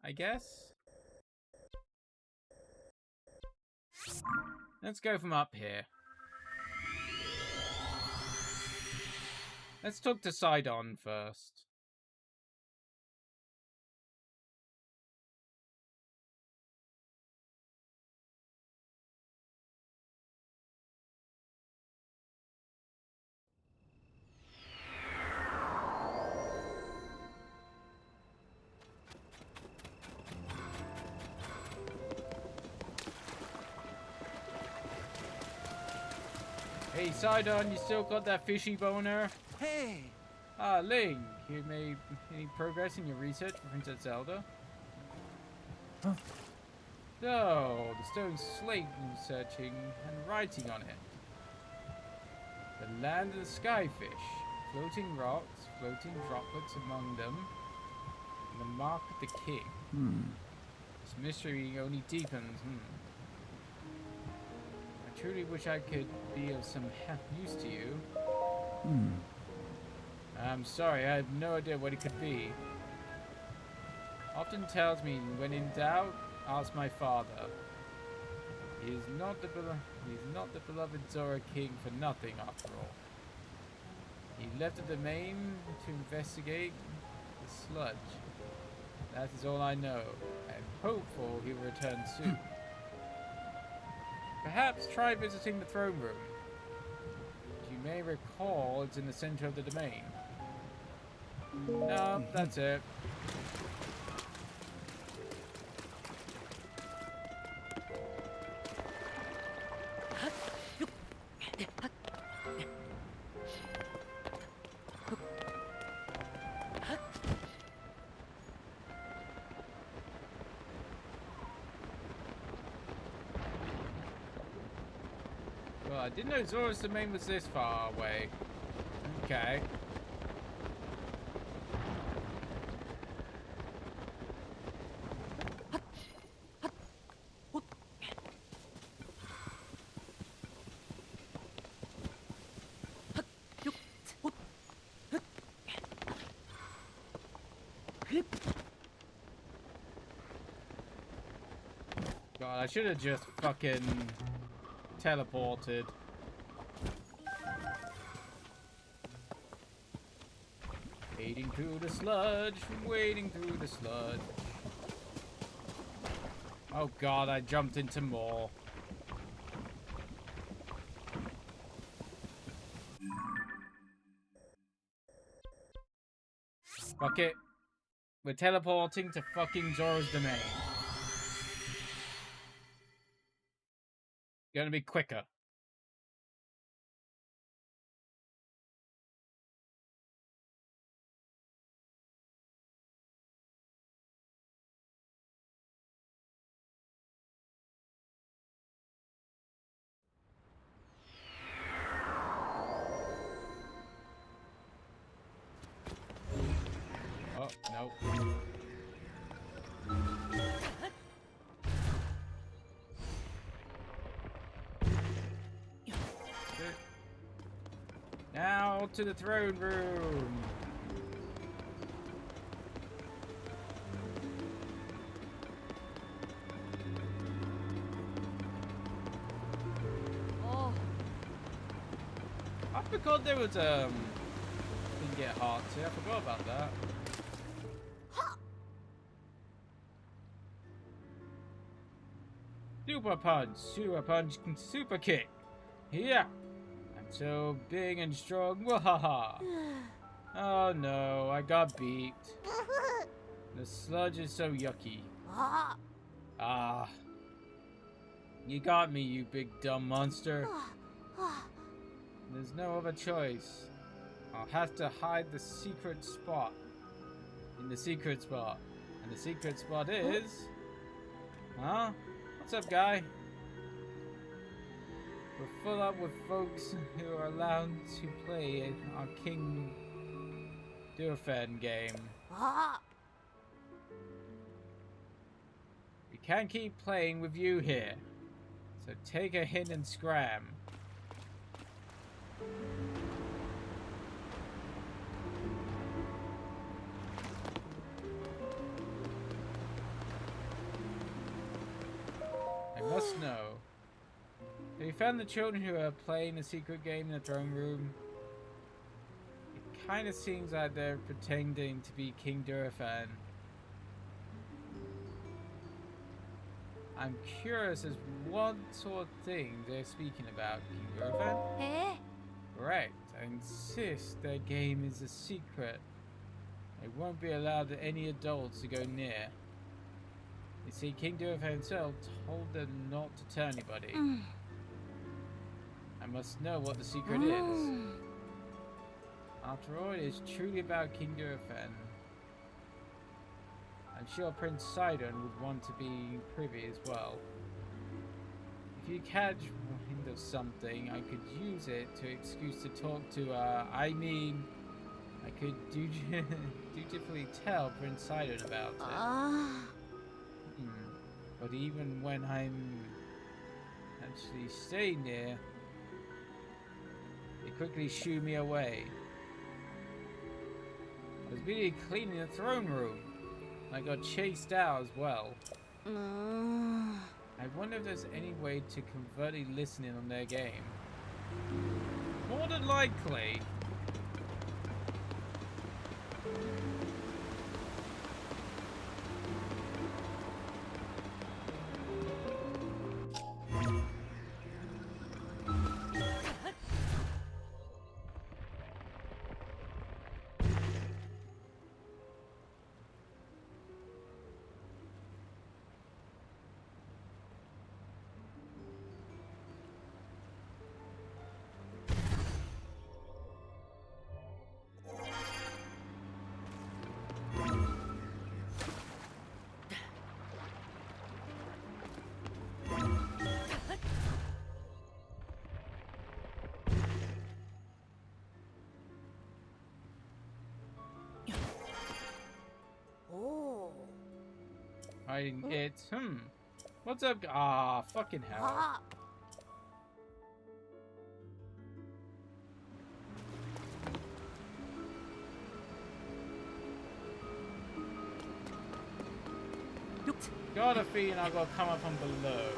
S1: I guess? Let's go from up here. Let's talk to Sidon first. Hey Sidon, you still got that fishy boner?
S3: Hey!
S1: Ah, Ling, you made any progress in your research for Princess Zelda?
S3: Huh?
S1: So, the stone slate you're searching and writing on it. The land of the skyfish. Floating rocks, floating droplets among them, and the mark of the king. This mystery only deepens. I truly wish I could be of some use to you. I'm sorry, I have no idea what it could be. Often tells me, when in doubt, ask my father. He is not the beloved Zora King for nothing, after all. He left the domain to investigate the sludge. That is all I know. I am hopeful he will return soon. Perhaps try visiting the throne room. As you may recall, it's in the center of the domain. No, that's it. Well, I didn't know Zora's domain was this far away. Okay. God, I should have just fucking teleported. Wading through the sludge, wading through the sludge. Oh god, I jumped into more. Fuck it. We're teleporting to fucking Zora's domain. Gonna be quicker. Oh, no. Now to the throne room.
S6: Oh,
S1: I forgot there was thing get hearts here. I forgot about that. Super punch, super kick. Yeah. I'm so big and strong. Wahaha. Oh no, I got beat. The sludge is so yucky. Ah. You got me, you big dumb monster. There's no other choice. I'll have to hide the secret spot. In the secret spot. And the secret spot is... Huh? What's up, guy? We're full up with folks who are allowed to play our King Durfen game. We can't keep playing with you here. So take a hint and scram. I must know. Have you found the children who are playing the secret game in the throne room? It kind of seems like they're pretending to be King Durfan. I'm curious as what sort of thing they're speaking about, King Durfan. Correct. I insist their game is a secret. They won't be allowed any adults to go near. You see, King Durfan himself told them not to tell anybody. I must know what the secret is. After all, it is truly about King Durfan. I'm sure Prince Sidon would want to be privy as well. If you catch wind of something, I could use it to excuse to talk to, I could dutifully tell Prince Sidon about it. But even when I'm actually staying there, they quickly shoo me away. I was busy cleaning the throne room. I got chased out as well. I wonder if there's any way to convert a listening on their game. More than likely. What's up? Ah, fucking hell. Got a feeling I gotta come up from below.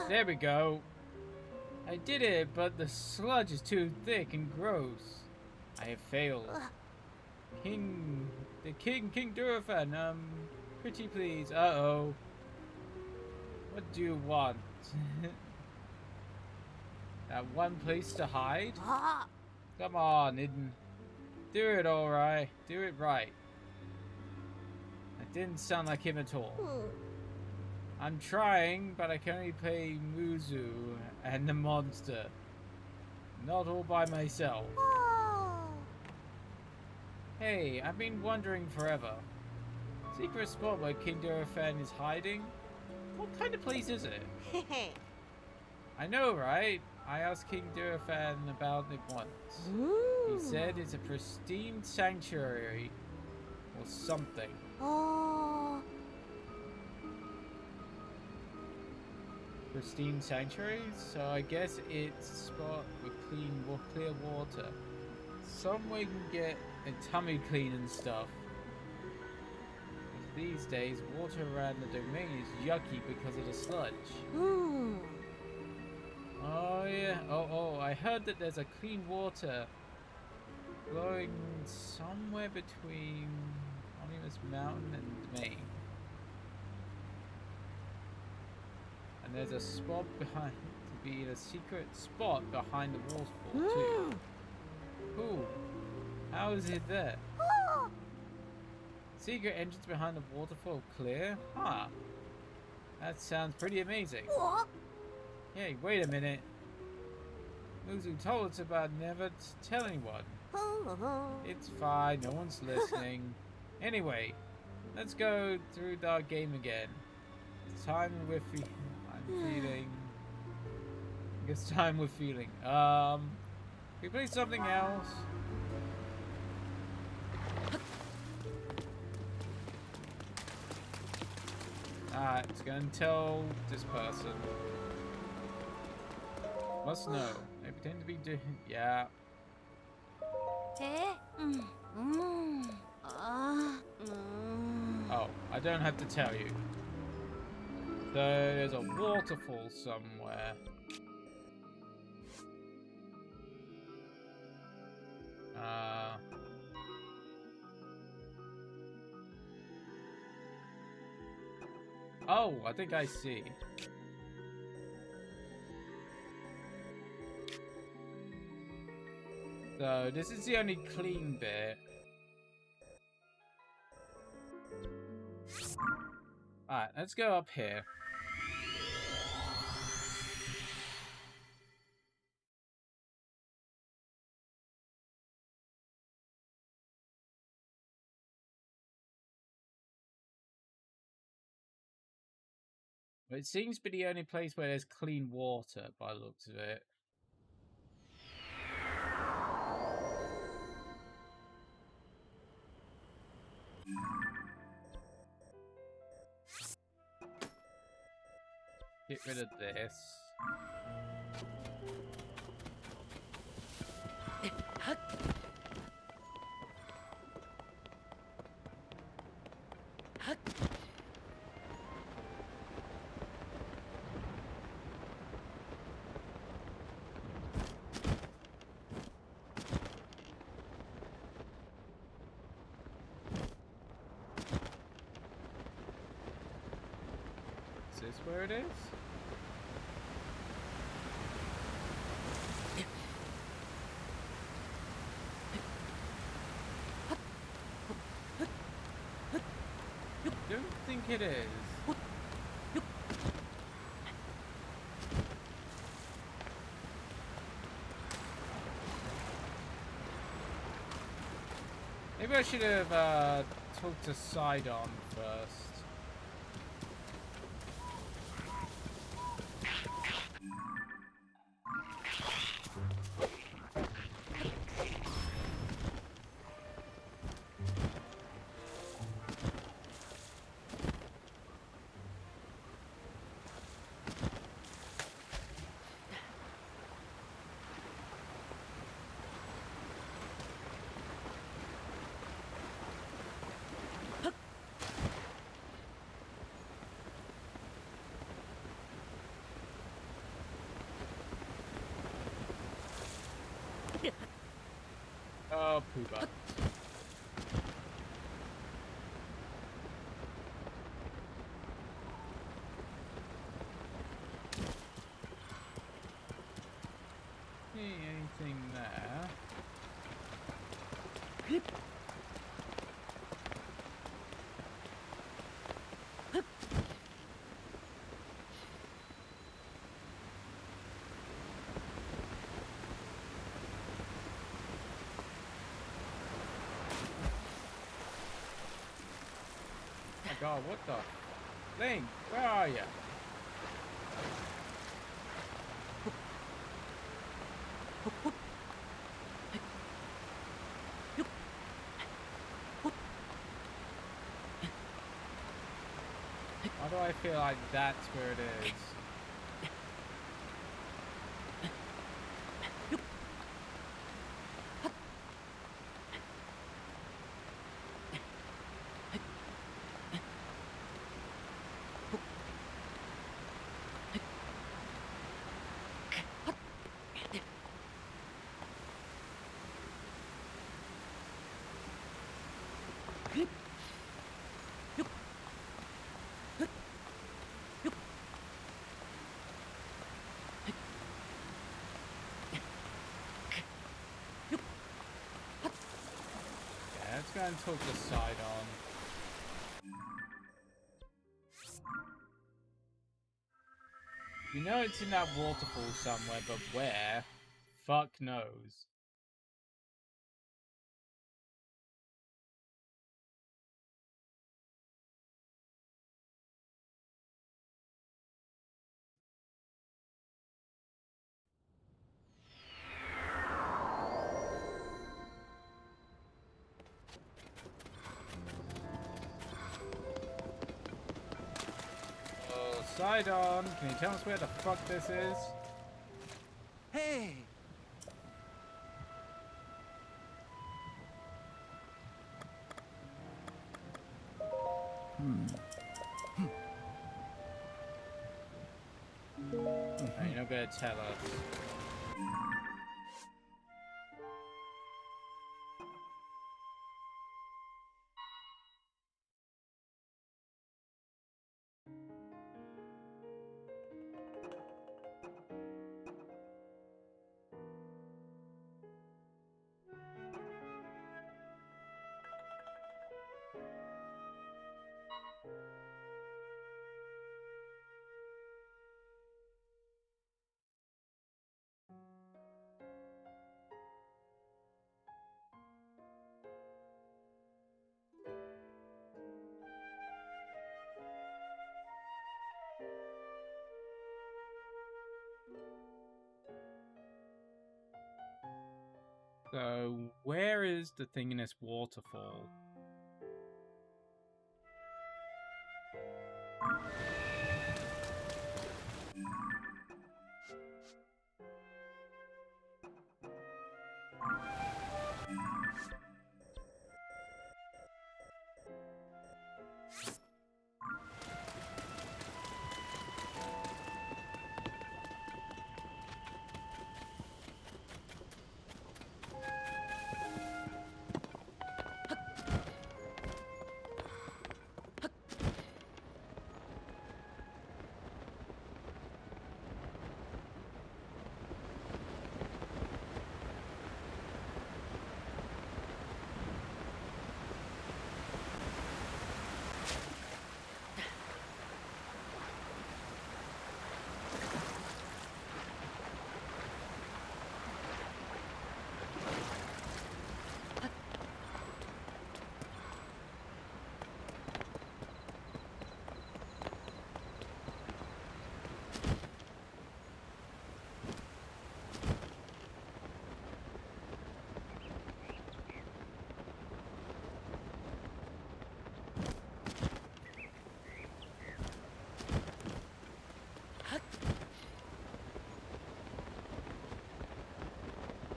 S1: There we go. I did it, but the sludge is too thick and gross. I have failed. King Durfan, pretty please. Uh-oh. What do you want? That one place to hide? Come on, Iden. Do it alright. Do it right. That didn't sound like him at all. I'm trying, but I can only play Muzu and the monster. Not all by myself. Hey, I've been wondering forever. Secret spot where King Durfan is hiding? What kind of place is it? I know, right? I asked King Durfan about it once. He said it's a pristine sanctuary or something. pristine sanctuaries, so I guess it's a spot with clear water. Somewhere you can get a tummy clean and stuff. These days, water around the domain is yucky because of the sludge. Oh yeah. Oh, I heard that there's a clean water flowing somewhere between Onimus Mountain and Maine. And there's a spot behind to be a secret spot behind the waterfall too. Cool. How is it there? Secret entrance behind the waterfall clear? Huh. That sounds pretty amazing. Hey, wait a minute. Muzu told us about never to tell anyone. It's fine, no one's listening. Anyway, let's go through our game again. It's time we're feeling. I guess time we're feeling. We play something else. It's gonna tell this person. Must know. They pretend to be doing. Yeah. Oh, I don't have to tell you. So there's a waterfall somewhere. Oh, I think I see. So this is the only clean bit. Alright, let's go up here. But it seems to be the only place where there's clean water by the looks of it. Get rid of this. Is this where it is? I don't think it is. Maybe I should have talked to Sidon first. Oh, Pooba. Anything there? Oh God, what the? Link, where are you? Why do I feel like that's where it is? Yeah, let's go and talk to Sidon. You know it's in that waterfall somewhere, but where? Fuck knows. Oh, Sidon, can you tell us where the fuck this is?
S9: Hey!
S1: No, you're not gonna tell us. So, where is the thing in this waterfall?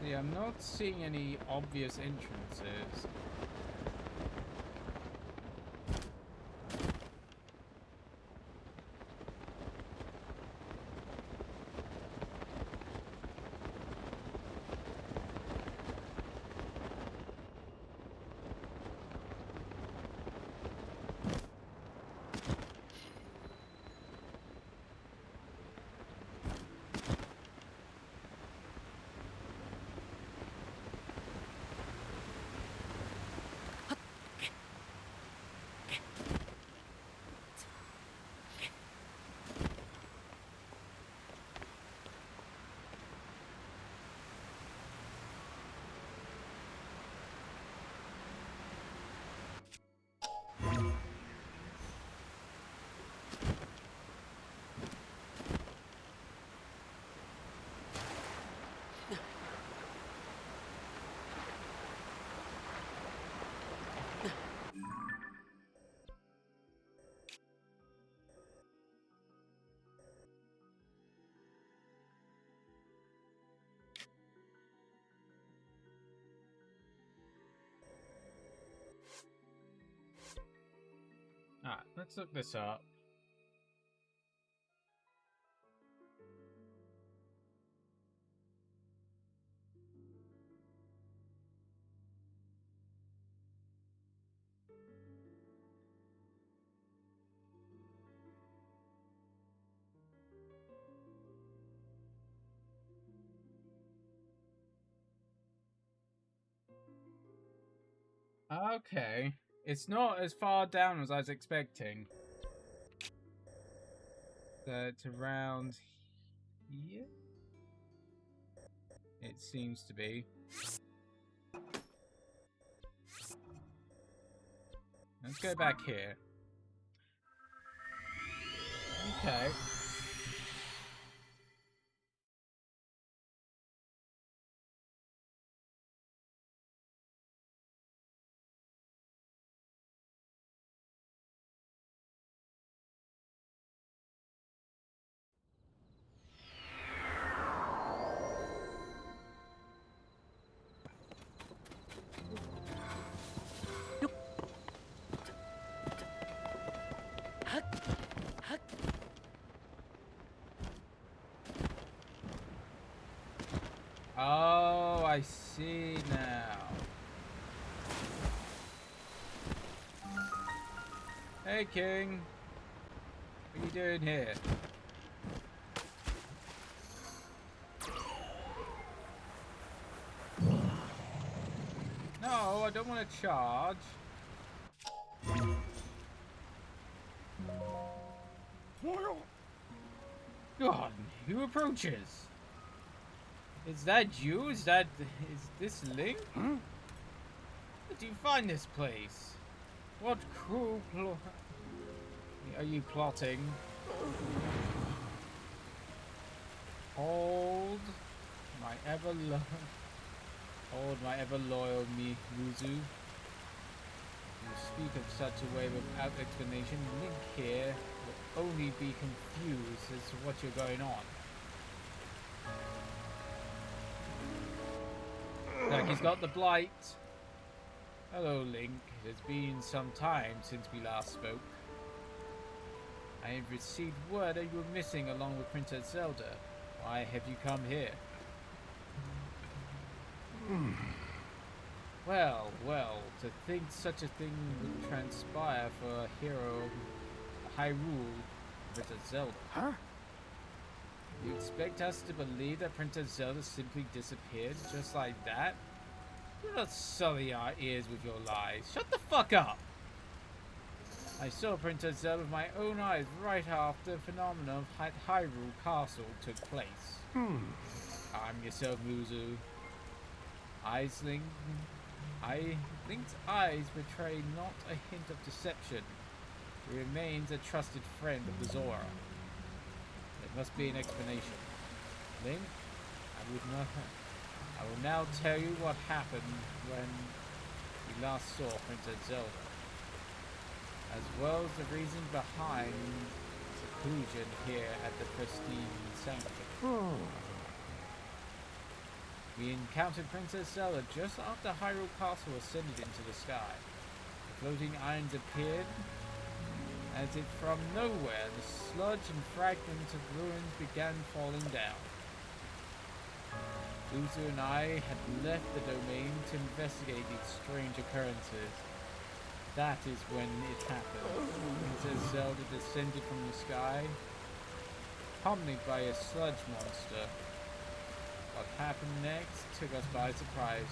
S1: Yeah, I'm not seeing any obvious entrances. Alright, let's look this up. Okay. It's not as far down as I was expecting. So it's around here? It seems to be. Let's go back here. Okay. Oh, I see now. Hey, King. What are you doing here? No, I don't want to charge. God, who approaches? Is that you? Is this Link?
S9: Huh?
S1: Where do you find this place? What cruel are you plotting? Hold my ever loyal Muzu. You speak of such a way without explanation. Link here will only be confused as to what you're going on. Like he's got the blight. Hello, Link. It has been some time since we last spoke. I have received word that you were missing along with Princess Zelda. Why have you come here? Well, to think such a thing would transpire for a hero of Hyrule, Princess Zelda.
S9: Huh?
S1: You expect us to believe that Princess Zelda simply disappeared just like that? Do not sully our ears with your lies. Shut the fuck up! I saw Princess Zelda with my own eyes right after the phenomenon of Hyrule Castle took place. Calm yourself, Muzu. Link's eyes betray not a hint of deception. He remains a trusted friend of the Zora. There must be an explanation. Link, I will now tell you what happened when we last saw Princess Zelda, as well as the reason behind seclusion here at the pristine sanctum. We encountered Princess Zelda just after Hyrule Castle ascended into the sky. The floating islands appeared as if from nowhere the sludge and fragments of ruins began falling down. Luther and I had left the domain to investigate these strange occurrences. That is when it happened. Princess Zelda descended from the sky, accompanied by a sludge monster. What happened next took us by surprise.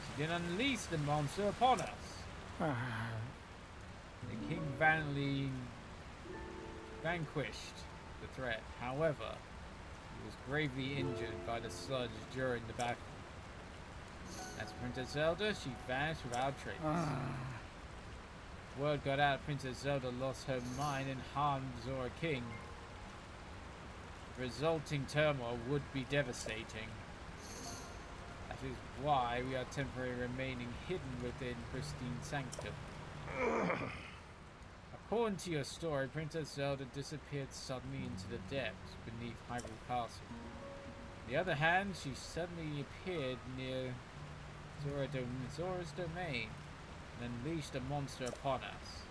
S1: She then unleashed the monster upon us. The king valiantly vanquished the threat. However, he was gravely injured by the sludge during the battle. As Princess Zelda, she vanished without trace. Word got out Princess Zelda lost her mind and harmed Zora King. The resulting turmoil would be devastating. That is why we are temporarily remaining hidden within pristine sanctum. According to your story, Princess Zelda disappeared suddenly into the depths beneath Hyrule Castle. On the other hand, she suddenly appeared near Zora's domain and unleashed a monster upon us.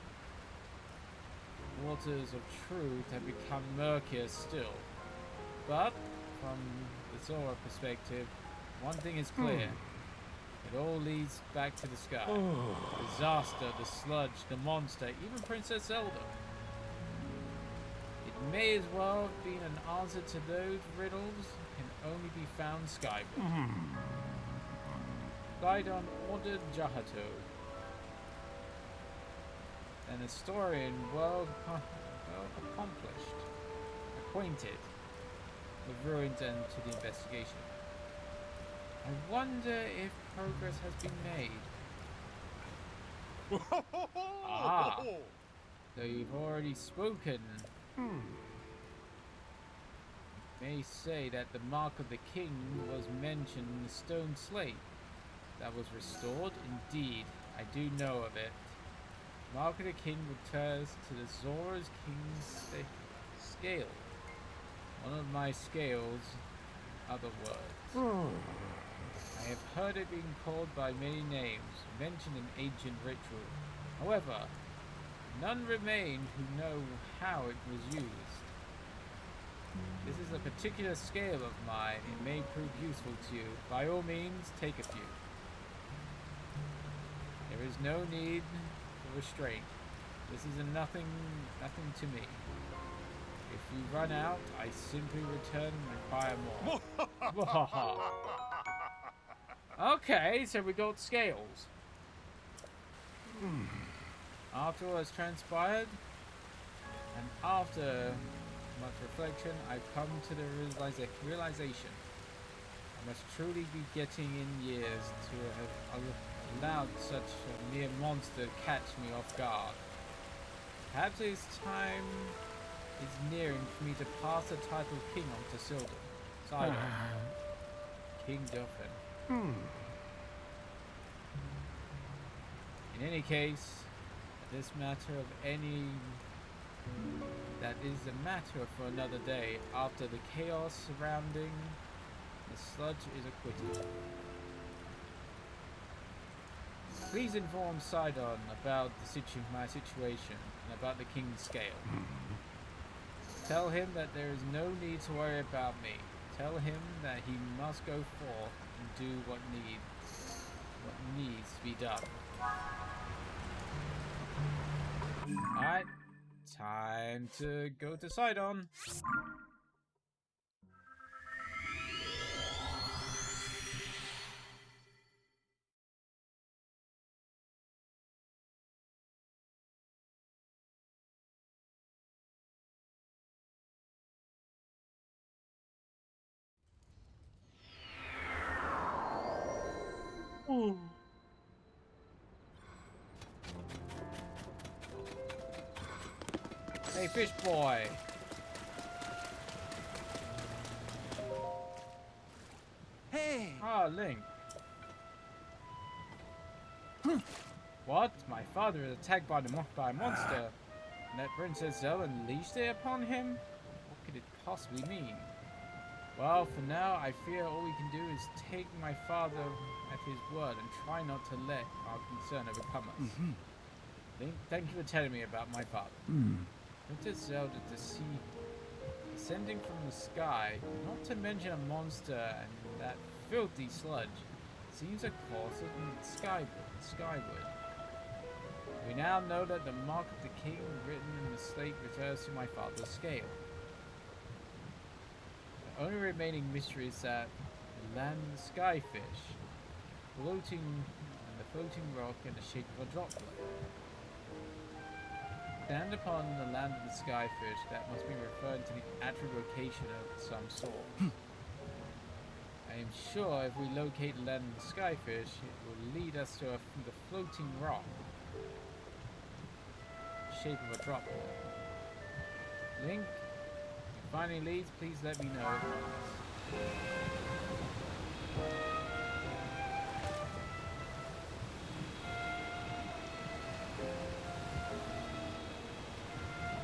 S1: The waters of truth have become murkier still. But, from the Zora perspective, one thing is clear. It all leads back to the sky. The disaster, the sludge, the monster, even Princess Zelda. It may as well have been an answer to those riddles can only be found skyward. Sidon ordered Jahato. historian well accomplished, acquainted with ruins and to the investigation. I wonder if progress has been made. Ah, so you've already spoken. May say that the mark of the king was mentioned in the stone slate that was restored. Indeed, I do know of it. Mark of the king refers to the Zora's king's scale. One of my scales, in other words. I have heard it being called by many names, mentioned in ancient ritual. However, none remain who know how it was used. This is a particular scale of mine. It may prove useful to you. By all means, take a few. There is no need for restraint. This is nothing to me. If you run out, I simply return and require more. Okay, so we got scales. After all has transpired, and after much reflection, I've come to the realization I must truly be getting in years to have allowed such a mere monster to catch me off guard. Perhaps this time is nearing for me to pass the title king on to Sidon. King Dauphin. In any case, this matter of any... That is a matter for another day. After the chaos surrounding the sludge is acquitted. Please inform Sidon about my situation and about the king's scale. Tell him that there is no need to worry about me. Tell him that he must go forth and do what needs to be done. Alright. Time to go to Sidon. Ooh. Hey, fish boy.
S9: Hey!
S1: Ah, Link. What? My father is attacked by a monster. And that Princess Zelda unleashed it upon him? What could it possibly mean? Well, for now, I fear all we can do is take my father at his word and try not to let our concern overcome us. Link, thank you for telling me about my father. Princess Zelda descending from the sky, not to mention a monster and that filthy sludge, seems a course of skyward. We now know that the mark of the king written in the slate refers to my father's scale. The only remaining mystery is that the land of the skyfish, the floating rock in the shape of a droplet. Stand upon the land of the skyfish, that must be referring to the actual location of some sort. I am sure if we locate the land of the skyfish, it will lead us to the floating rock, shape of a droplet. Link, if it finally leads, please let me know.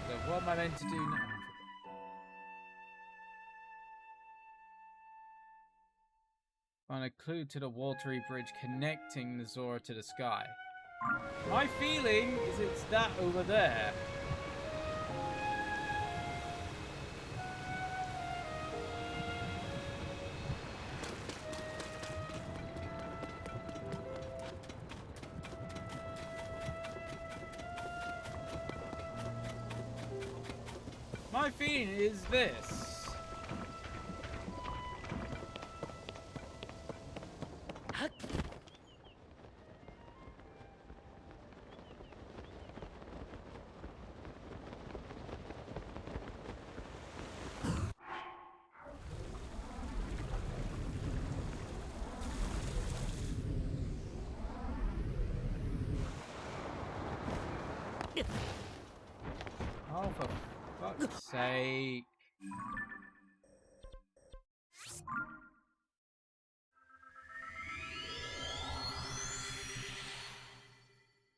S1: So what am I meant to do now? Find a clue to the watery bridge connecting the Zora to the sky. My feeling is it's that over there. My feeling is this. Oh, for fuck's sake.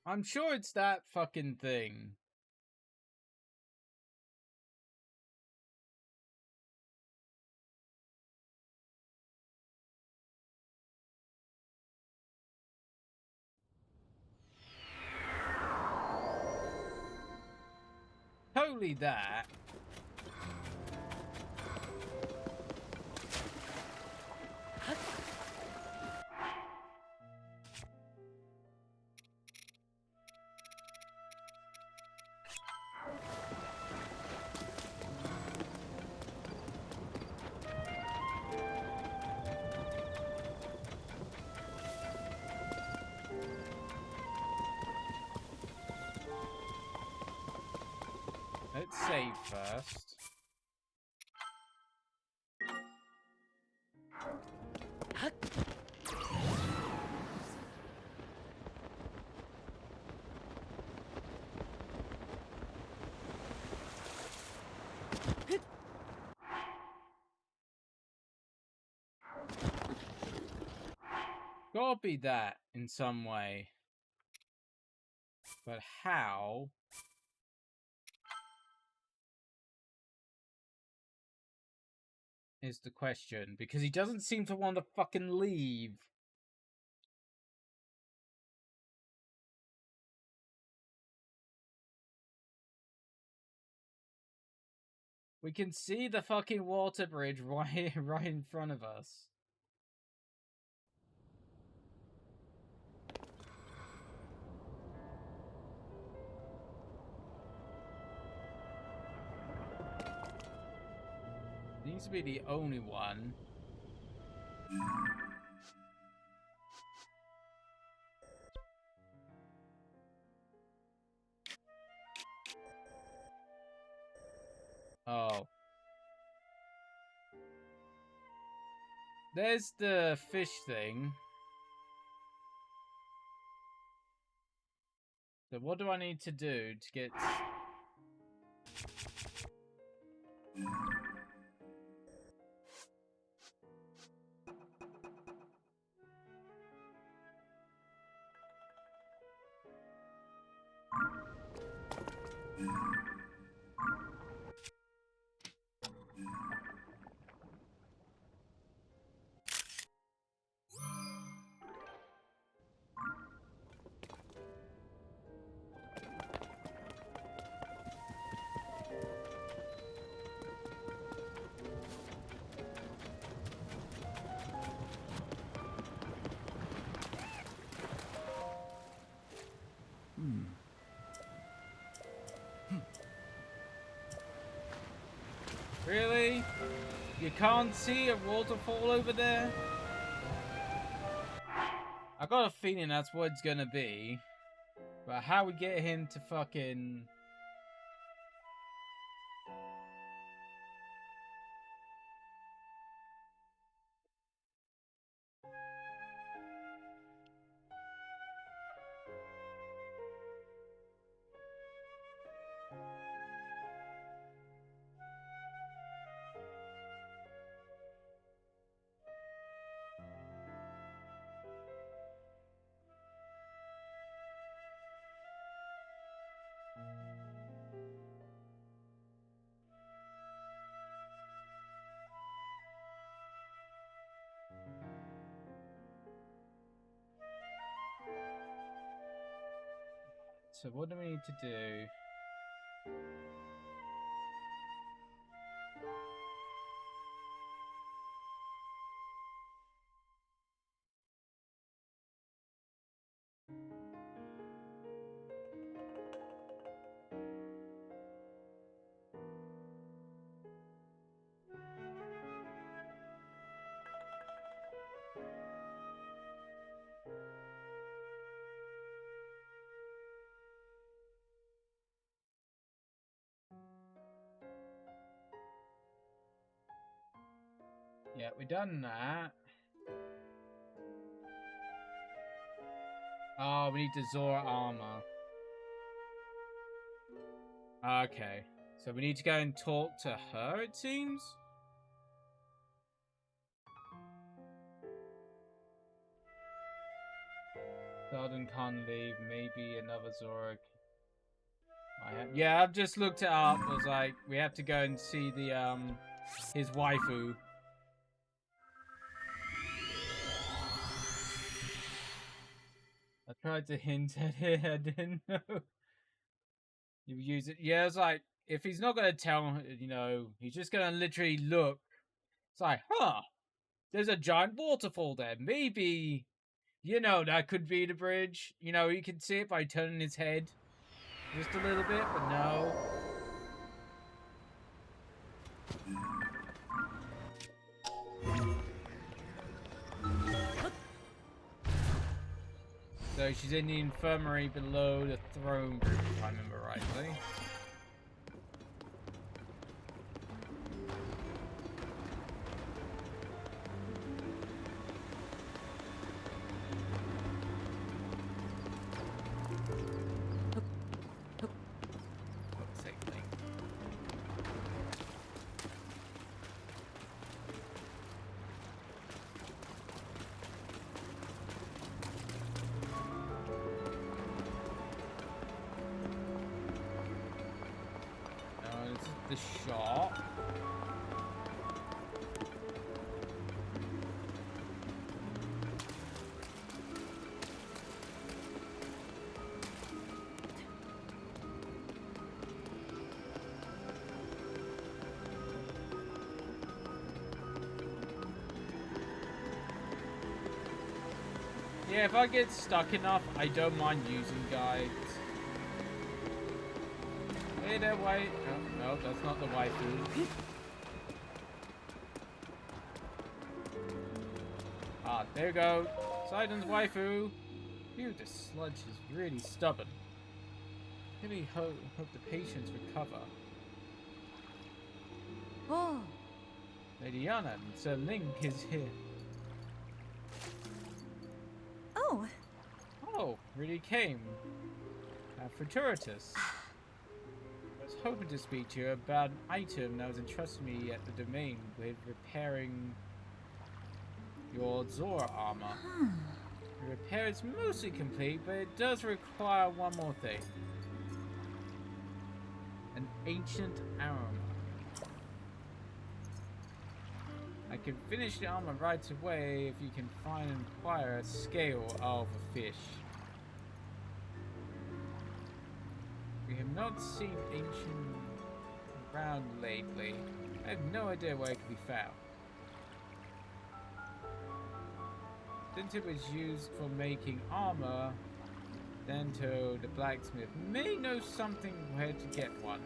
S1: I'm sure it's that fucking thing. Totally that. Let's save first. Gotta be that in some way. But how? Is the question. Because he doesn't seem to want to fucking leave. We can see the fucking water bridge right in front of us. Needs to be the only one. Oh. There's the fish thing. So what do I need to do to get... Really? You can't see a waterfall over there? I got a feeling that's what it's gonna be. But how we get him to fucking... So what do we need to do? Yeah, we done that. Oh, we need to Zora armor. Okay. So we need to go and talk to her, it seems? Zelda can't leave. Maybe another Zorak. Yeah, I've just looked it up. I was like, we have to go and see the, his waifu. I tried to hint at it. I didn't know. You use it. Yeah, it's like, if he's not going to tell, you know, he's just going to literally look. It's like, huh, there's a giant waterfall there. Maybe, you know, that could be the bridge. You know, you can see it by turning his head just a little bit, but no. So she's in the infirmary below the throne room, if I remember rightly. The shop. Yeah, if I get stuck enough, I don't mind using guides. Hey there, wait. Oh, no, that's not the waifu. Ah, there you go. Sidon's waifu. Phew, the sludge is really stubborn. Really hope the patients recover.
S2: Oh.
S1: Lady Yana and Sir Link is here.
S2: Oh.
S1: Oh, really came. Fortuitous. I was hoping to speak to you about an item that was entrusted to me at the domain with repairing your Zora armor. The repair is mostly complete, but it does require one more thing. An ancient armor. I can finish the armor right away if you can find and acquire a scale of a fish. We have not seen ancient around lately. I have no idea where it can be found. Since it was used for making armor, Danto, the blacksmith, may know something where to get one.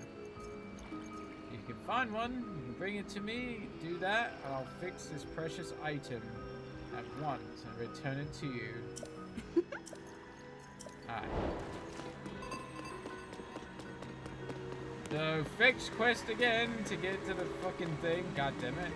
S1: If you can find one, you can bring it to me, do that, and I'll fix this precious item at once and return it to you. Alright. So, fetch quest again to get to the fucking thing. God damn it.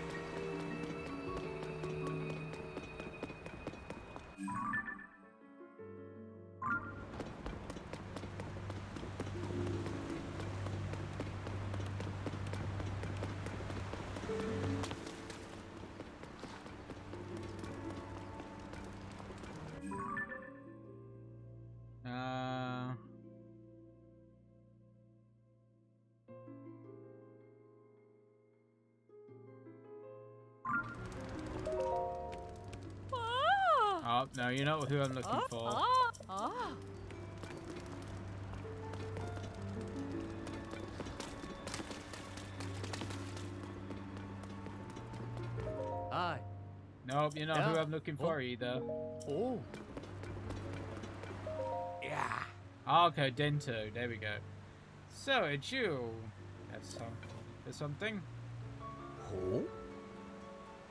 S1: Oh, no, you're not who I'm looking for.
S9: Hi.
S1: Nope, you're not who I'm looking for either.
S9: Oh. Yeah.
S1: Okay, Dento, there we go. So, it's you. That's something.
S9: Oh?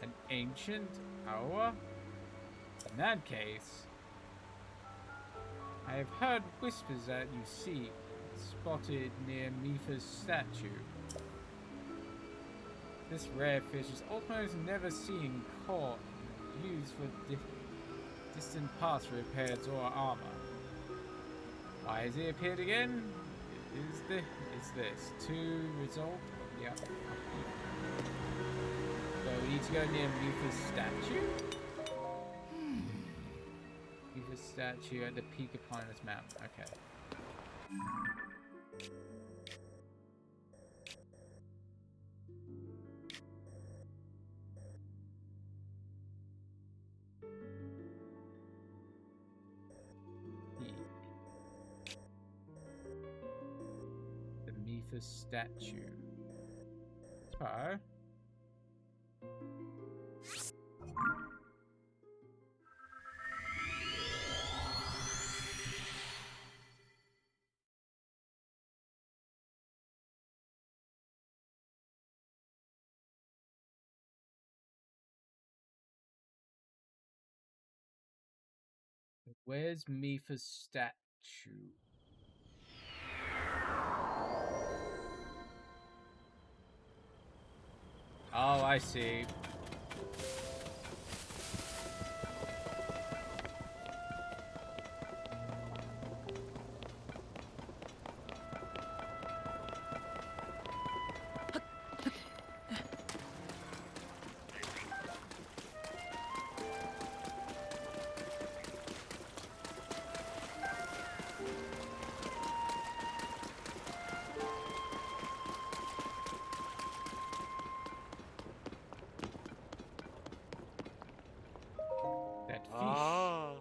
S1: An ancient hour? In that case, I have heard whispers that you seek, spotted near Mifa's statue. This rare fish is almost never seen caught, used for distant parts to repair Zora armor. Why has he appeared again? is this? To resolve? Yeah. So we need to go near Mufus statue? Mufus statue at the peak of Pinus Mountain. Okay. The Mufus statue. So... Where's Mufus statue? Oh, I see. That fish.
S9: Ah.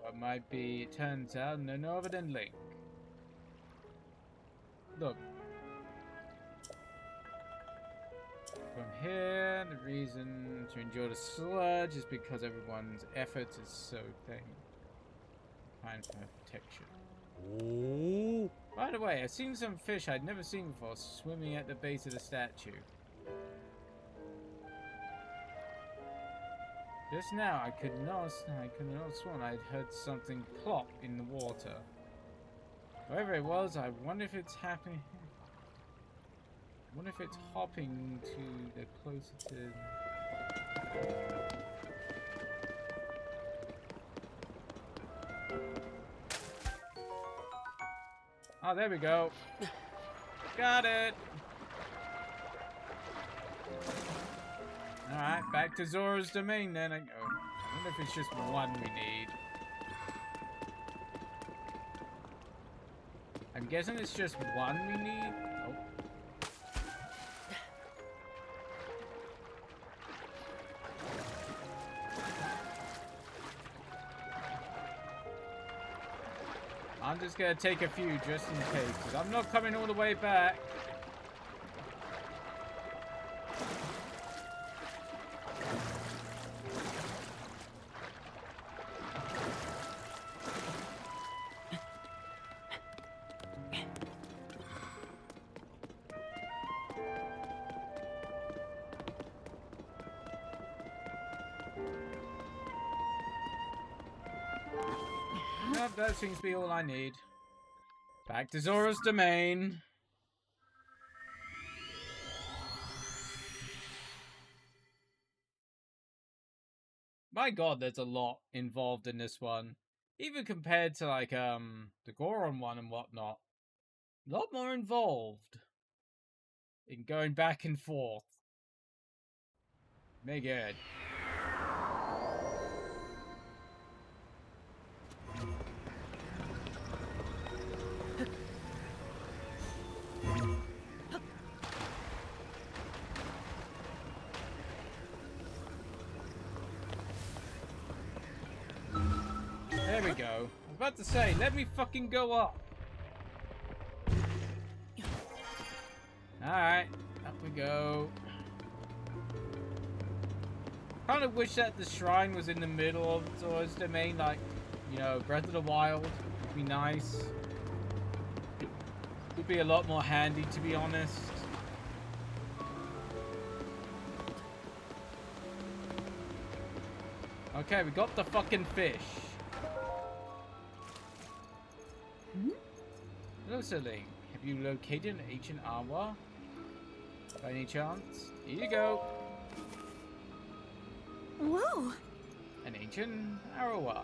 S1: What might be, it turns out, none other than Link. Look. From here, the reason to enjoy the sludge is because everyone's efforts is so thing. Find for protection.
S9: Oh.
S1: By the way, I've seen some fish I'd never seen before swimming at the base of the statue. Just now, I could not sworn I'd heard something plop in the water. Wherever it was, I wonder if it's happening. I wonder if it's hopping to the closer to. Oh, there we go. Got it. Alright, back to Zora's domain then. I wonder if it's just one we need. I'm guessing it's just one we need. Oh. I'm just gonna take a few just in case, because I'm not coming all the way back. Nope, that seems to be all I need. Back to Zora's domain. My god, there's a lot involved in this one. Even compared to, like, the Goron one and whatnot. A lot more involved in going back and forth. Very good. There we go. I was about to say, let me fucking go up. Alright, up we go. Kind of wish that the shrine was in the middle of Zora's domain, like, you know, Breath of the Wild. Would be nice. Would be a lot more handy, to be honest. Okay, we got the fucking fish. Hello, Sir Link. Have you located an ancient armor? By any chance? Here you go.
S2: Whoa!
S1: An ancient arrow. Or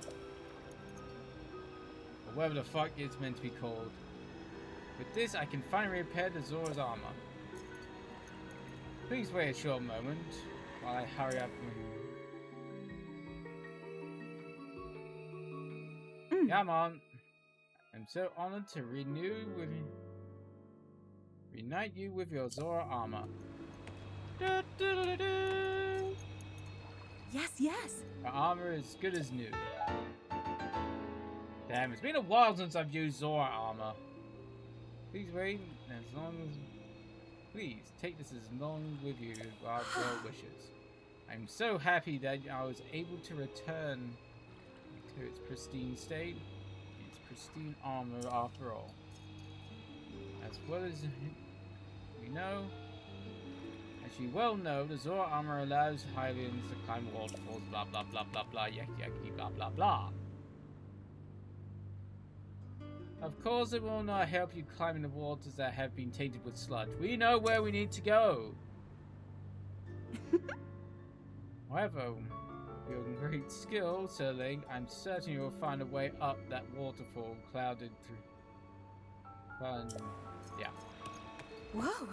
S1: whatever the fuck it's meant to be called. With this, I can finally repair the Zora's armor. Please wait a short moment while I hurry up. Come on. I'm so honored to reunite you with your Zora armor.
S2: Yes, yes.
S1: Your armor is good as new. Damn, it's been a while since I've used Zora armor. Please wait as long as... Please, take this as long with you as well wishes. I'm so happy that I was able to return to its pristine state. Its pristine armor after all. As well as you know, as you well know, the Zora armor allows Hylians to climb waterfalls, blah blah blah blah blah, yak yakety blah blah blah. Of course, it will not help you climbing the waters that have been tainted with sludge. We know where we need to go. However, with your great skill, Sir Link, I'm certain you will find a way up that waterfall clouded through. Yeah.
S2: Whoa.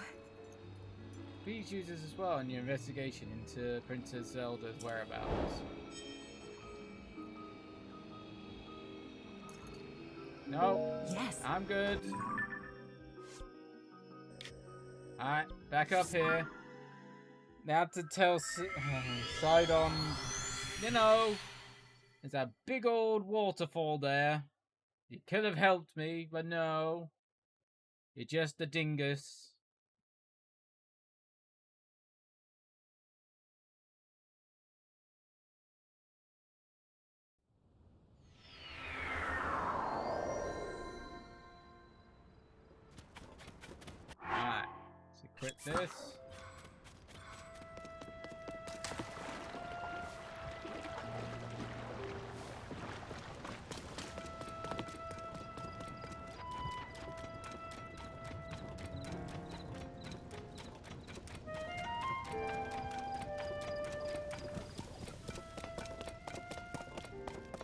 S1: Please use this as well in your investigation into Princess Zelda's whereabouts. No.
S2: Yes.
S1: I'm good. Alright, back up here. Now to tell Sidon, you know, there's a big old waterfall there. You could have helped me, but no. You're just a dingus. Alright, let's equip this.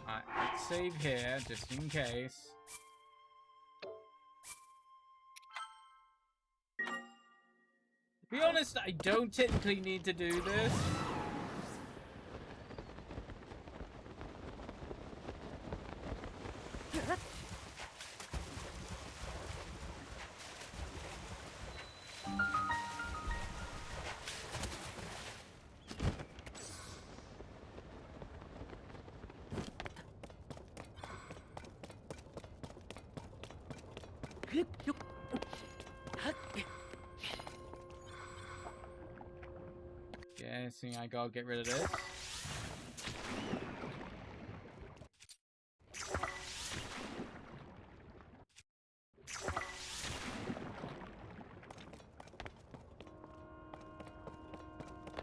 S1: Alright, let's save here, just in case. To be honest, I don't technically need to do this. Guessing I gotta get rid of this.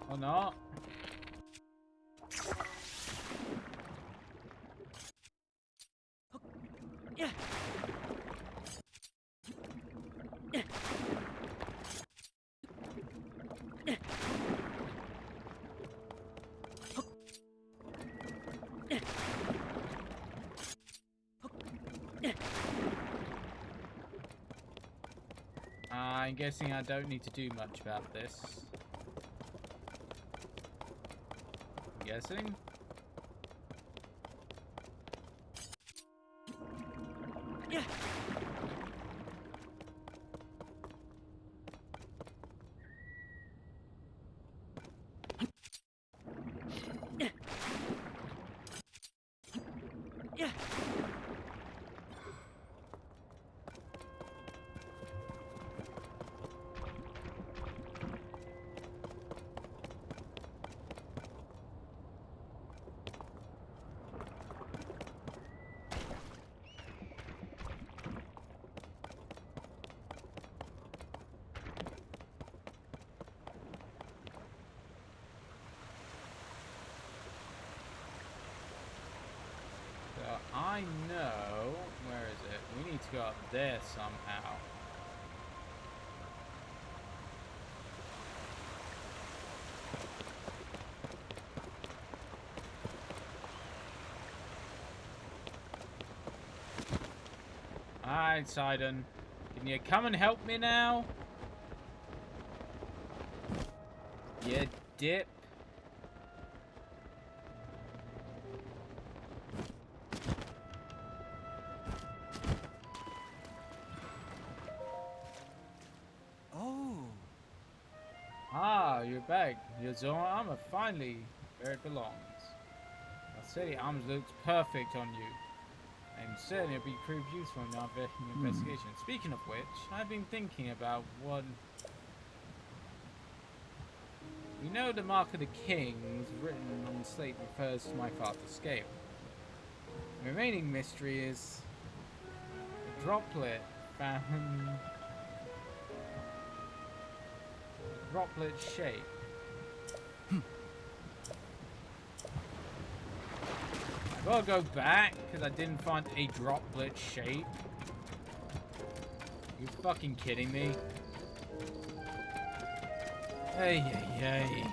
S1: Or not. I'm guessing I don't need to do much about this. I'm guessing. I know... Where is it? We need to go up there somehow. Alright, Sidon. Can you come and help me now? You dip.
S9: Oh.
S1: Ah, you're back. Your Zora armor finally where it belongs. I say the armor looks perfect on you. I'm certain it'll be proved useful in our investigation. Speaking of which, I've been thinking about what... We know the mark of the king was written on the slate refers to my father's scale. The remaining mystery is the droplet found... The droplet shape. I gotta go back because I didn't find a droplet shape. You fucking kidding me? Hey, hey, hey.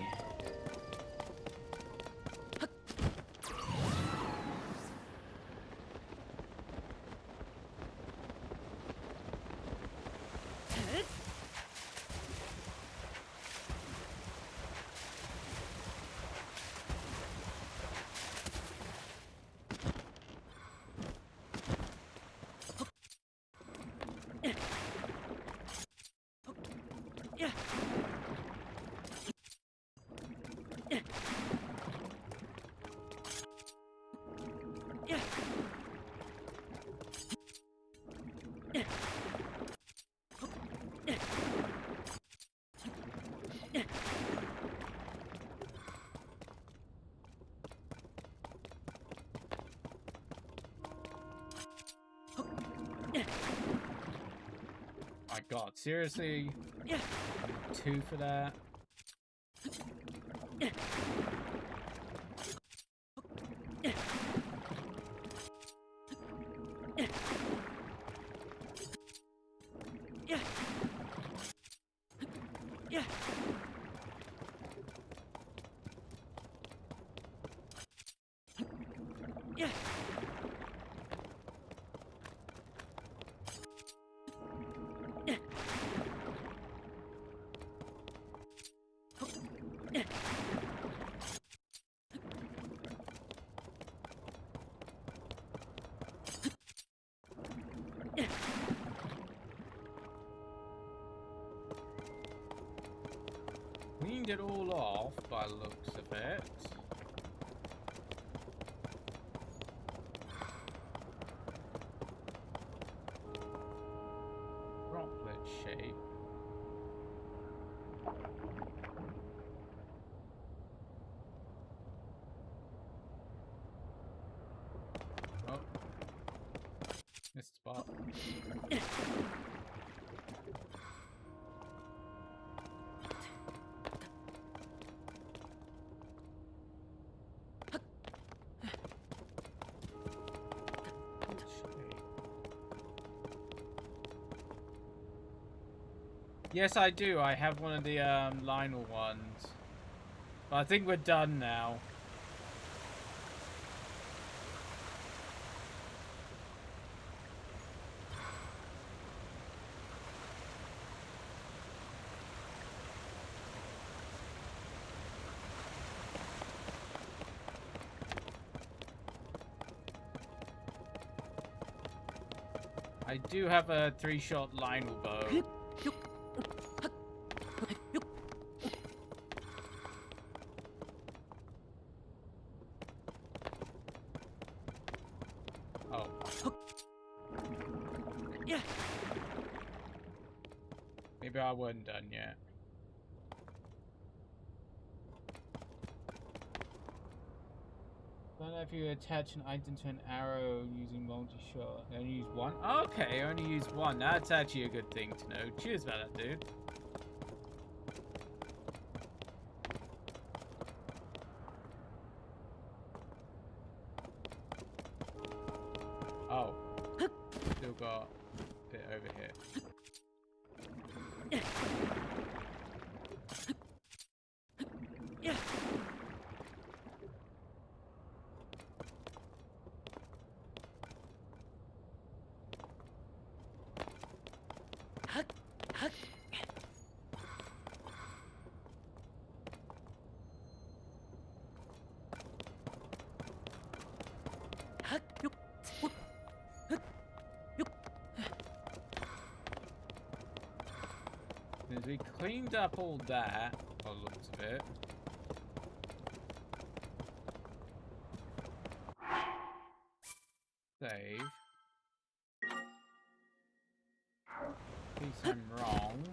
S1: My god, seriously? 2 for that? Cleaned it all off by the looks of it. Droplet shape. Oh. Missed spot. Yes, I do. I have one of the Lionel ones. But I think we're done now. I do have a 3-shot Lionel bow. Oh. Maybe I wasn't done yet. Don't know if you attach an item to an arrow using multi-shot. Only use one? Okay, only use one. That's actually a good thing to know. Cheers about that, dude. Oh. Still got a bit over here. Since we cleaned up all that, by the looks of it. Save. In case I'm wrong.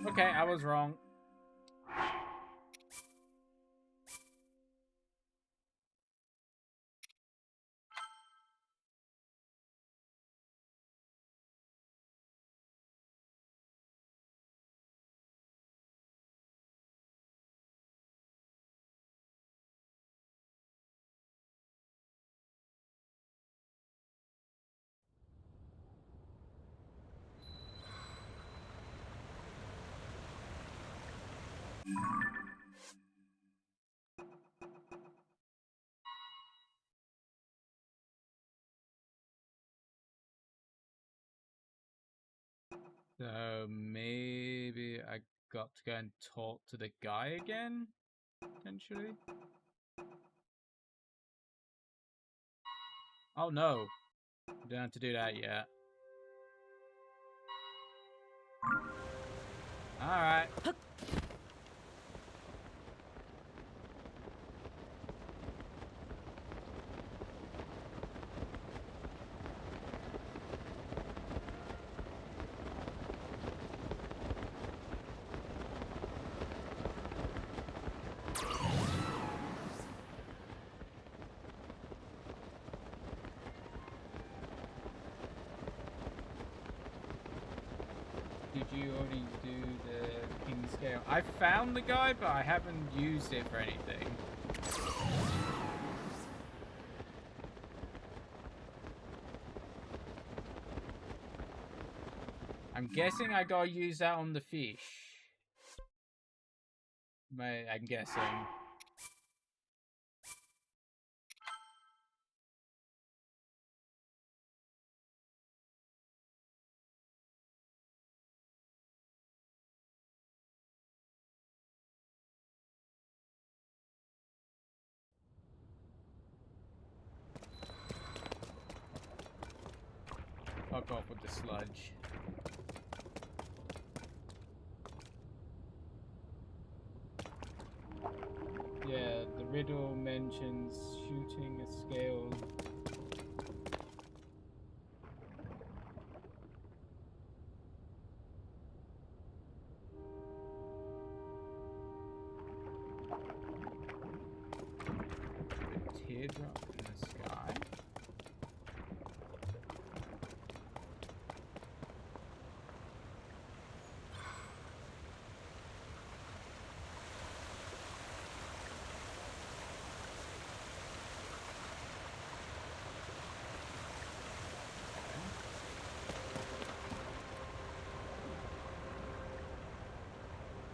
S1: Okay, I was wrong. So maybe I got to go and talk to the guy again, potentially. Oh no, don't have to do that yet. All right. Did you already do the King Scale? I found the guy, but I haven't used it for anything. I'm guessing I gotta use that on the fish. I'm guessing. Fuck off with the sludge. Yeah, the riddle mentions shooting a scale. A teardrop in the sky.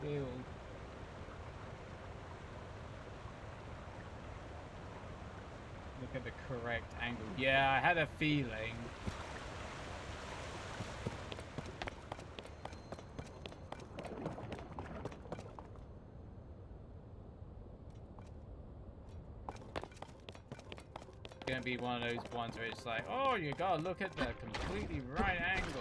S1: Ew. Look at the correct angle. Yeah, I had a feeling. It's gonna be one of those ones where it's like, oh, you gotta look at the completely right angle.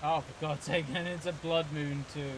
S1: Oh, for God's sake, and it's a blood moon too.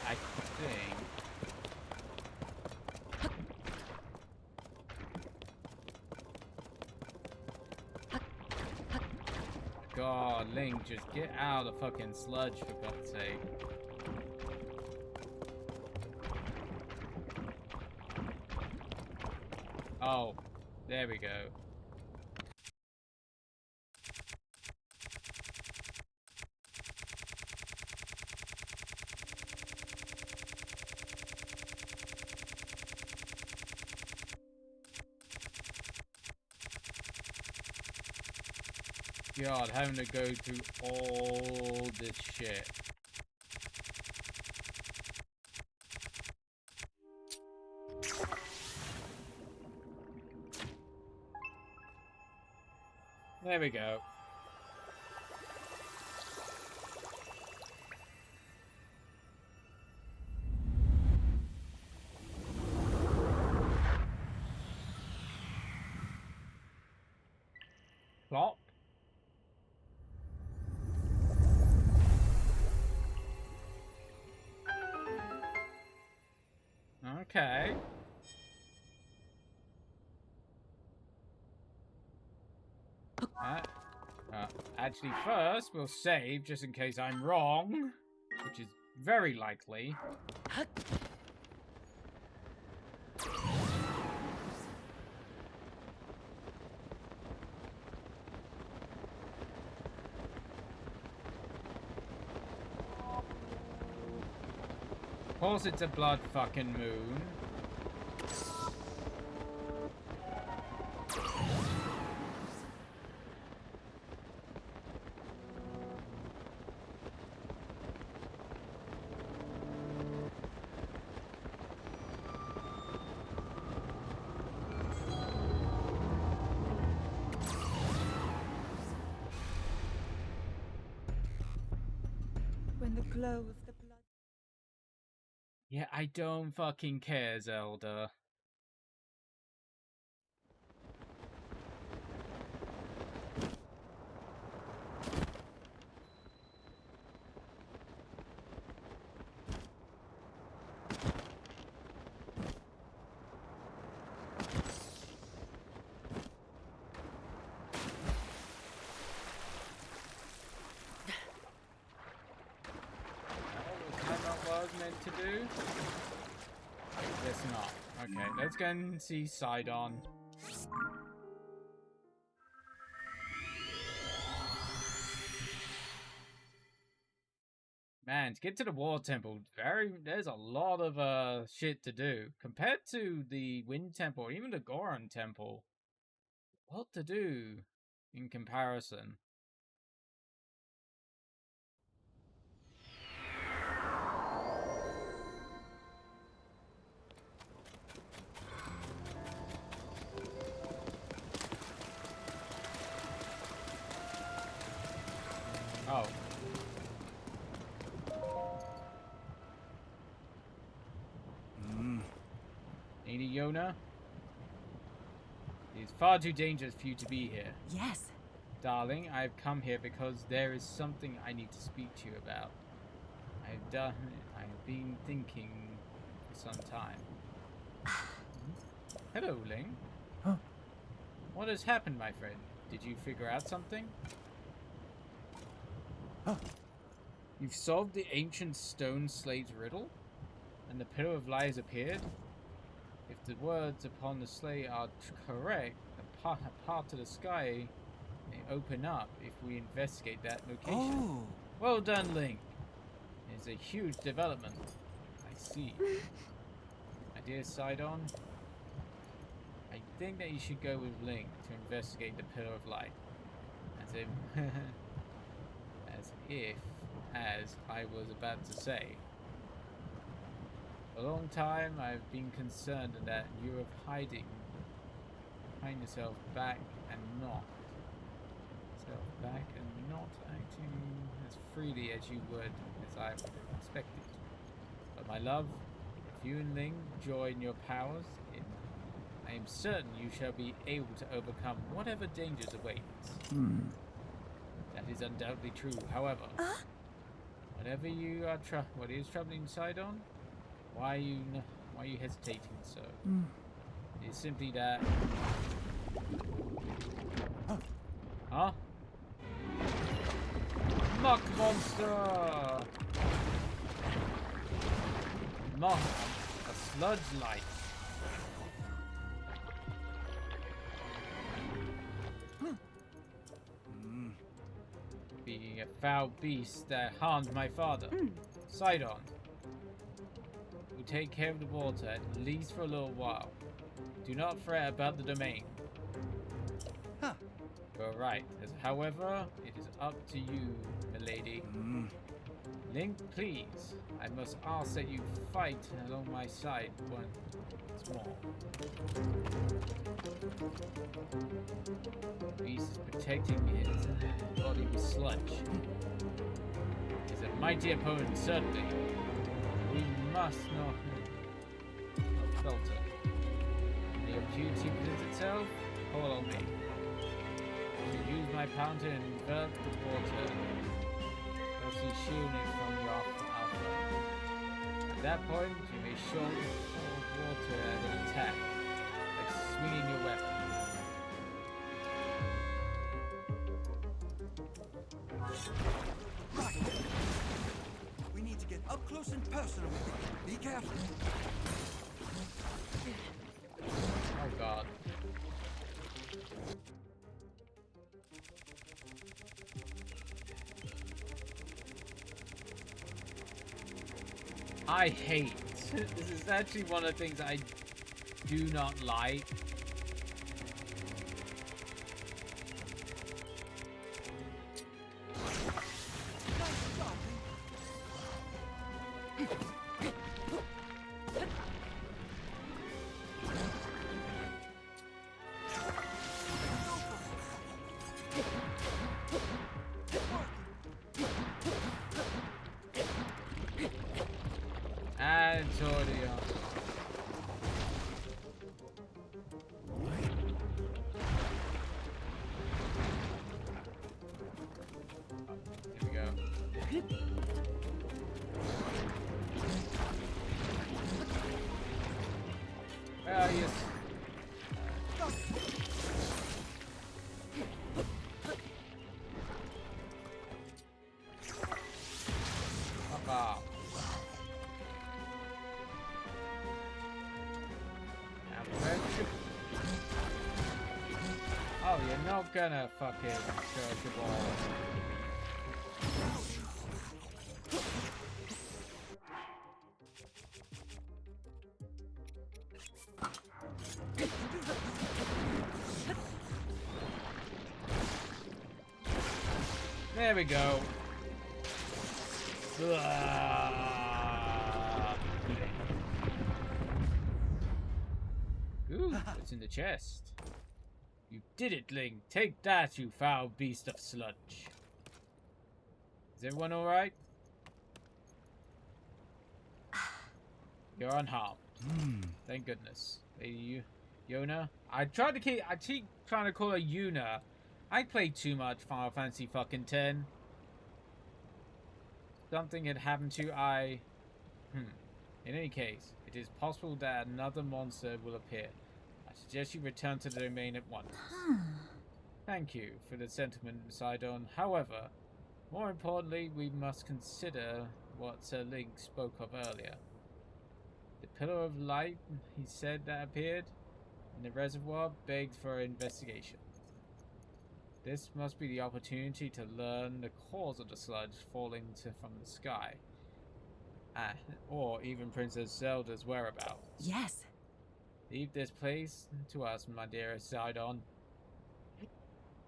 S1: I think. God, Link, just get out of the fucking sludge for God's sake. Oh, there we go. God, having to go through all this shit. There we go. Plop. Okay. Actually, first, we'll save just in case I'm wrong, which is very likely. Of course, it's a blood fucking moon.
S7: When the glow of the blood.
S1: Yeah, I don't fucking care, Zelda. Meant to do? Guess not. Okay, let's go and see Sidon. Man, to get to the War Temple, there's a lot of shit to do. Compared to the Wind Temple, or even the Goron Temple. What to do in comparison? Oh. Lady Yona? It is far too dangerous for you to be here.
S2: Yes.
S1: Darling, I have come here because there is something I need to speak to you about. I have been thinking for some time. Hello, Ling.
S4: Huh?
S1: What has happened, my friend? Did you figure out something?
S4: Huh?
S1: You've solved the ancient stone slate's riddle? And the Pillar of Lies appeared? If the words upon the slate are correct, a part of the sky may open up if we investigate that location.
S9: Oh.
S1: Well done, Link. It's a huge development. I see. My dear Sidon, I think that you should go with Link to investigate the Pillar of Light. As I was about to say. For a long time I've been concerned that you are hiding yourself back and not acting as freely as you would as I expected. But my love, if you and Ling join your powers, I am certain you shall be able to overcome whatever dangers await. That is undoubtedly true. However, Whenever you are troubling Sidon, why are you hesitating so? It's simply that. Huh? Muck monster! Muck, a sludge light. Being a foul beast that harmed my father. Sidon. We take care of the water, at least for a little while. Do not fret about the domain.
S9: Huh.
S1: You're right. However, it is up to you, milady. Link, please. I must ask that you fight along my side once more. The beast is protecting his body with sludge. He's a mighty opponent, certainly. We must not falter. When the opportunity presents itself, call on me. To use my power to invert the water, firstly shielding it from your alpha. At that point, you may short water as an attack, like swinging your weapon.
S9: Right. We need to get up close and personal with it. Be careful.
S1: Oh god. I hate. This is actually one of the things I do not like. Antonio. Here we go. Ah, yes. Fuck off. Oh, you're not gonna fucking charge the ball. There we go. Ooh, what's in the chest? You did it, Link. Take that, you foul beast of sludge. Is everyone alright? You're unharmed. Thank goodness. Lady Yona? I keep trying to call her Yuna. I played too much Final Fantasy fucking 10. Something had happened to In any case, it is possible that another monster will appear. I suggest you return to the domain at once. Thank you for the sentiment, Sidon. However, more importantly, we must consider what Sir Link spoke of earlier. The pillar of light, he said, that appeared in the reservoir begged for investigation. This must be the opportunity to learn the cause of the sludge falling from the sky. Or even Princess Zelda's whereabouts.
S2: Yes.
S1: Leave this place to us, my dearest Sidon.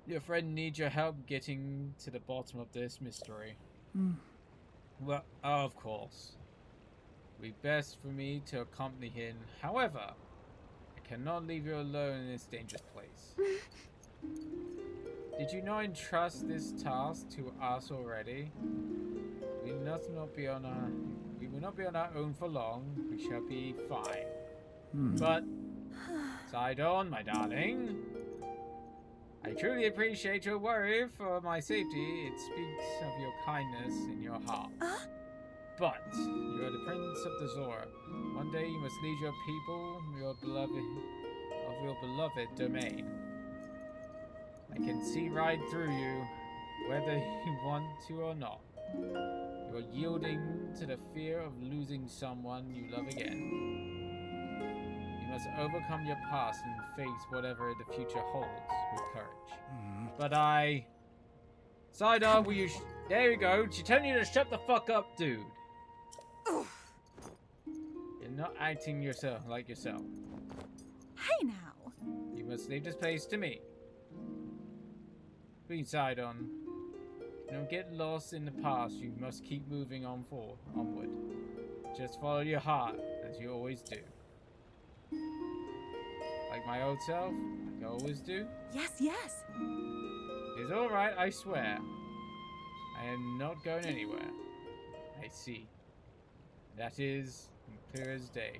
S1: Your friend needs your help getting to the bottom of this mystery. Well, of course. It would be best for me to accompany him. However, I cannot leave you alone in this dangerous place. Did you not entrust this task to us already? We must not be on our... We will not be on our own for long. We shall be fine. But, Sidon, my darling, I truly appreciate your worry for my safety. It speaks of your kindness in your heart. But you are the Prince of the Zora. One day you must lead your people, your beloved domain. I can see right through you, whether you want to or not. You are yielding to the fear of losing someone you love again. You must overcome your past and face whatever the future holds with courage. But Sidar, will you... There you go. She's telling you to shut the fuck up, dude. You're not acting like yourself.
S2: Hey now.
S1: You must leave this place to me. Please, Sidon. Don't get lost in the past. You must keep moving onward. Just follow your heart, as you always do. Like my old self, like I always do.
S2: Yes, yes.
S1: It is alright, I swear. I am not going anywhere. I see. That is clear as day.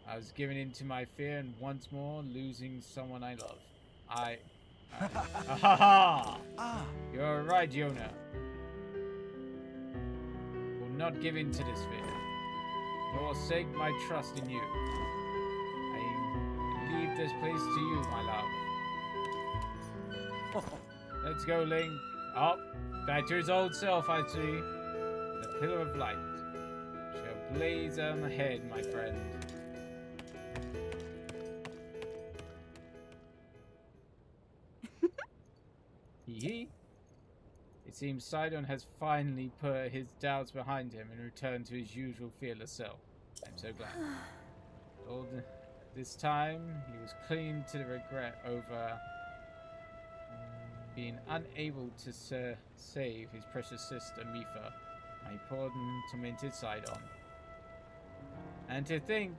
S1: I was given into my fear and once more losing someone I love. Ahaha! You're right, Yona. Will not give in to this fear, nor forsake my trust in you. I leave this place to you, my love. Let's go, Link. Up, back to his old self, I see. The pillar of light shall blaze on ahead, my friend. Hee. It seems Sidon has finally put his doubts behind him and returned to his usual fearless self. I'm so glad. All this time, he was clinging to the regret over being unable to save his precious sister Mifa, my poor and tormented Sidon. And to think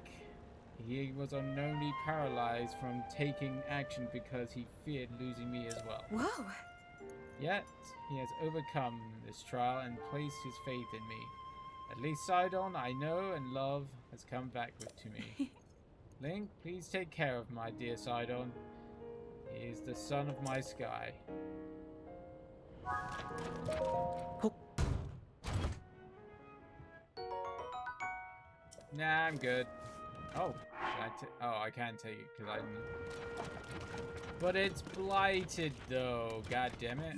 S1: he was unknowingly paralyzed from taking action because he feared losing me as well.
S2: Whoa.
S1: Yet, he has overcome this trial and placed his faith in me. At least Sidon, I know and love, has come back to me. Link, please take care of my dear Sidon. He is the sun of my sky. Nah, I'm good. Oh, I can't take it because I'm... But it's blighted though, god damn it.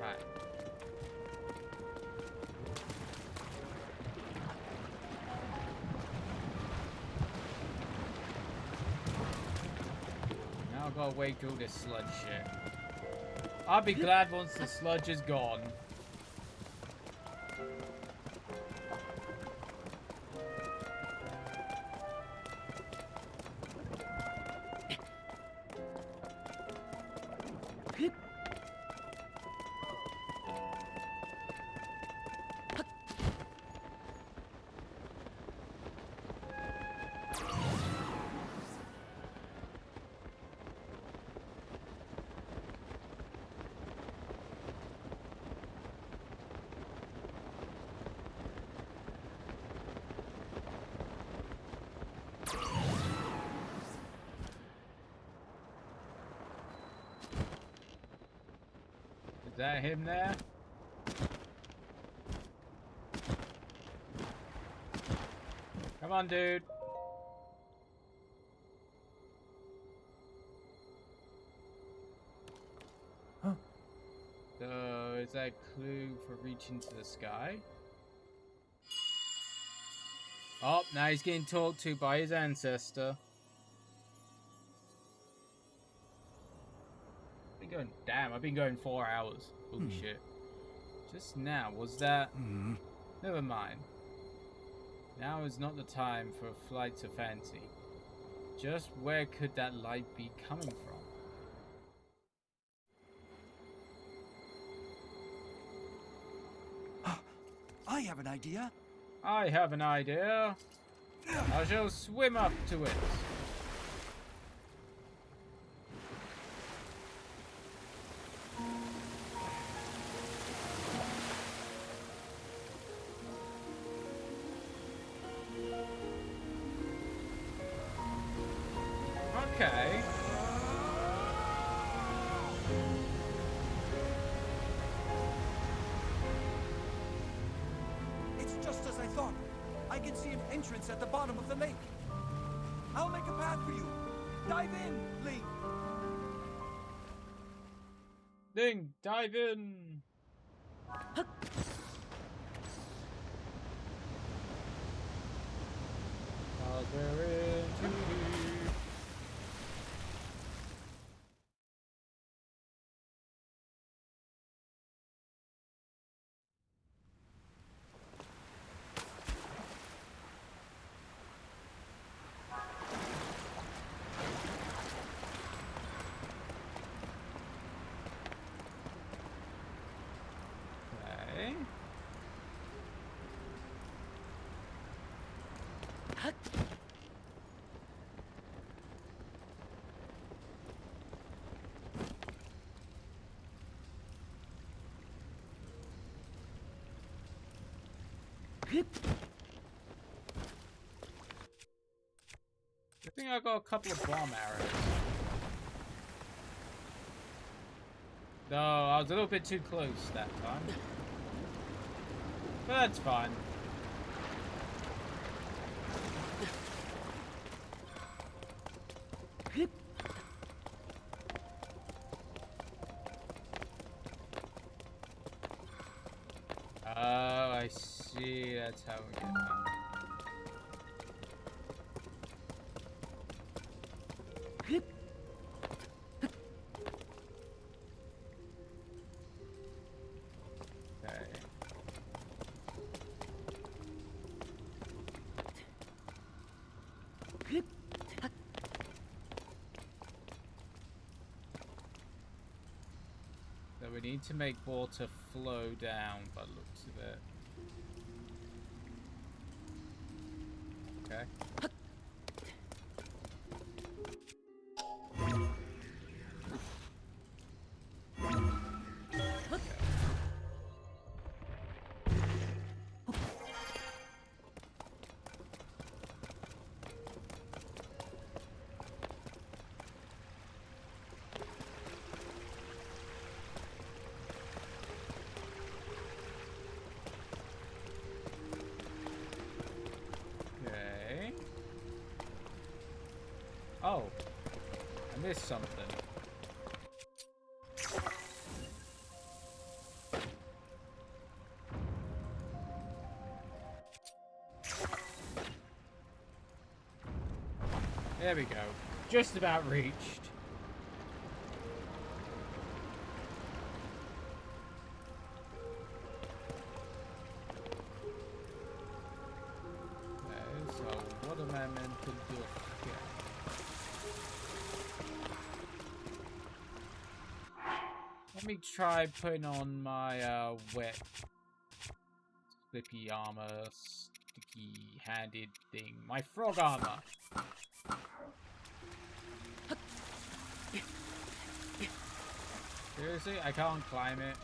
S1: Right. Now I've got to wait through this sludge shit. I'll be glad once the sludge is gone. Is that him there? Come on, dude.
S9: Huh.
S1: So, is that a clue for reaching to the sky? Oh, now he's getting talked to by his ancestor. Damn, I've been going 4 hours. Holy shit. Just now, was that... Never mind. Now is not the time for flights of fancy. Just where could that light be coming from?
S9: I have an idea.
S1: I have an idea. I shall swim up to it. Okay.
S9: It's just as I thought. I can see an entrance at the bottom of the lake. I'll make a path for you. Dive in, Link.
S1: Link, dive in. Cause we're in too deep. Okay. I think I got a couple of bomb arrows. No, I was a little bit too close that time. But that's fine. Oh, I see. That's how we get that. Okay. So we need to make water flow down by the looks of it. Okay. Okay. Oh, I missed something. There we go. Just about reached. Okay, so what am I meant to do here? Let me try putting on my wet, slippy armor, sticky-handed thing. My frog armor. Seriously? I can't climb it?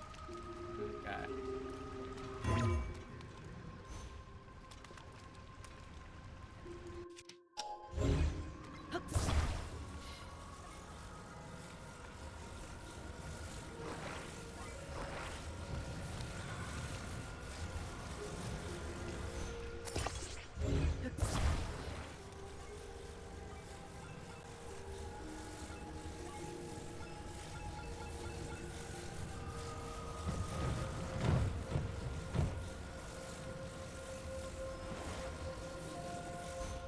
S1: Okay.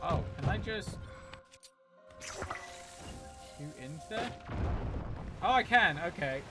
S1: Oh, can I just shoot into there? Oh, I can. Okay.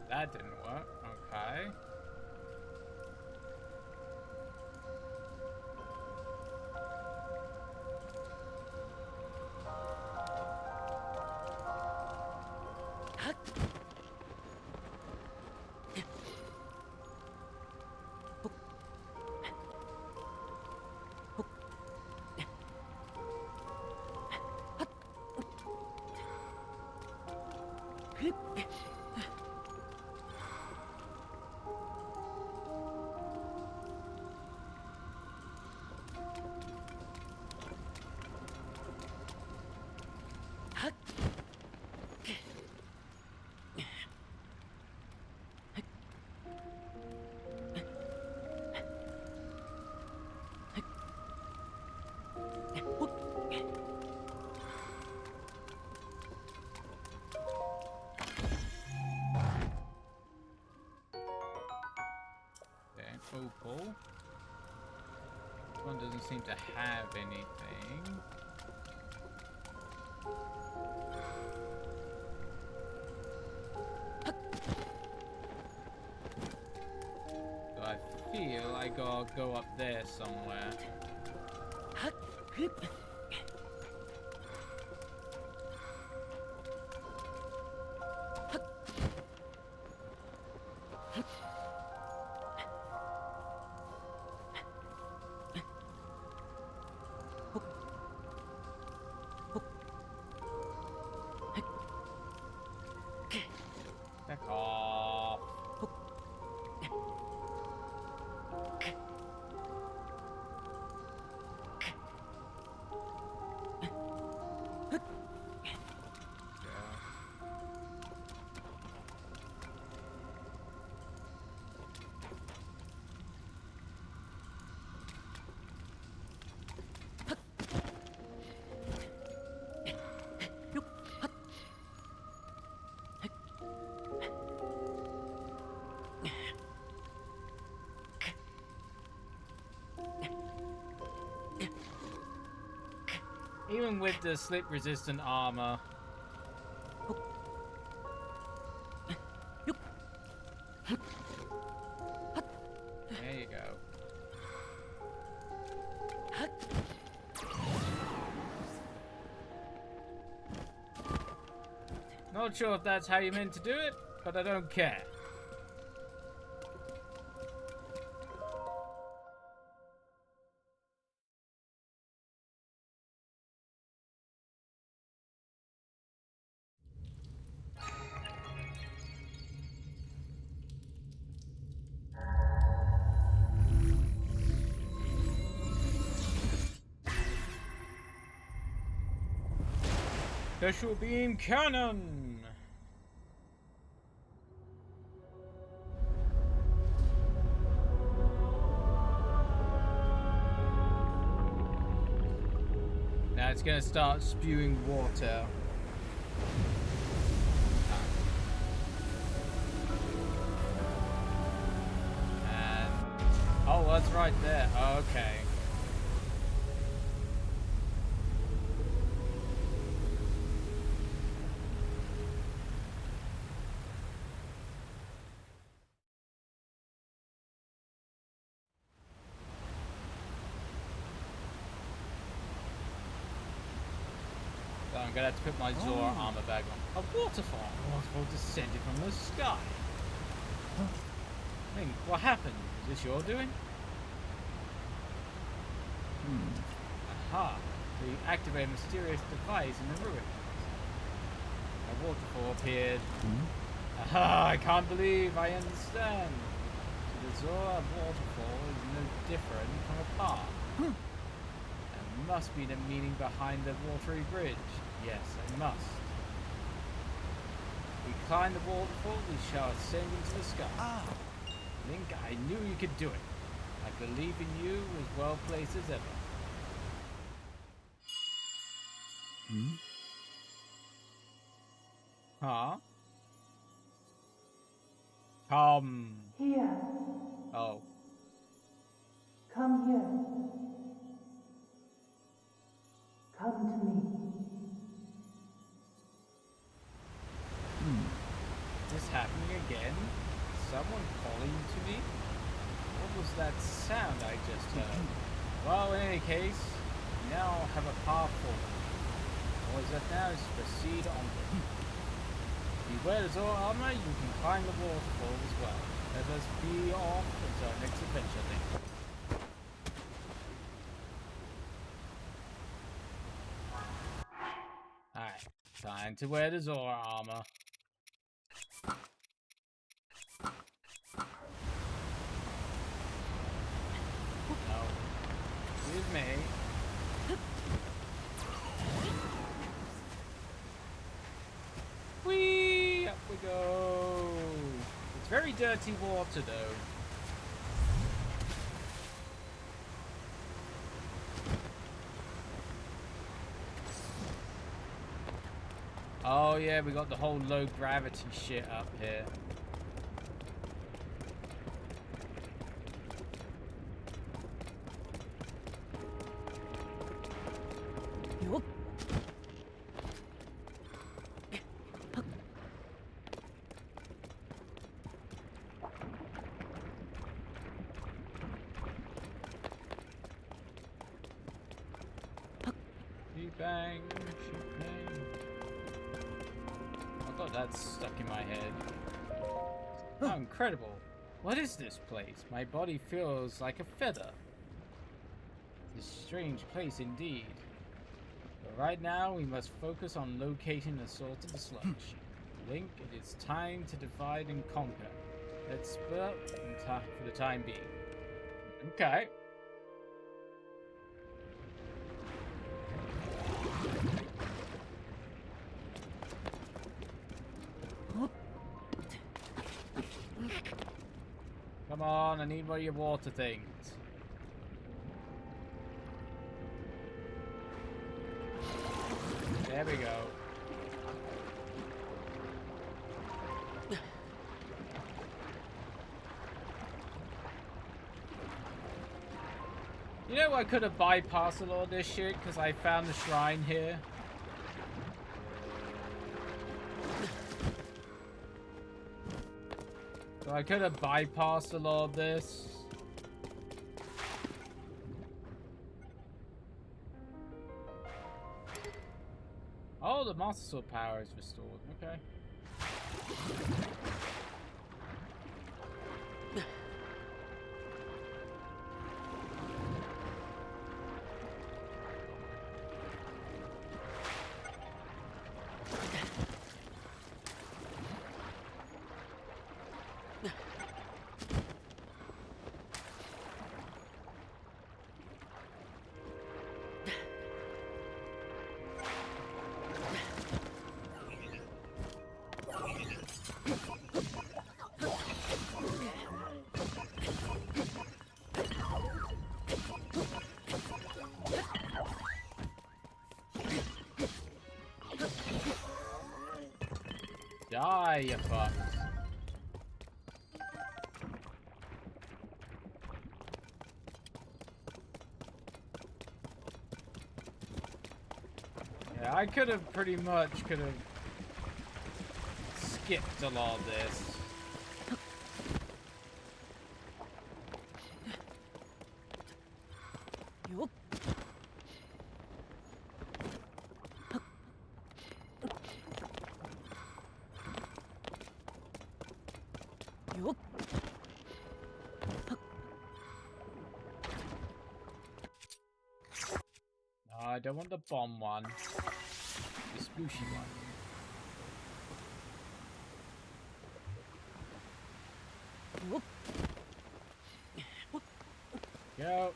S1: That didn't work. Okay. Opal. This one doesn't seem to have anything. So I feel I gotta go up there somewhere. Back off. Even with the slip-resistant armor. There you go. Not sure if that's how you meant to do it, but I don't care. Special beam cannon! Now it's gonna start spewing water. And oh, that's right there. Okay. So I'm gonna have to put my Zora armor back on. A waterfall! A waterfall descended from the sky. I mean, what happened? Is this your doing? Aha! So you activate a mysterious device in the ruins. A waterfall appeared. Aha! I can't believe I understand. So the Zora waterfall is no different from a park. There must be the meaning behind the watery bridge. Yes, I must. We climb the waterfall, we shall ascend into the sky. Ah! Link, I knew you could do it. I believe in you as well placed as ever. Huh? Come.
S10: Here.
S1: Oh. that sound I just heard? Well, in any case, we now have a path forward. All is left now is to proceed onward. If you wear the Zora armor, you can climb the waterfall as well. Let us be off until our next adventure then. Alright, time to wear the Zora armor. No. Excuse me. Whee! Up we go! It's very dirty water though. Oh yeah, we got the whole low gravity shit up here. Bang, shoot bang. I thought that's stuck in my head. Oh, incredible. What is this place? My body feels like a feather. It's a strange place indeed. But right now, we must focus on locating the source of the sludge. Link, it is time to divide and conquer. Let's split up for the time being. Okay. Come on, I need one of your water things. There we go. You know, I could have bypassed all this shit because I found the shrine here. So I could have bypassed a lot of this. Oh, the Master Sword power is restored. Okay. Die, you fucks. Yeah, I could have pretty much skipped a lot of this. No, I don't want the bomb one. The splooshy one. Go.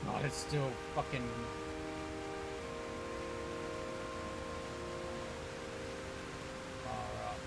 S1: Oh, it's still fucking... far up.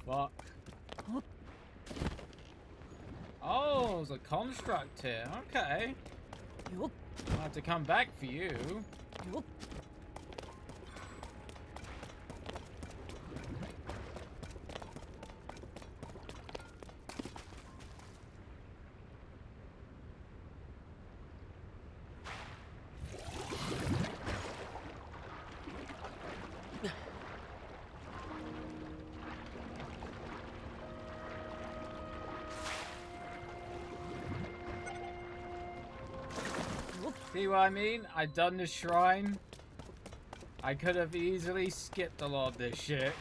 S1: Fuck. Oh, there's a construct here. Okay. I'll have to come back for you. See what I mean? I done the shrine. I could have easily skipped a lot of this shit.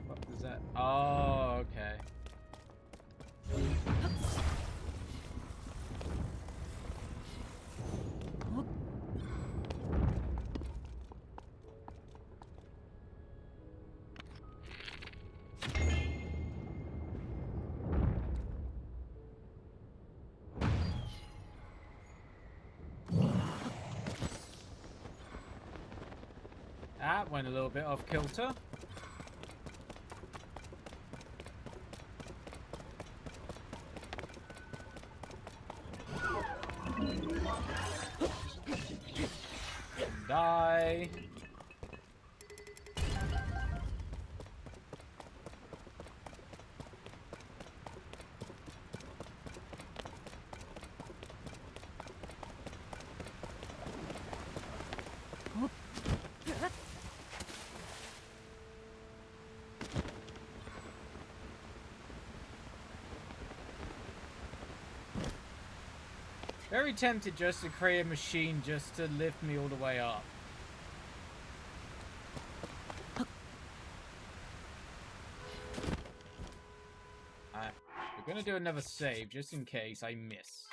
S1: What was that? Oh, okay. That went a little bit off kilter. Die. Very tempted just to create a machine just to lift me all the way up. We're gonna do another save just in case I miss.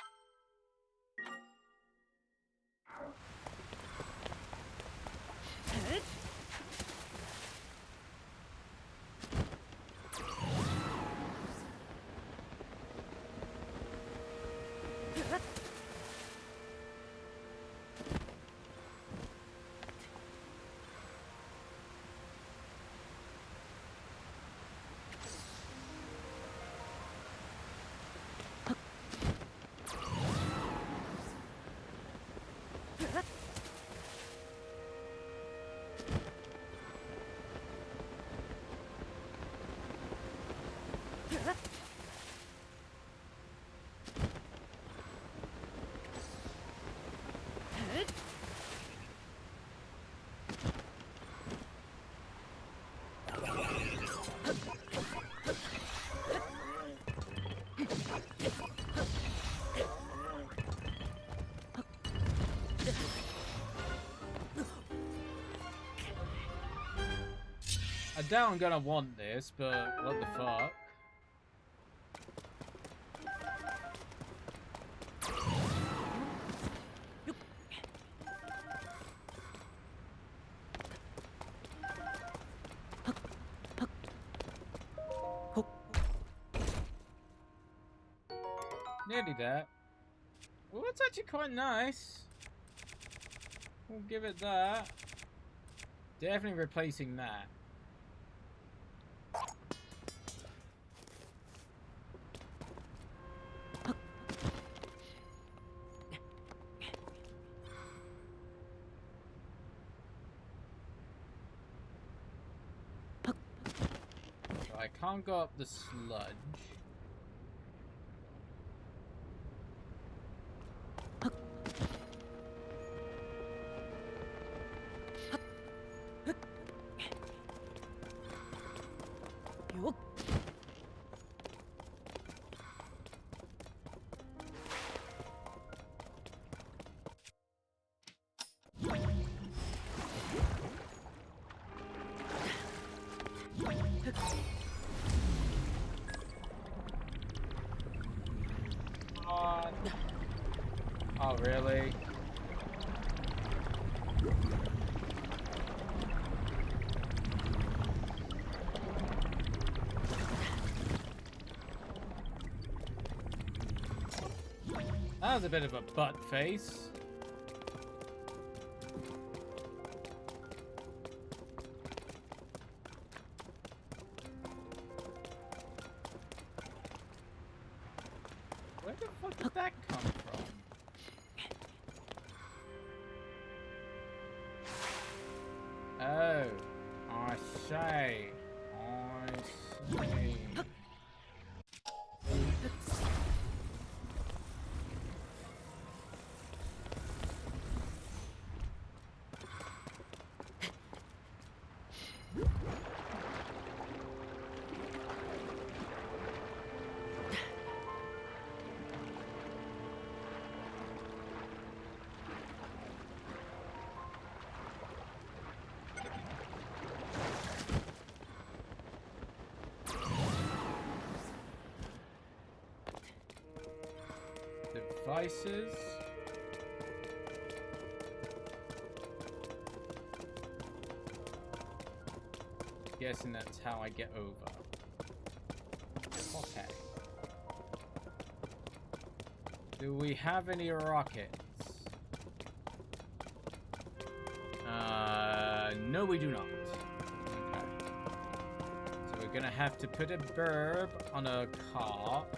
S1: I doubt I'm gonna want this, but what the fuck? Nearly there. Well, it's actually quite nice. We'll give it that. Definitely replacing that. So I can't go up the sludge. Oh, really? That was a bit of a butt face. Where the fuck did that come from? Oh, I see. I see. Devices. Guessing that's how I get over. Okay. Do we have any rockets? No we do not. Okay. So we're gonna have to put a burb on a cart.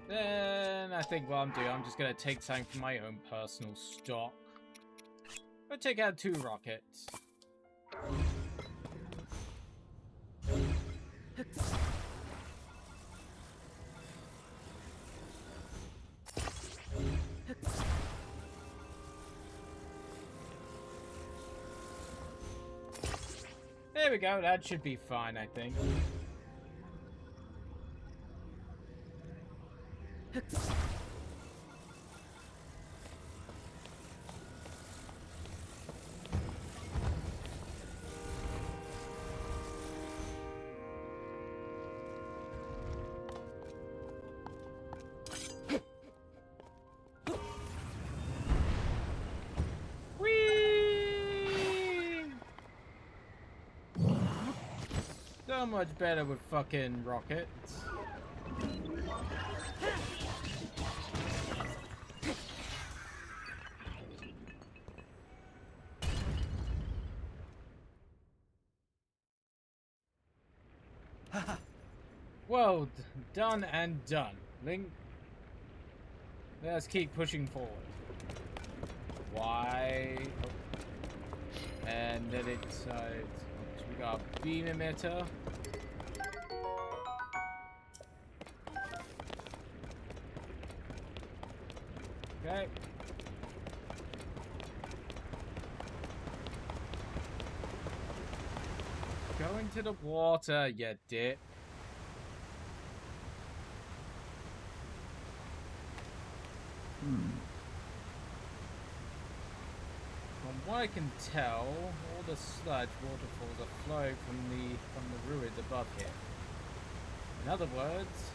S1: Then I think what I'm doing, I'm just gonna take something from my own personal stock. I'll take out 2 rockets. There we go, that should be fine, I think. So much better with fucking rockets. Well, done and done. Link, let's keep pushing forward. Why? Oh. And then it's we got a beam emitter. Okay. Go into the water, you dip. From what I can tell, all the sludge waterfalls are flowing from the ruins above here. In other words,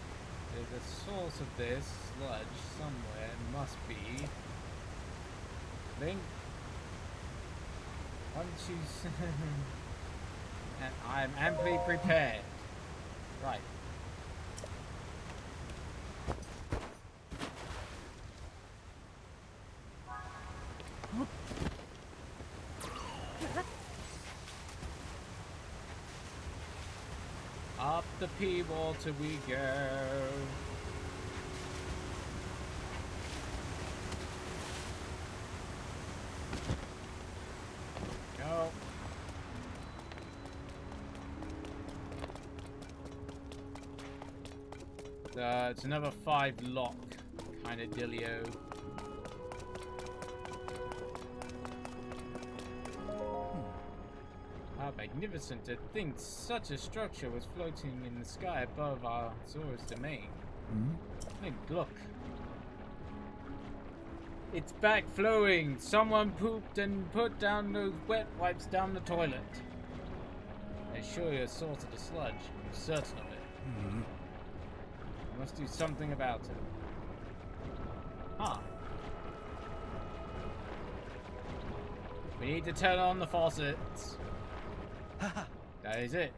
S1: there's a source of this sludge somewhere. It must be. Link. Once you and I'm amply prepared. Right. Up the pea water we go. Go. It's another 5 lock kind of dealio. How about Magnificent to think such a structure was floating in the sky above our Zora's domain.
S4: Hmm?
S1: Hey, look. It's back flowing. Someone pooped and put down those wet wipes down the toilet. They surely are source of the sludge. I'm certain of it.
S4: Hmm.
S1: We must do something about it. Huh. We need to turn on the faucets. That is it.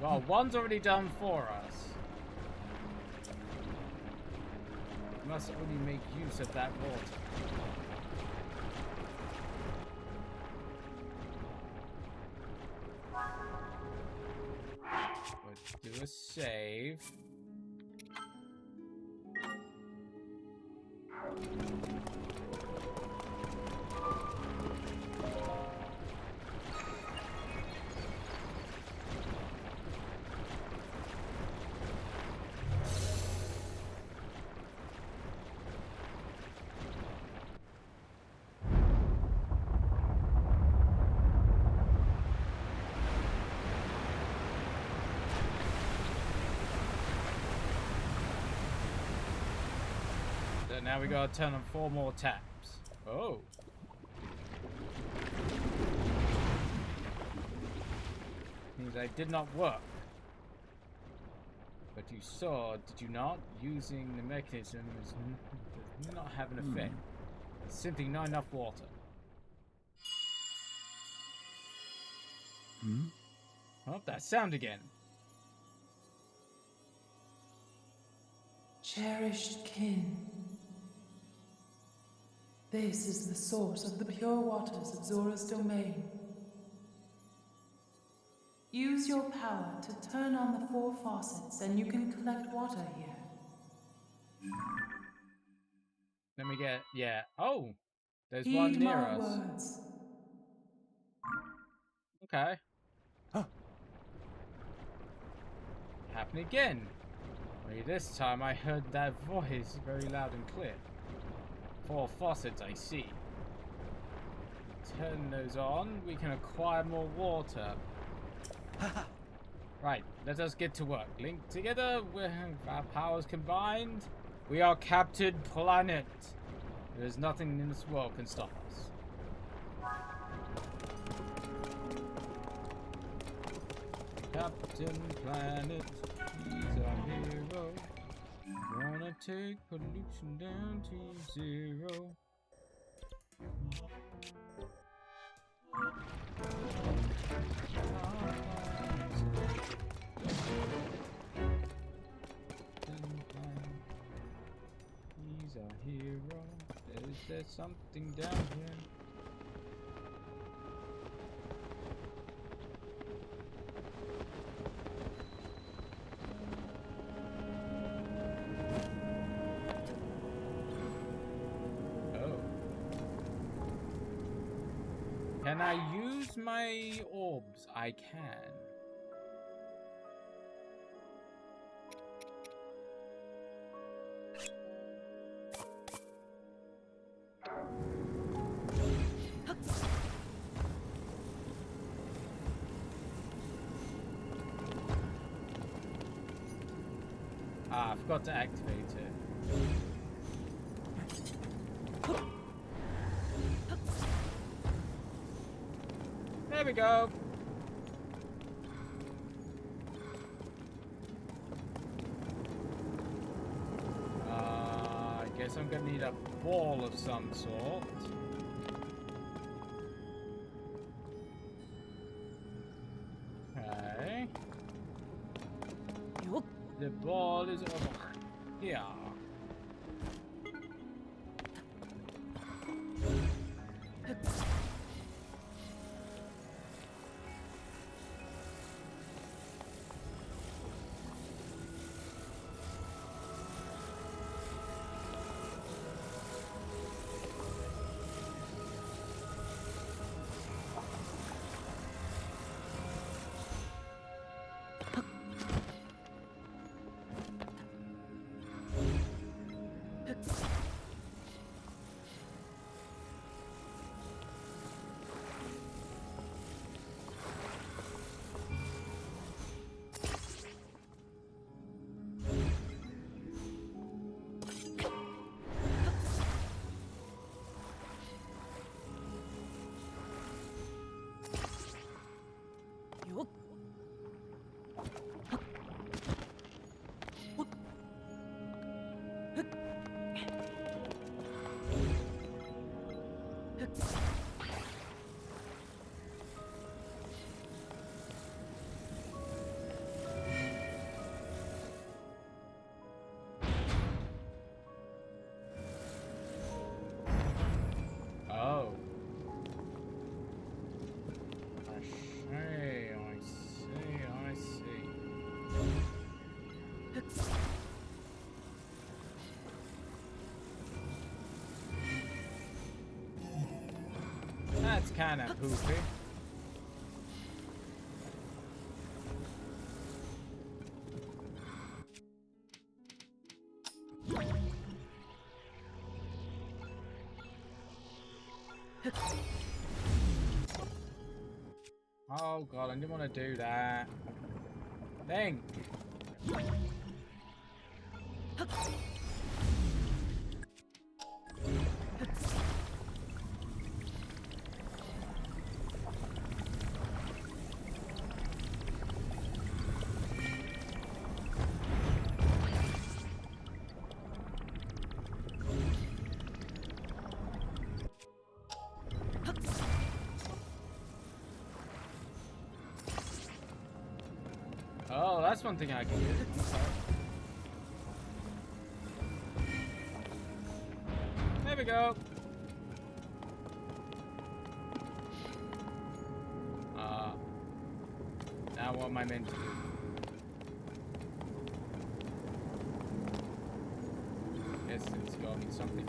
S1: Well, one's already done for us. We must only make use of that water. Let's do a save. So now we gotta turn on 4 more taps. Oh. Means I did not work. But you saw, did you not? Using the mechanism does not have an effect. It's simply not enough water.
S4: Hmm?
S1: Oh, that sound again.
S10: Cherished kin, this is the source of the pure waters of Zora's domain. Use your power to turn on the 4 faucets and you can collect water here.
S1: Let me get, yeah. Oh, there's
S10: Heed
S1: one near
S10: my
S1: us.
S10: words.
S1: Okay. Happen again. Only this time I heard that voice very loud and clear. 4 faucets, I see. We turn those on, we can acquire more water. Right, let us get to work. Linked together, with our powers combined, we are Captain Planet. There is nothing in this world can stop us. Captain Planet, he's our hero. Wanna take pollution down to 0. He's our hero. Is there something down here? Can I use my orbs? I can. Ah, I forgot to activate it. There we go. I guess I'm gonna need a ball of some sort. Okay. The ball is over here. Oh. I see. That's kind of poopy. Oh god, I didn't want to do that. Dang. Oh, that's one thing I can do. There we go. Now what am I meant to do? Yes, it's got me something.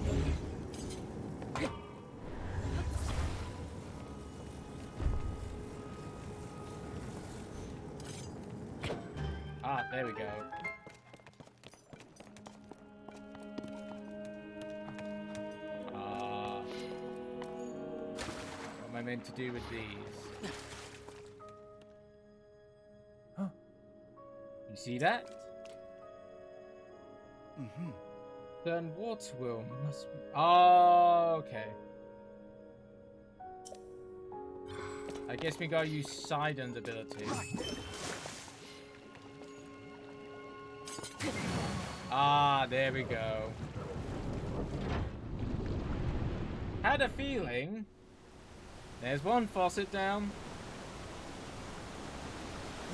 S1: Ah, there we go. What am I meant to do with these?
S3: Huh?
S1: You see that?
S3: Mm-hmm.
S1: Then what will must be... Oh, okay. I guess we gotta use Sidon's ability. Ah, there we go. Had a feeling. There's one faucet down.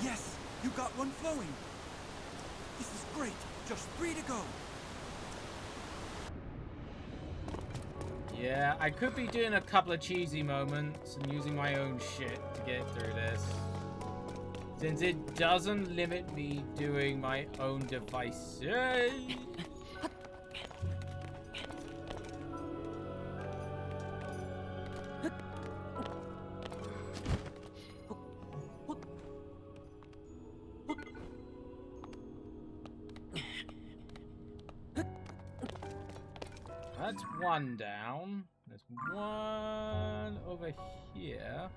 S9: Yes, you got one flowing. This is great. Just 3 to go.
S1: Yeah, I could be doing a couple of cheesy moments and using my own shit to get through this. Since it doesn't limit me doing my own devices. That's one down. There's one over here.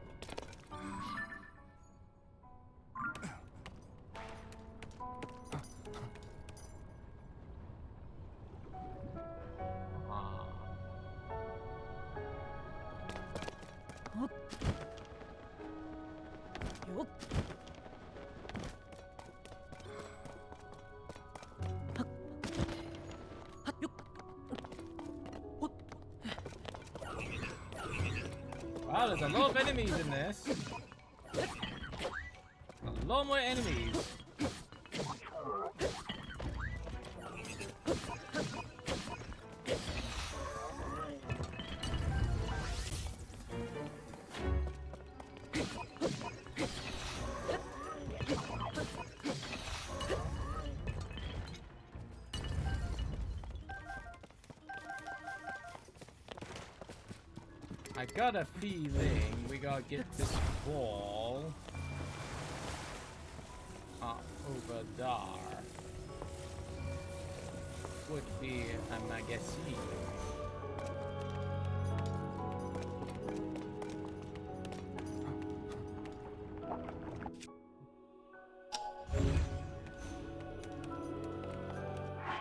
S1: Wow, there's a lot of enemies in this. A lot more enemies. I got a feeling we gotta get this wall up over there. Would be a magazine.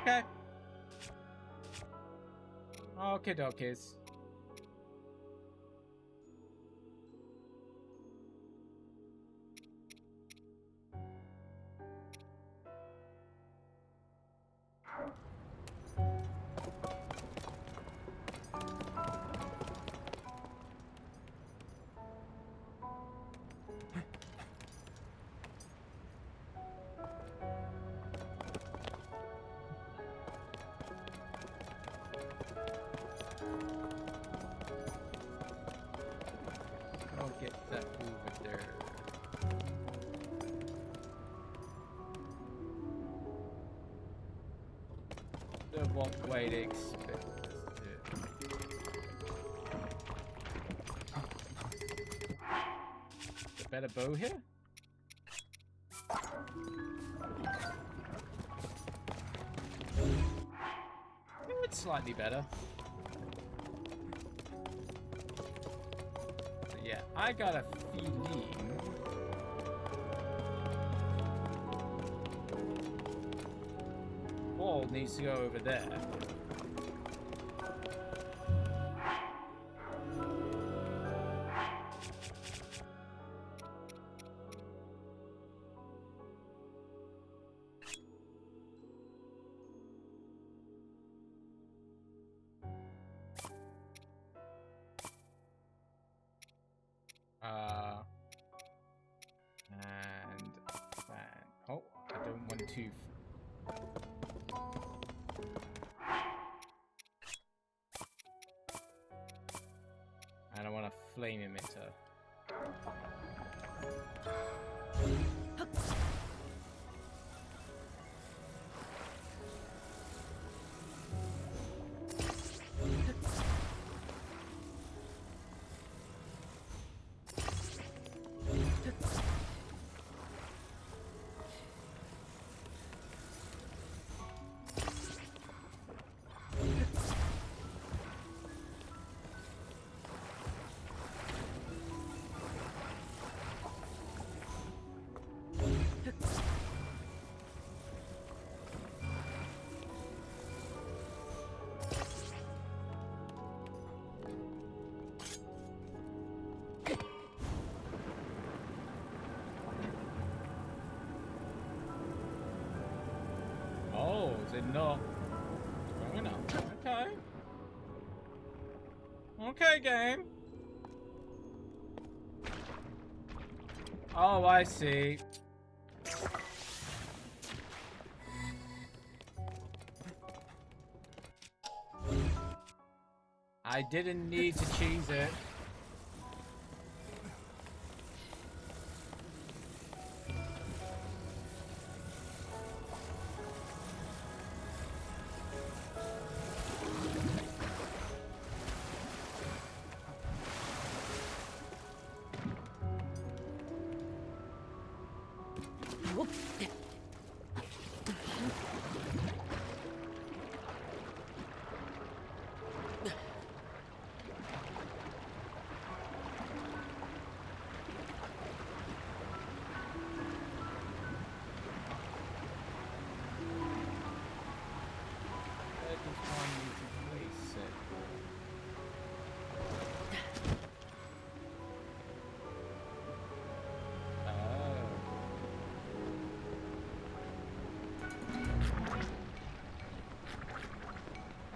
S1: Okay. Okay, dokies. what way they expect us to do it. A better bow here? It's slightly better. But yeah, I got a feeling. Ball needs to go over there. And oh, I don't want to. And I want a flame emitter. Oh, is it not strong enough? Okay. Okay, game. Oh, I see. I didn't need to cheese it.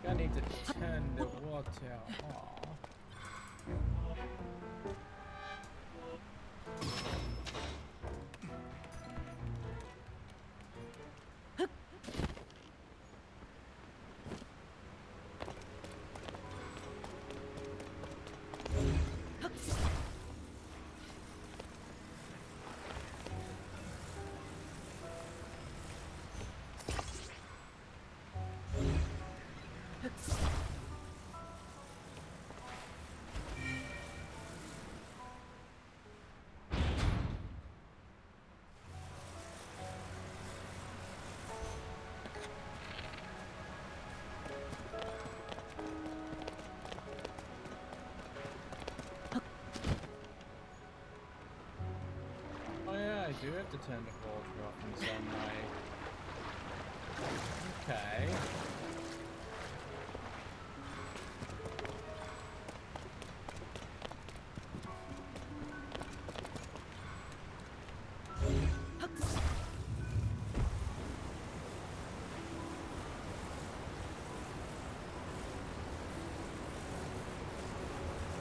S1: I need to turn the water off. I do have to turn the water off in some way. Okay.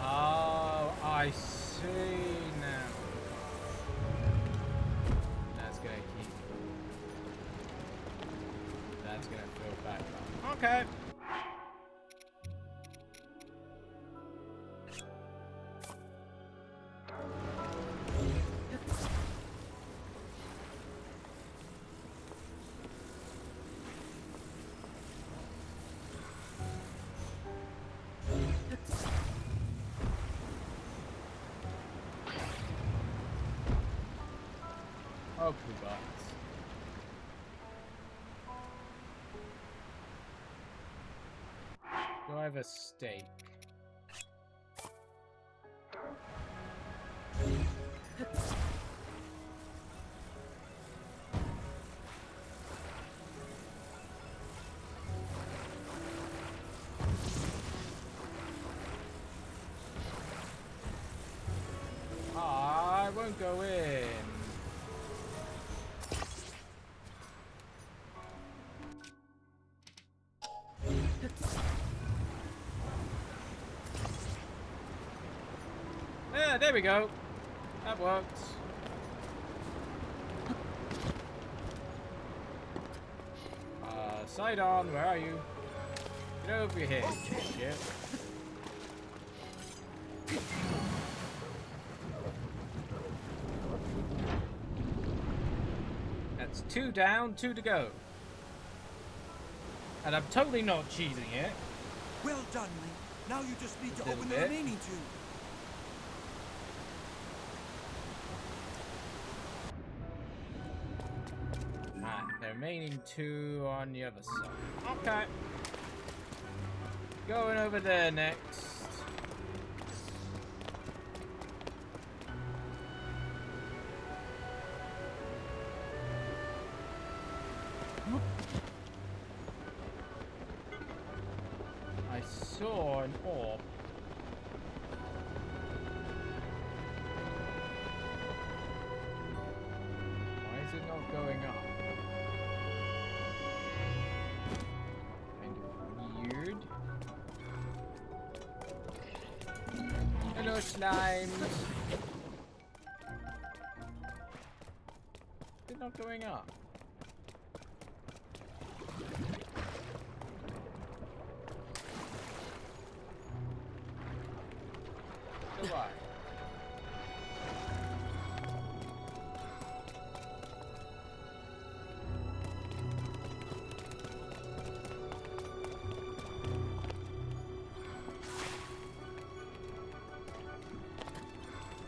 S1: Oh, I see now. That's gonna fill back up. Okay. Oh, butts. Do I have a steak? I won't go in. Yeah, there we go. That works. Sidon, where are you? Get over here, shit. That's 2 down, 2 to go. And I'm totally not cheesing it.
S9: Well done, Link. Now you just need to
S1: Little
S9: open the
S1: bit.
S9: remaining 2.
S1: Alright, the remaining 2 on the other side. Okay. Going over there next. I saw an orb. Why is it not going up? Kind of weird. Hello, slimes. It's not going up. So why?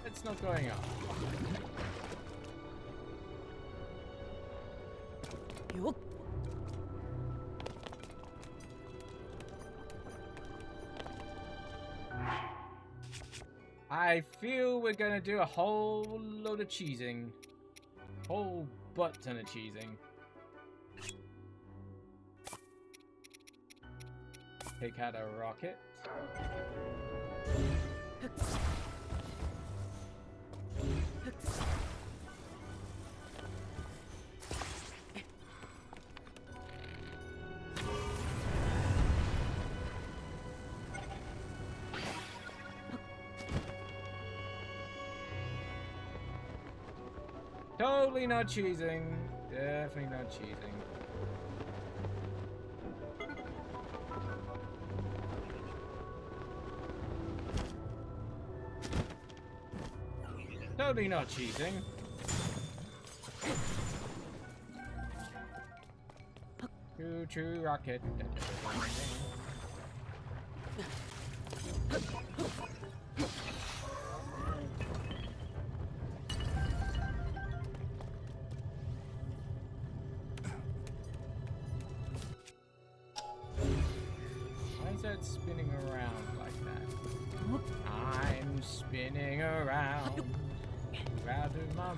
S1: It's not going up. I feel we're gonna do a whole load of cheesing. Whole butt ton of cheesing. Take out a rocket. Totally not cheesing. Definitely not cheesing. Totally not cheesing. Choo-choo rocket. Why is that spinning around like that? I'm spinning around out of my way.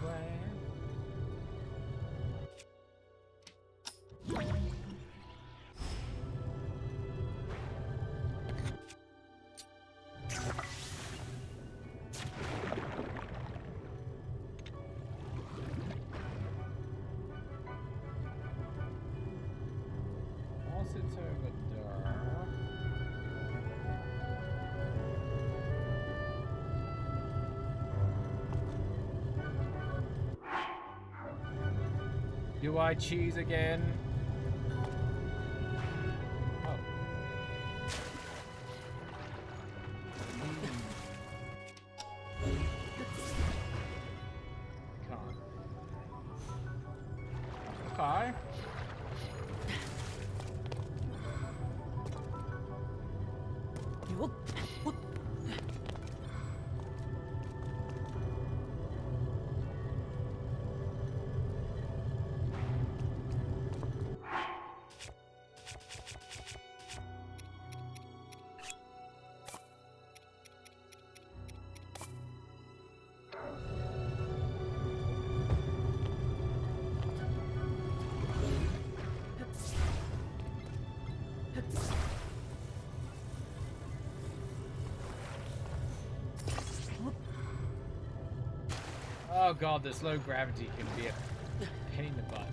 S1: Faucets over there. Do I cheese again? Oh. Can't. Okay. Oh god, this low gravity can be a pain in the butt.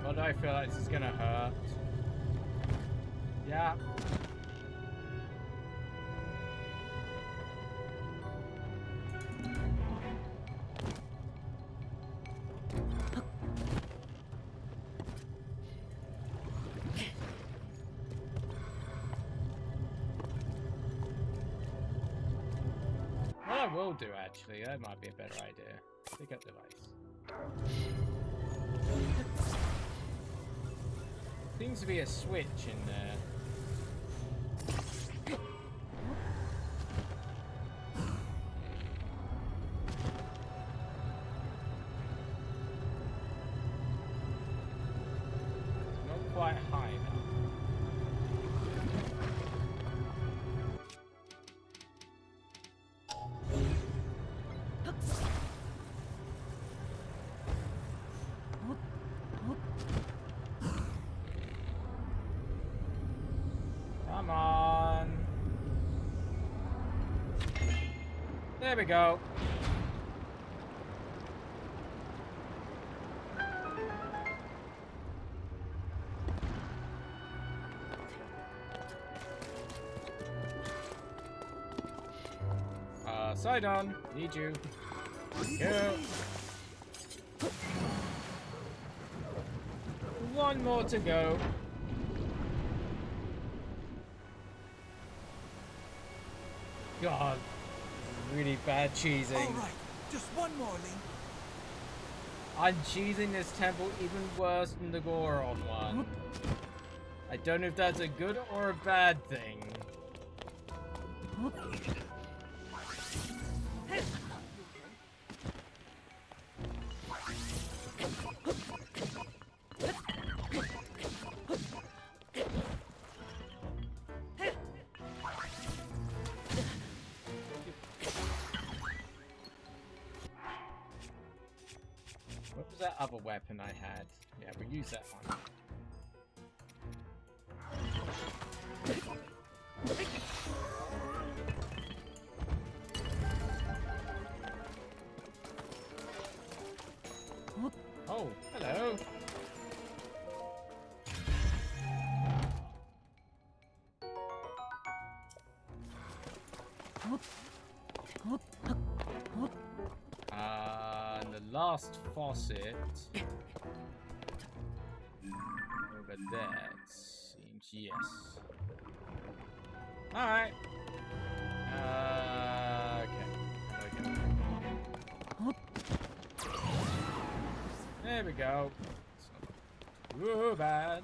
S1: But I feel like this is gonna hurt. Yeah. What I will do, actually, that might be a better idea. Pick up the device. Seems to be a switch in there. Not quite high enough. Come on. There we go. Sidon, need you. Here. One more to go. God, really bad cheesing.
S9: All right, just one more, Link.
S1: I'm cheesing this temple even worse than the Goron one. I don't know if that's a good or a bad thing. What was that other weapon I had? Yeah, we'll use that one. Oh, hello. And the last faucet over there, it seems. Yes. All right. Okay. There we go. It's not too bad.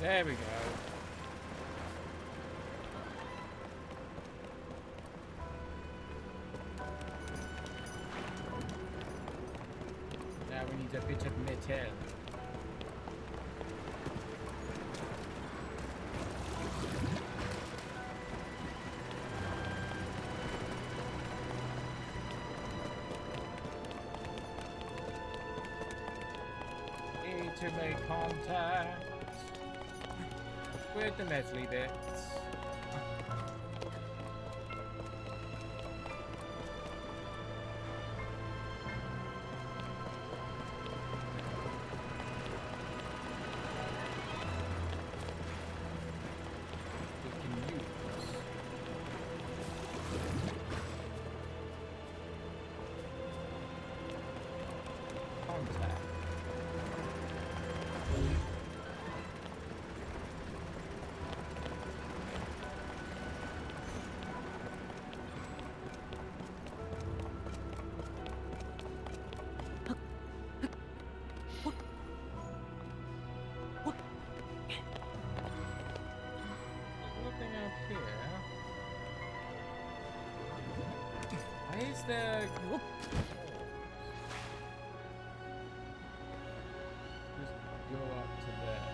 S1: There we go. Now we need to tell. Need to make contact with the metal bits. Where's the... Just go up to there.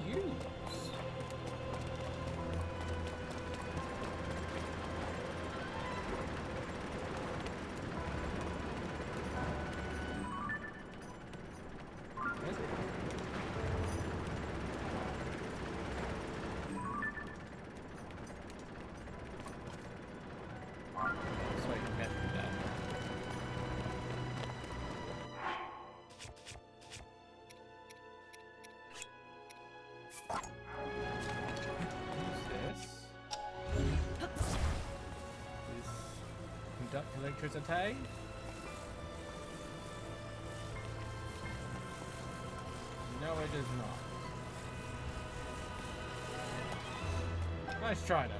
S1: You. Conduct electricity. No, it does not. Nice try, though.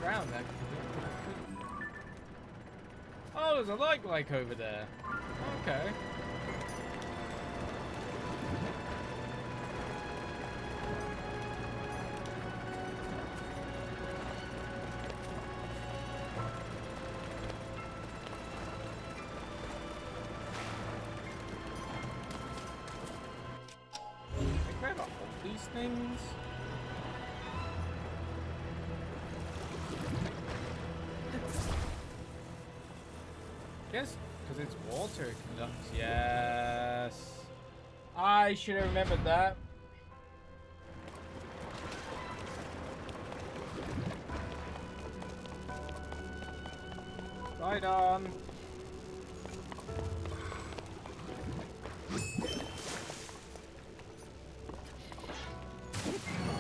S1: Around that. Oh, there's a like over there. Okay. I grab all these things. Yes, because it's water conducts. Yes. I should have remembered that. Right on.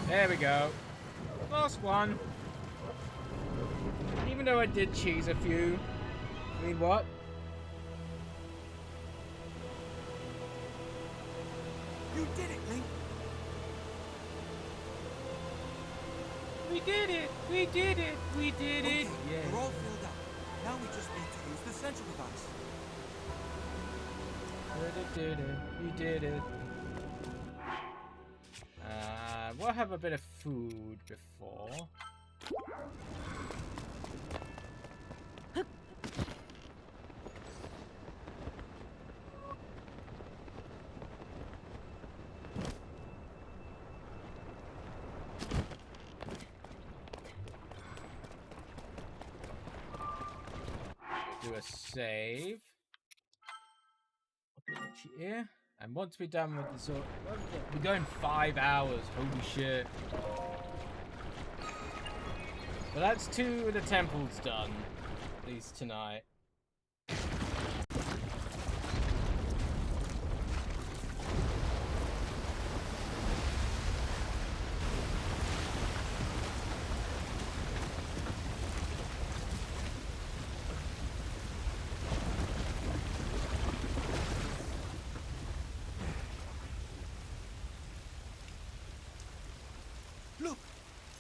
S1: There we go. Last one. Even though I did cheese a few. I mean, what?
S9: You did it, Link!
S1: We did it! We did it! We did it!
S9: Yeah. We're all filled up. Now we just need to use the central device.
S1: Did it. We did it. We'll have a bit of food before. Do a save. Yeah. And once we're done with this, we're going 5 hours. Holy shit. But that's 2 of the temples done. At least tonight.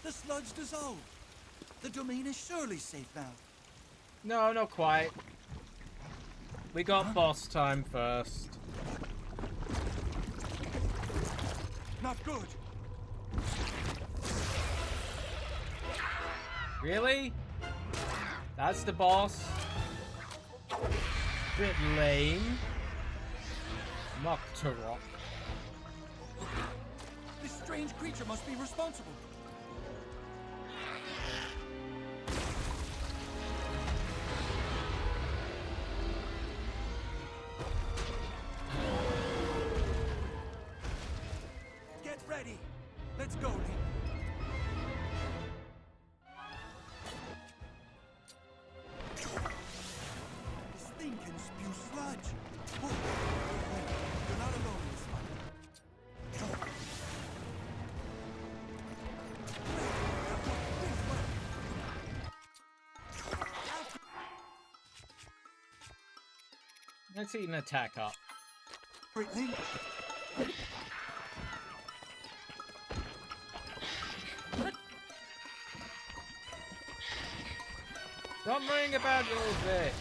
S9: The sludge dissolved. The domain is surely safe now.
S1: No, not quite. We got boss time first.
S9: Not good.
S1: Really? That's the boss? Bit lame. Nocturok.
S9: This strange creature must be responsible. Get ready. Let's go, Link. This thing can spew sludge. Oh, Link, you're not alone in this fight.
S1: Let's eat an attack up.
S9: Great, Link.
S1: Stop worrying about your bitch.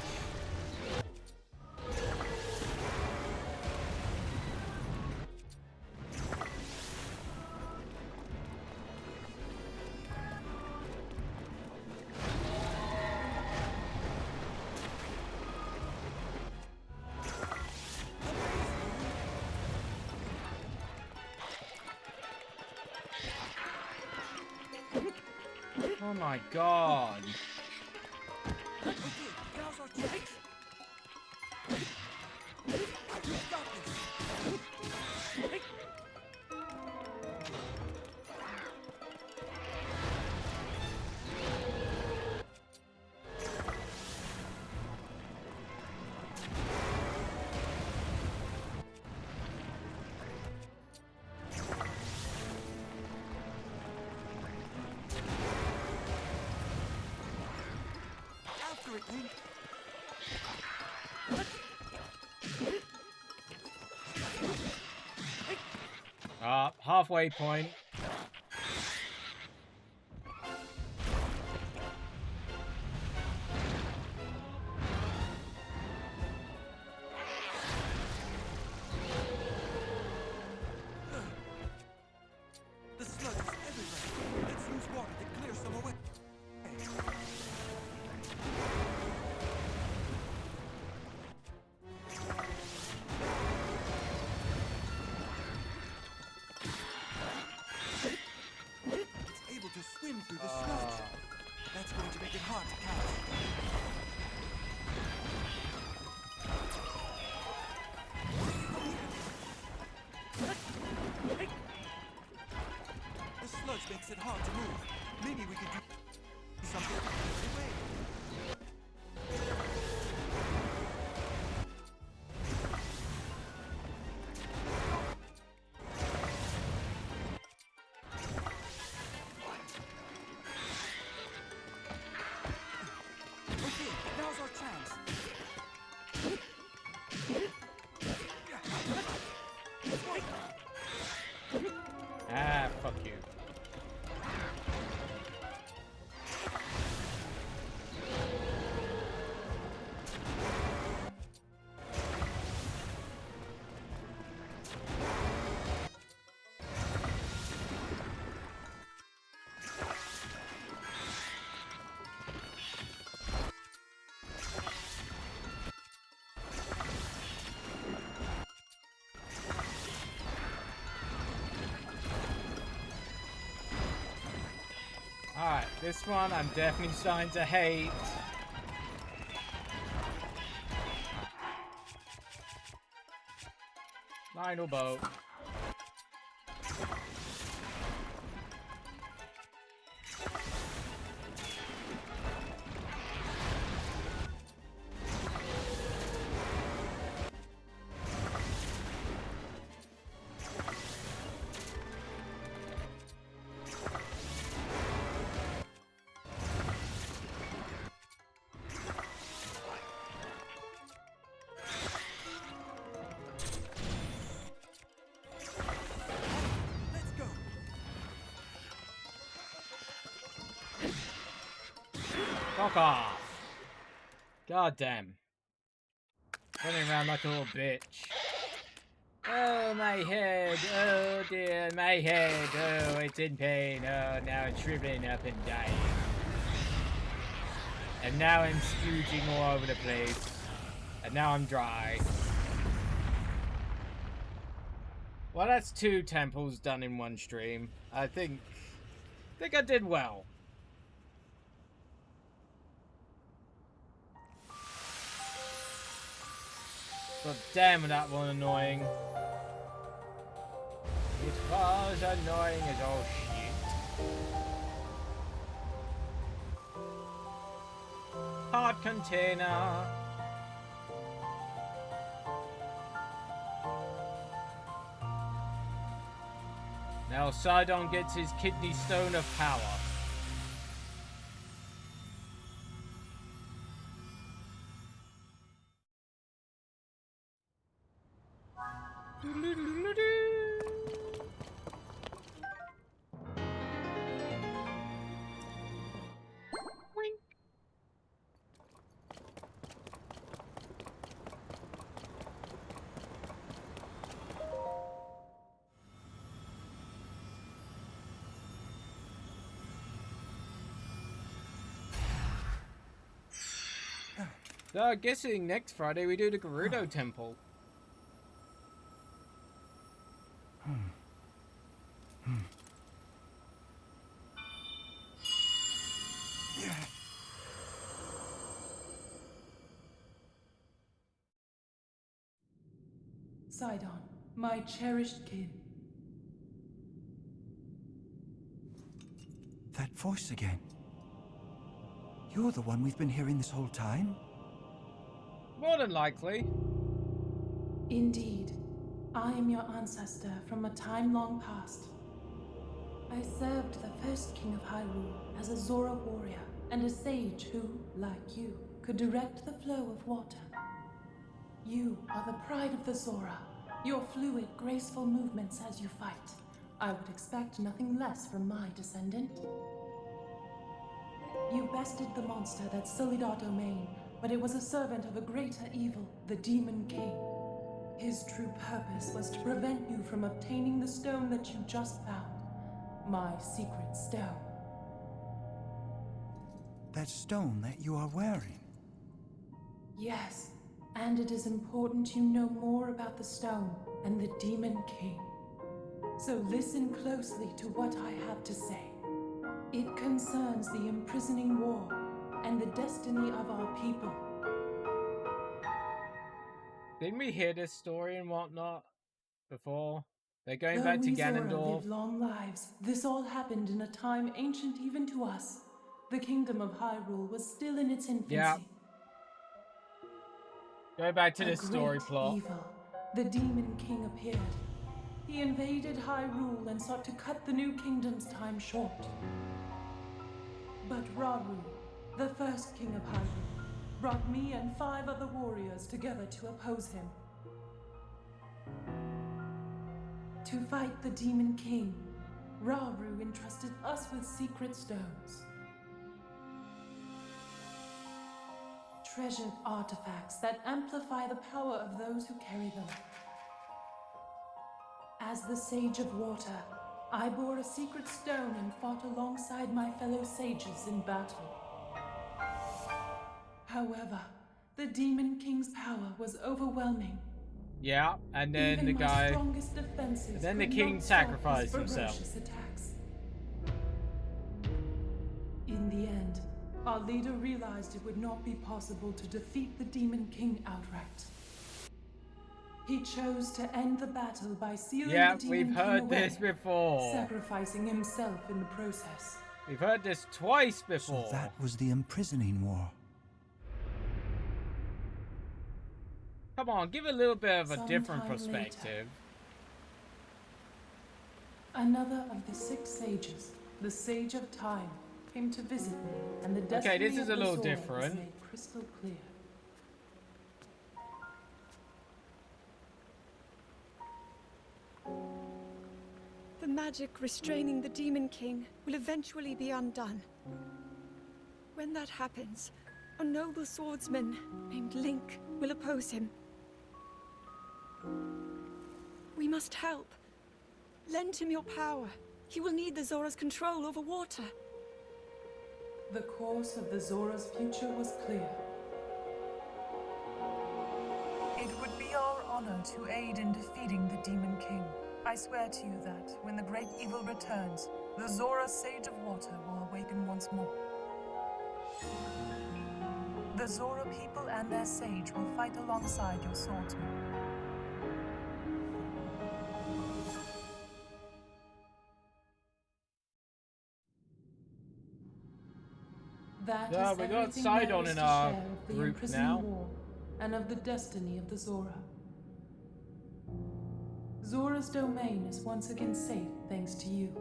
S1: Oh my god.
S9: Okay, now's our chance. We've got this. After it, Link.
S1: Halfway point.
S9: The sludge is everywhere. Let's use water to clear some away. It's able to swim through the sludge. That's going to make it hard to catch. The sludge makes it hard to move. Maybe we could do something to clear it away. Okay, now's our chance.
S1: Ah, fuck you. Alright, this one I'm definitely starting to hate. Final boat. Fuck off. God damn. Running around like a little bitch. Oh, my head. Oh, dear. My head. Oh, it's in pain. Oh, now it's shriveling up and dying. And now I'm splooging all over the place. And now I'm dry. Well, that's 2 temples done in one stream. I think I did well. But damn, that one annoying. It was annoying as all shit. Hot container. Now Sidon gets his kidney stone of power. So I'm guessing next Friday we do the Gerudo Temple.
S10: Sidon, my cherished kin.
S9: That voice again. You're the one we've been hearing this whole time?
S1: More than likely.
S10: Indeed, I am your ancestor from a time long past. I served the first king of Hyrule as a Zora warrior and a sage who, like you, could direct the flow of water. You are the pride of the Zora, your fluid, graceful movements as you fight. I would expect nothing less from my descendant. You bested the monster that sullied our domain, but it was a servant of a greater evil, the Demon King. His true purpose was to prevent you from obtaining the stone that you just found. My secret stone.
S9: That stone that you are wearing?
S10: Yes, and it is important you know more about the stone and the Demon King. So listen closely to what I have to say. It concerns the imprisoning war and the destiny of our people.
S1: Didn't we hear this story and whatnot before? They're going
S10: Though
S1: back to
S10: we Zora
S1: Ganondorf.
S10: live long lives, this all happened in a time ancient even to us. The kingdom of Hyrule was still in its infancy.
S1: Yeah. Go back to
S10: A
S1: the story
S10: great
S1: plot.
S10: evil, the Demon King appeared. He invaded Hyrule and sought to cut the new kingdom's time short. But Rauru, the first king of Hyrule, brought me and 5 other warriors together to oppose him. To fight the Demon King, Rauru entrusted us with secret stones. Treasured artifacts that amplify the power of those who carry them. As the Sage of Water, I bore a secret stone and fought alongside my fellow sages in battle. However, the Demon King's power was overwhelming.
S1: Yeah, and then
S10: Even
S1: the
S10: my
S1: guy...
S10: strongest defenses
S1: And then the
S10: could
S1: king
S10: not stop his
S1: sacrificed himself.
S10: ferocious attacks. In the end, our leader realized it would not be possible to defeat the Demon King outright. He chose to end the battle by sealing
S1: Yeah,
S10: the Demon
S1: we've
S10: King
S1: heard
S10: away,
S1: this before.
S10: sacrificing himself in the process.
S1: We've heard this twice before.
S9: So that was the imprisoning war.
S1: Come on, give a little bit of a different
S10: Sometime
S1: perspective.
S10: Another of the 6 sages, the Sage of Time, came to visit me, and the destiny
S1: Okay, this is
S10: of
S1: a
S10: the
S1: little
S10: Zora
S1: different.
S10: was made crystal clear.
S7: The magic restraining the Demon King will eventually be undone. When that happens, a noble swordsman named Link will oppose him. We must help. Lend him your power. He will need the Zora's control over water.
S10: The course of the Zora's future was clear.
S11: It would be our honor to aid in defeating the Demon King. I swear to you that, when the great evil returns, the Zora Sage of Water will awaken once more. The Zora people and their sage will fight alongside your swordsman.
S10: That
S1: Yeah,
S10: is
S1: we got
S10: everything
S1: Sidon
S10: there is
S1: in
S10: to
S1: our
S10: share of the
S1: group
S10: imprisoning
S1: now.
S10: war and of the destiny of the Zora. Zora's domain is once again safe thanks to you.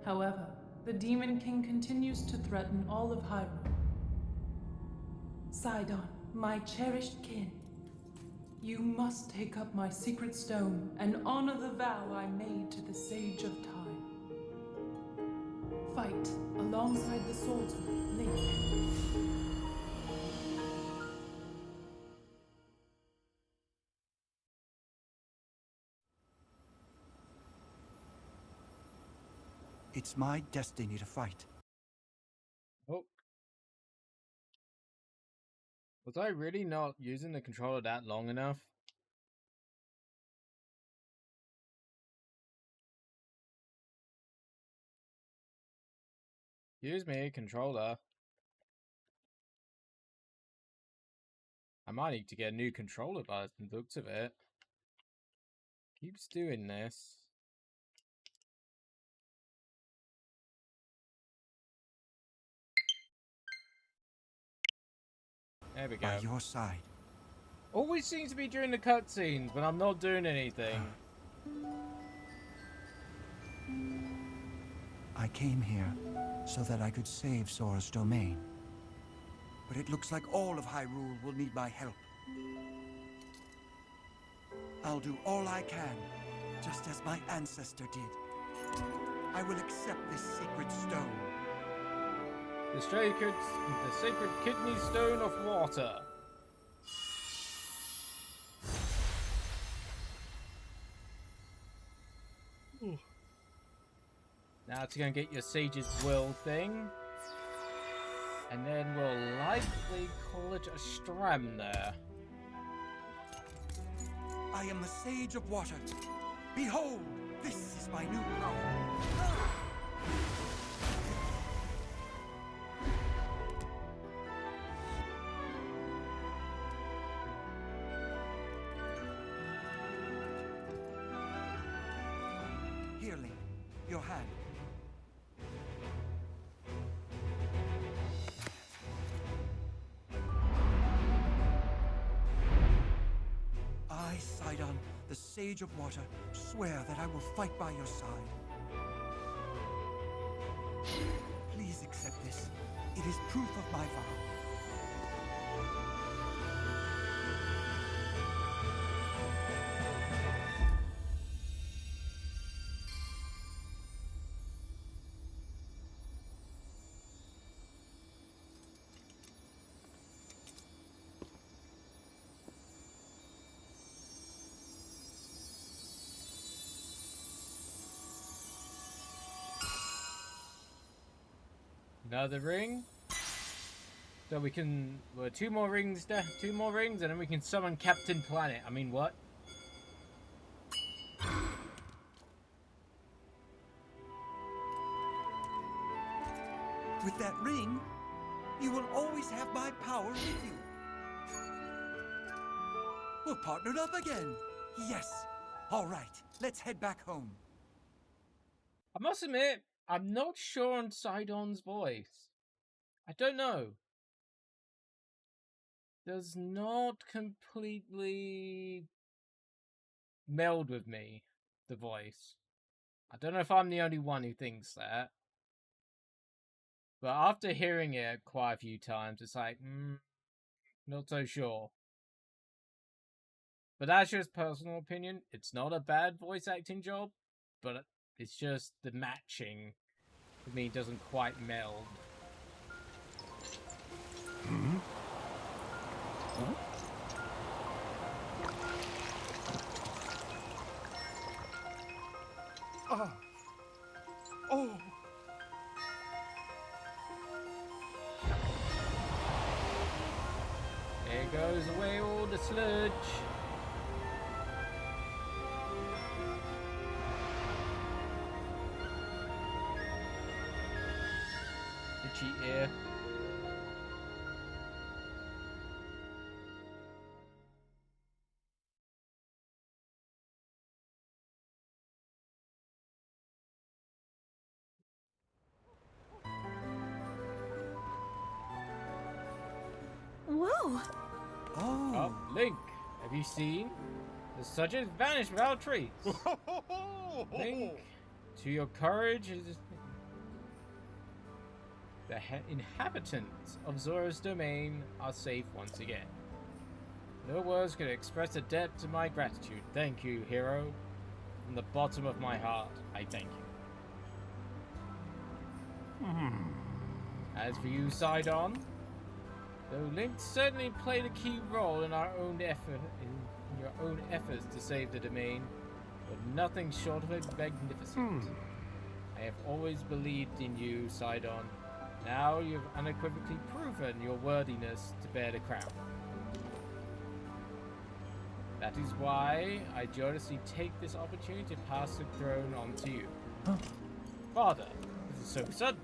S10: However, the Demon King continues to threaten all of Hyrule. Sidon, my cherished kin, you must take up my secret stone and honor the vow I made to the Sage of Time. Fight alongside the swordsman, Link.
S4: It's my destiny to fight.
S1: Oh. Was I really not using the controller that long enough? Excuse me, controller. I might need to get a new controller by the looks of it. Keeps doing this. There we go.
S4: By your side.
S1: Always seems to be during the cutscenes when I'm not doing anything.
S4: I came here so that I could save Zora's domain. But it looks like all of Hyrule will need my help. I'll do all I can, just as my ancestor did. I will accept this sacred stone.
S1: The sacred kidney stone of water. Ooh. Now it's gonna get your Sage's Will thing. And then we'll likely call it a Stram there.
S4: I am the Sage of Water. Behold, this is my new power. Here, Link, your hand. I, Sidon, the Sage of Water, swear that I will fight by your side. Please accept this. It is proof of my vow.
S1: Another ring. So we can... Well, two more rings, and then we can summon Captain Planet. I mean, what?
S4: With that ring, you will always have my power with you. We're partnered up again. Yes. All right, let's head back home.
S1: I must admit, I'm not sure on Sidon's voice. I don't know. Does not completely meld with me, the voice. I don't know if I'm the only one who thinks that. But after hearing it quite a few times, it's like, not so sure. But that's just personal opinion. It's not a bad voice acting job, but it's just the matching, for me, doesn't quite meld.
S3: Oh.
S1: There goes away all the sludge. Itchy ear.
S2: Whoa!
S1: Oh, Link, have you seen? The sludge has vanished without trace. Link, to your courage is... The inhabitants of Zora's domain are safe once again. No words can express the depth of my gratitude. Thank you, hero. From the bottom of my heart, I thank you. As for you, Sidon, though Link certainly played a key role in our own effort, in your own efforts to save the domain, but nothing short of magnificent. I have always believed in you, Sidon. Now you've unequivocally proven your worthiness to bear the crown. That is why I joyously take this opportunity to pass the throne on to you. Father, this is so sudden.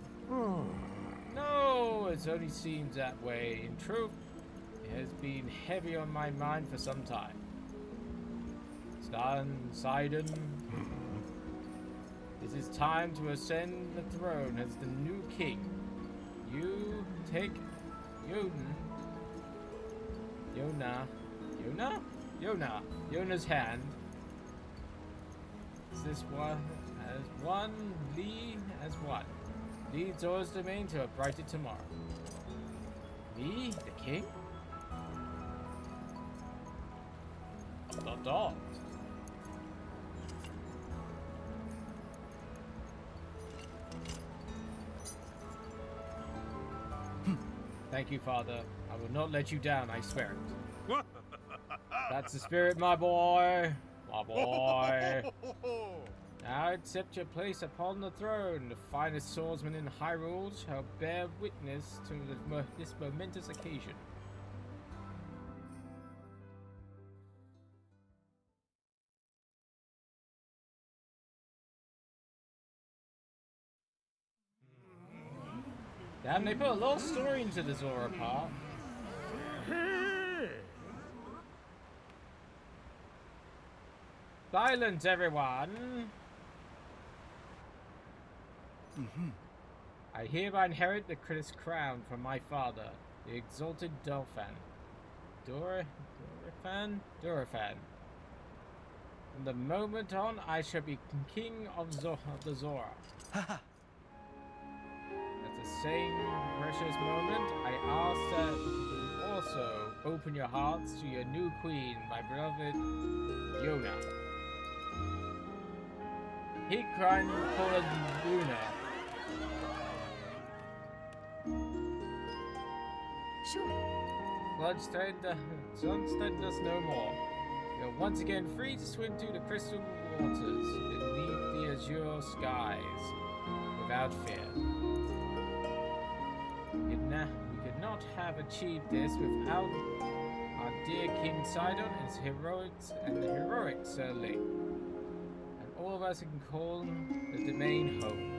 S1: No, it only seems that way. In truth, it has been heavy on my mind for some time. Sidon, it is time to ascend the throne as the new king. You take Yona's hand. Is this one as one, lead as one. Lead Zora's domain to a brighter tomorrow. Me, the king? Dot. Thank you, Father. I will not let you down, I swear it. That's the spirit, my boy. My boy. Now accept your place upon the throne. The finest swordsman in Hyrule shall bear witness to this momentous occasion. Damn, they put a lot of story into the Zora part. Silence, everyone! I hereby inherit the Critis crown from my father, the exalted Dolphin. Durafan? From the moment on, I shall be king of the Zora. At the same precious moment, I ask that you also open your hearts to your new queen, my beloved Yona. Hikran called Luna.
S2: Sure.
S1: Sludge threatened us no more. We are once again free to swim through the crystal waters beneath the azure skies without fear. We could not have achieved this without our dear King Sidon and the heroic Sir Link, and all of us who can call the domain home.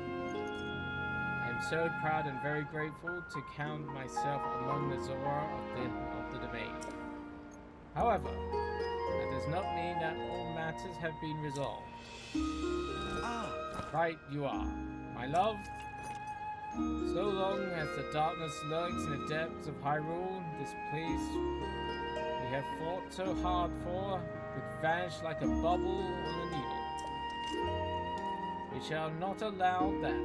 S1: I am so proud and very grateful to count myself among the Zora of the domain. However, that does not mean that all matters have been resolved. Right you are, my love. So long as the darkness lurks in the depths of Hyrule, this place we have fought so hard for would vanish like a bubble on a needle. We shall not allow that.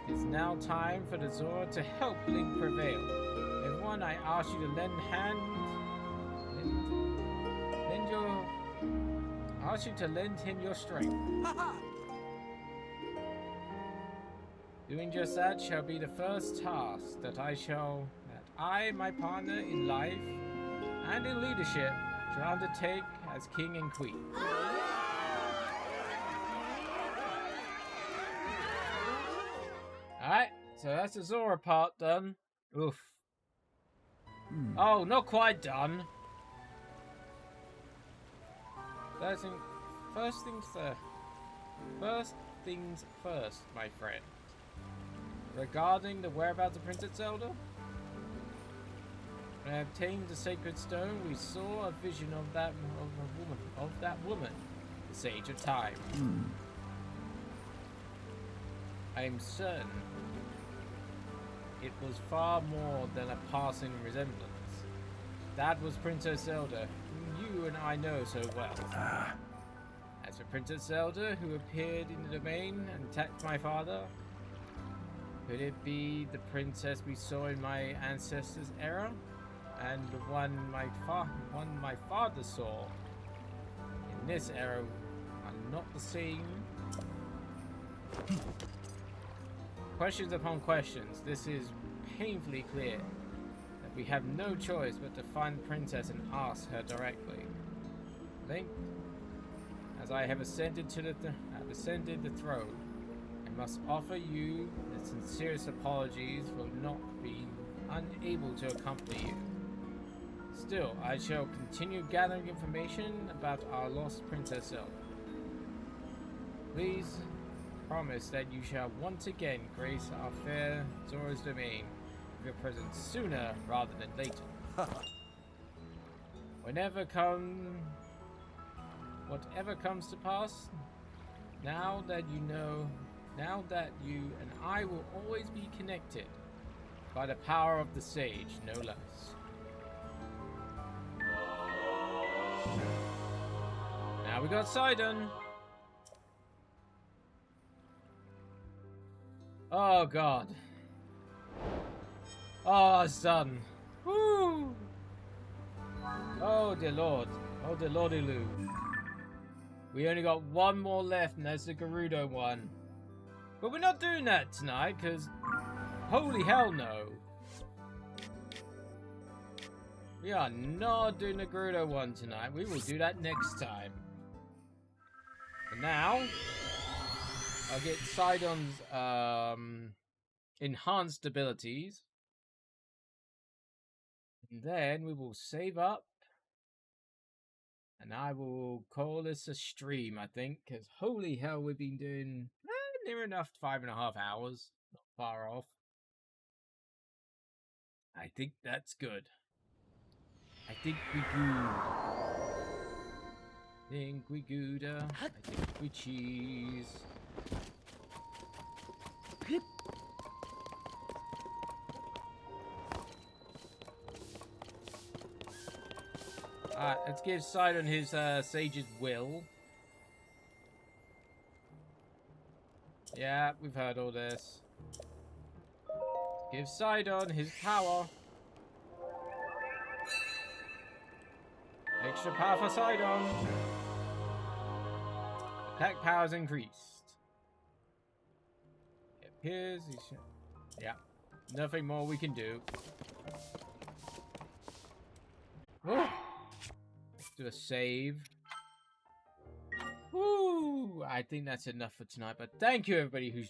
S1: It is now time for the Zora to help Link prevail. Everyone, I ask you to lend him your strength. Doing just that shall be the first task that I shall I and my partner in life and in leadership shall undertake as king and queen. Alright, so that's the Zora part done. Oof. Oh, not quite done. First things first, my friend. Regarding the whereabouts of Princess Zelda, when I obtained the sacred stone, we saw a vision of that woman, the Sage of Time. I am certain it was far more than a passing resemblance. That was Princess Zelda, whom you and I know so well. As for Princess Zelda, who appeared in the domain and attacked my father, could it be the princess we saw in my ancestors' era, and the one my father saw in this era are not the same? Questions upon questions. This is painfully clear that we have no choice but to find the princess and ask her directly. Link, as I have ascended to the throne, I must offer you the sincerest apologies for not being unable to accompany you. Still, I shall continue gathering information about our lost Princess Zelda. Please promise that you shall once again grace our fair Zora's domain with your presence sooner rather than later. Whatever comes to pass, now that you and I will always be connected by the power of the Sage, no less. Now we got Sidon. Oh god. Oh, it's done. Woo! Oh dear lord. Oh dear lordy loo. We only got one more left, and that's the Gerudo one. But we're not doing that tonight, because holy hell no. We are not doing the Gerudo one tonight. We will do that next time. For now, I'll get Sidon's enhanced abilities. And then we will save up. And I will call this a stream, I think. Because holy hell, we've been doing near enough 5.5 hours. Not far off. I think that's good. I think we good. Think we gooda. I think we cheese. Alright, let's give Sidon his Sage's Will. Yeah, we've heard all this. Give Sidon his power. Extra power for Sidon. Attack power's increased. It appears he should... Yeah. Nothing more we can do. Oh. Let's do a save. Woo! I think that's enough for tonight, but thank you everybody who's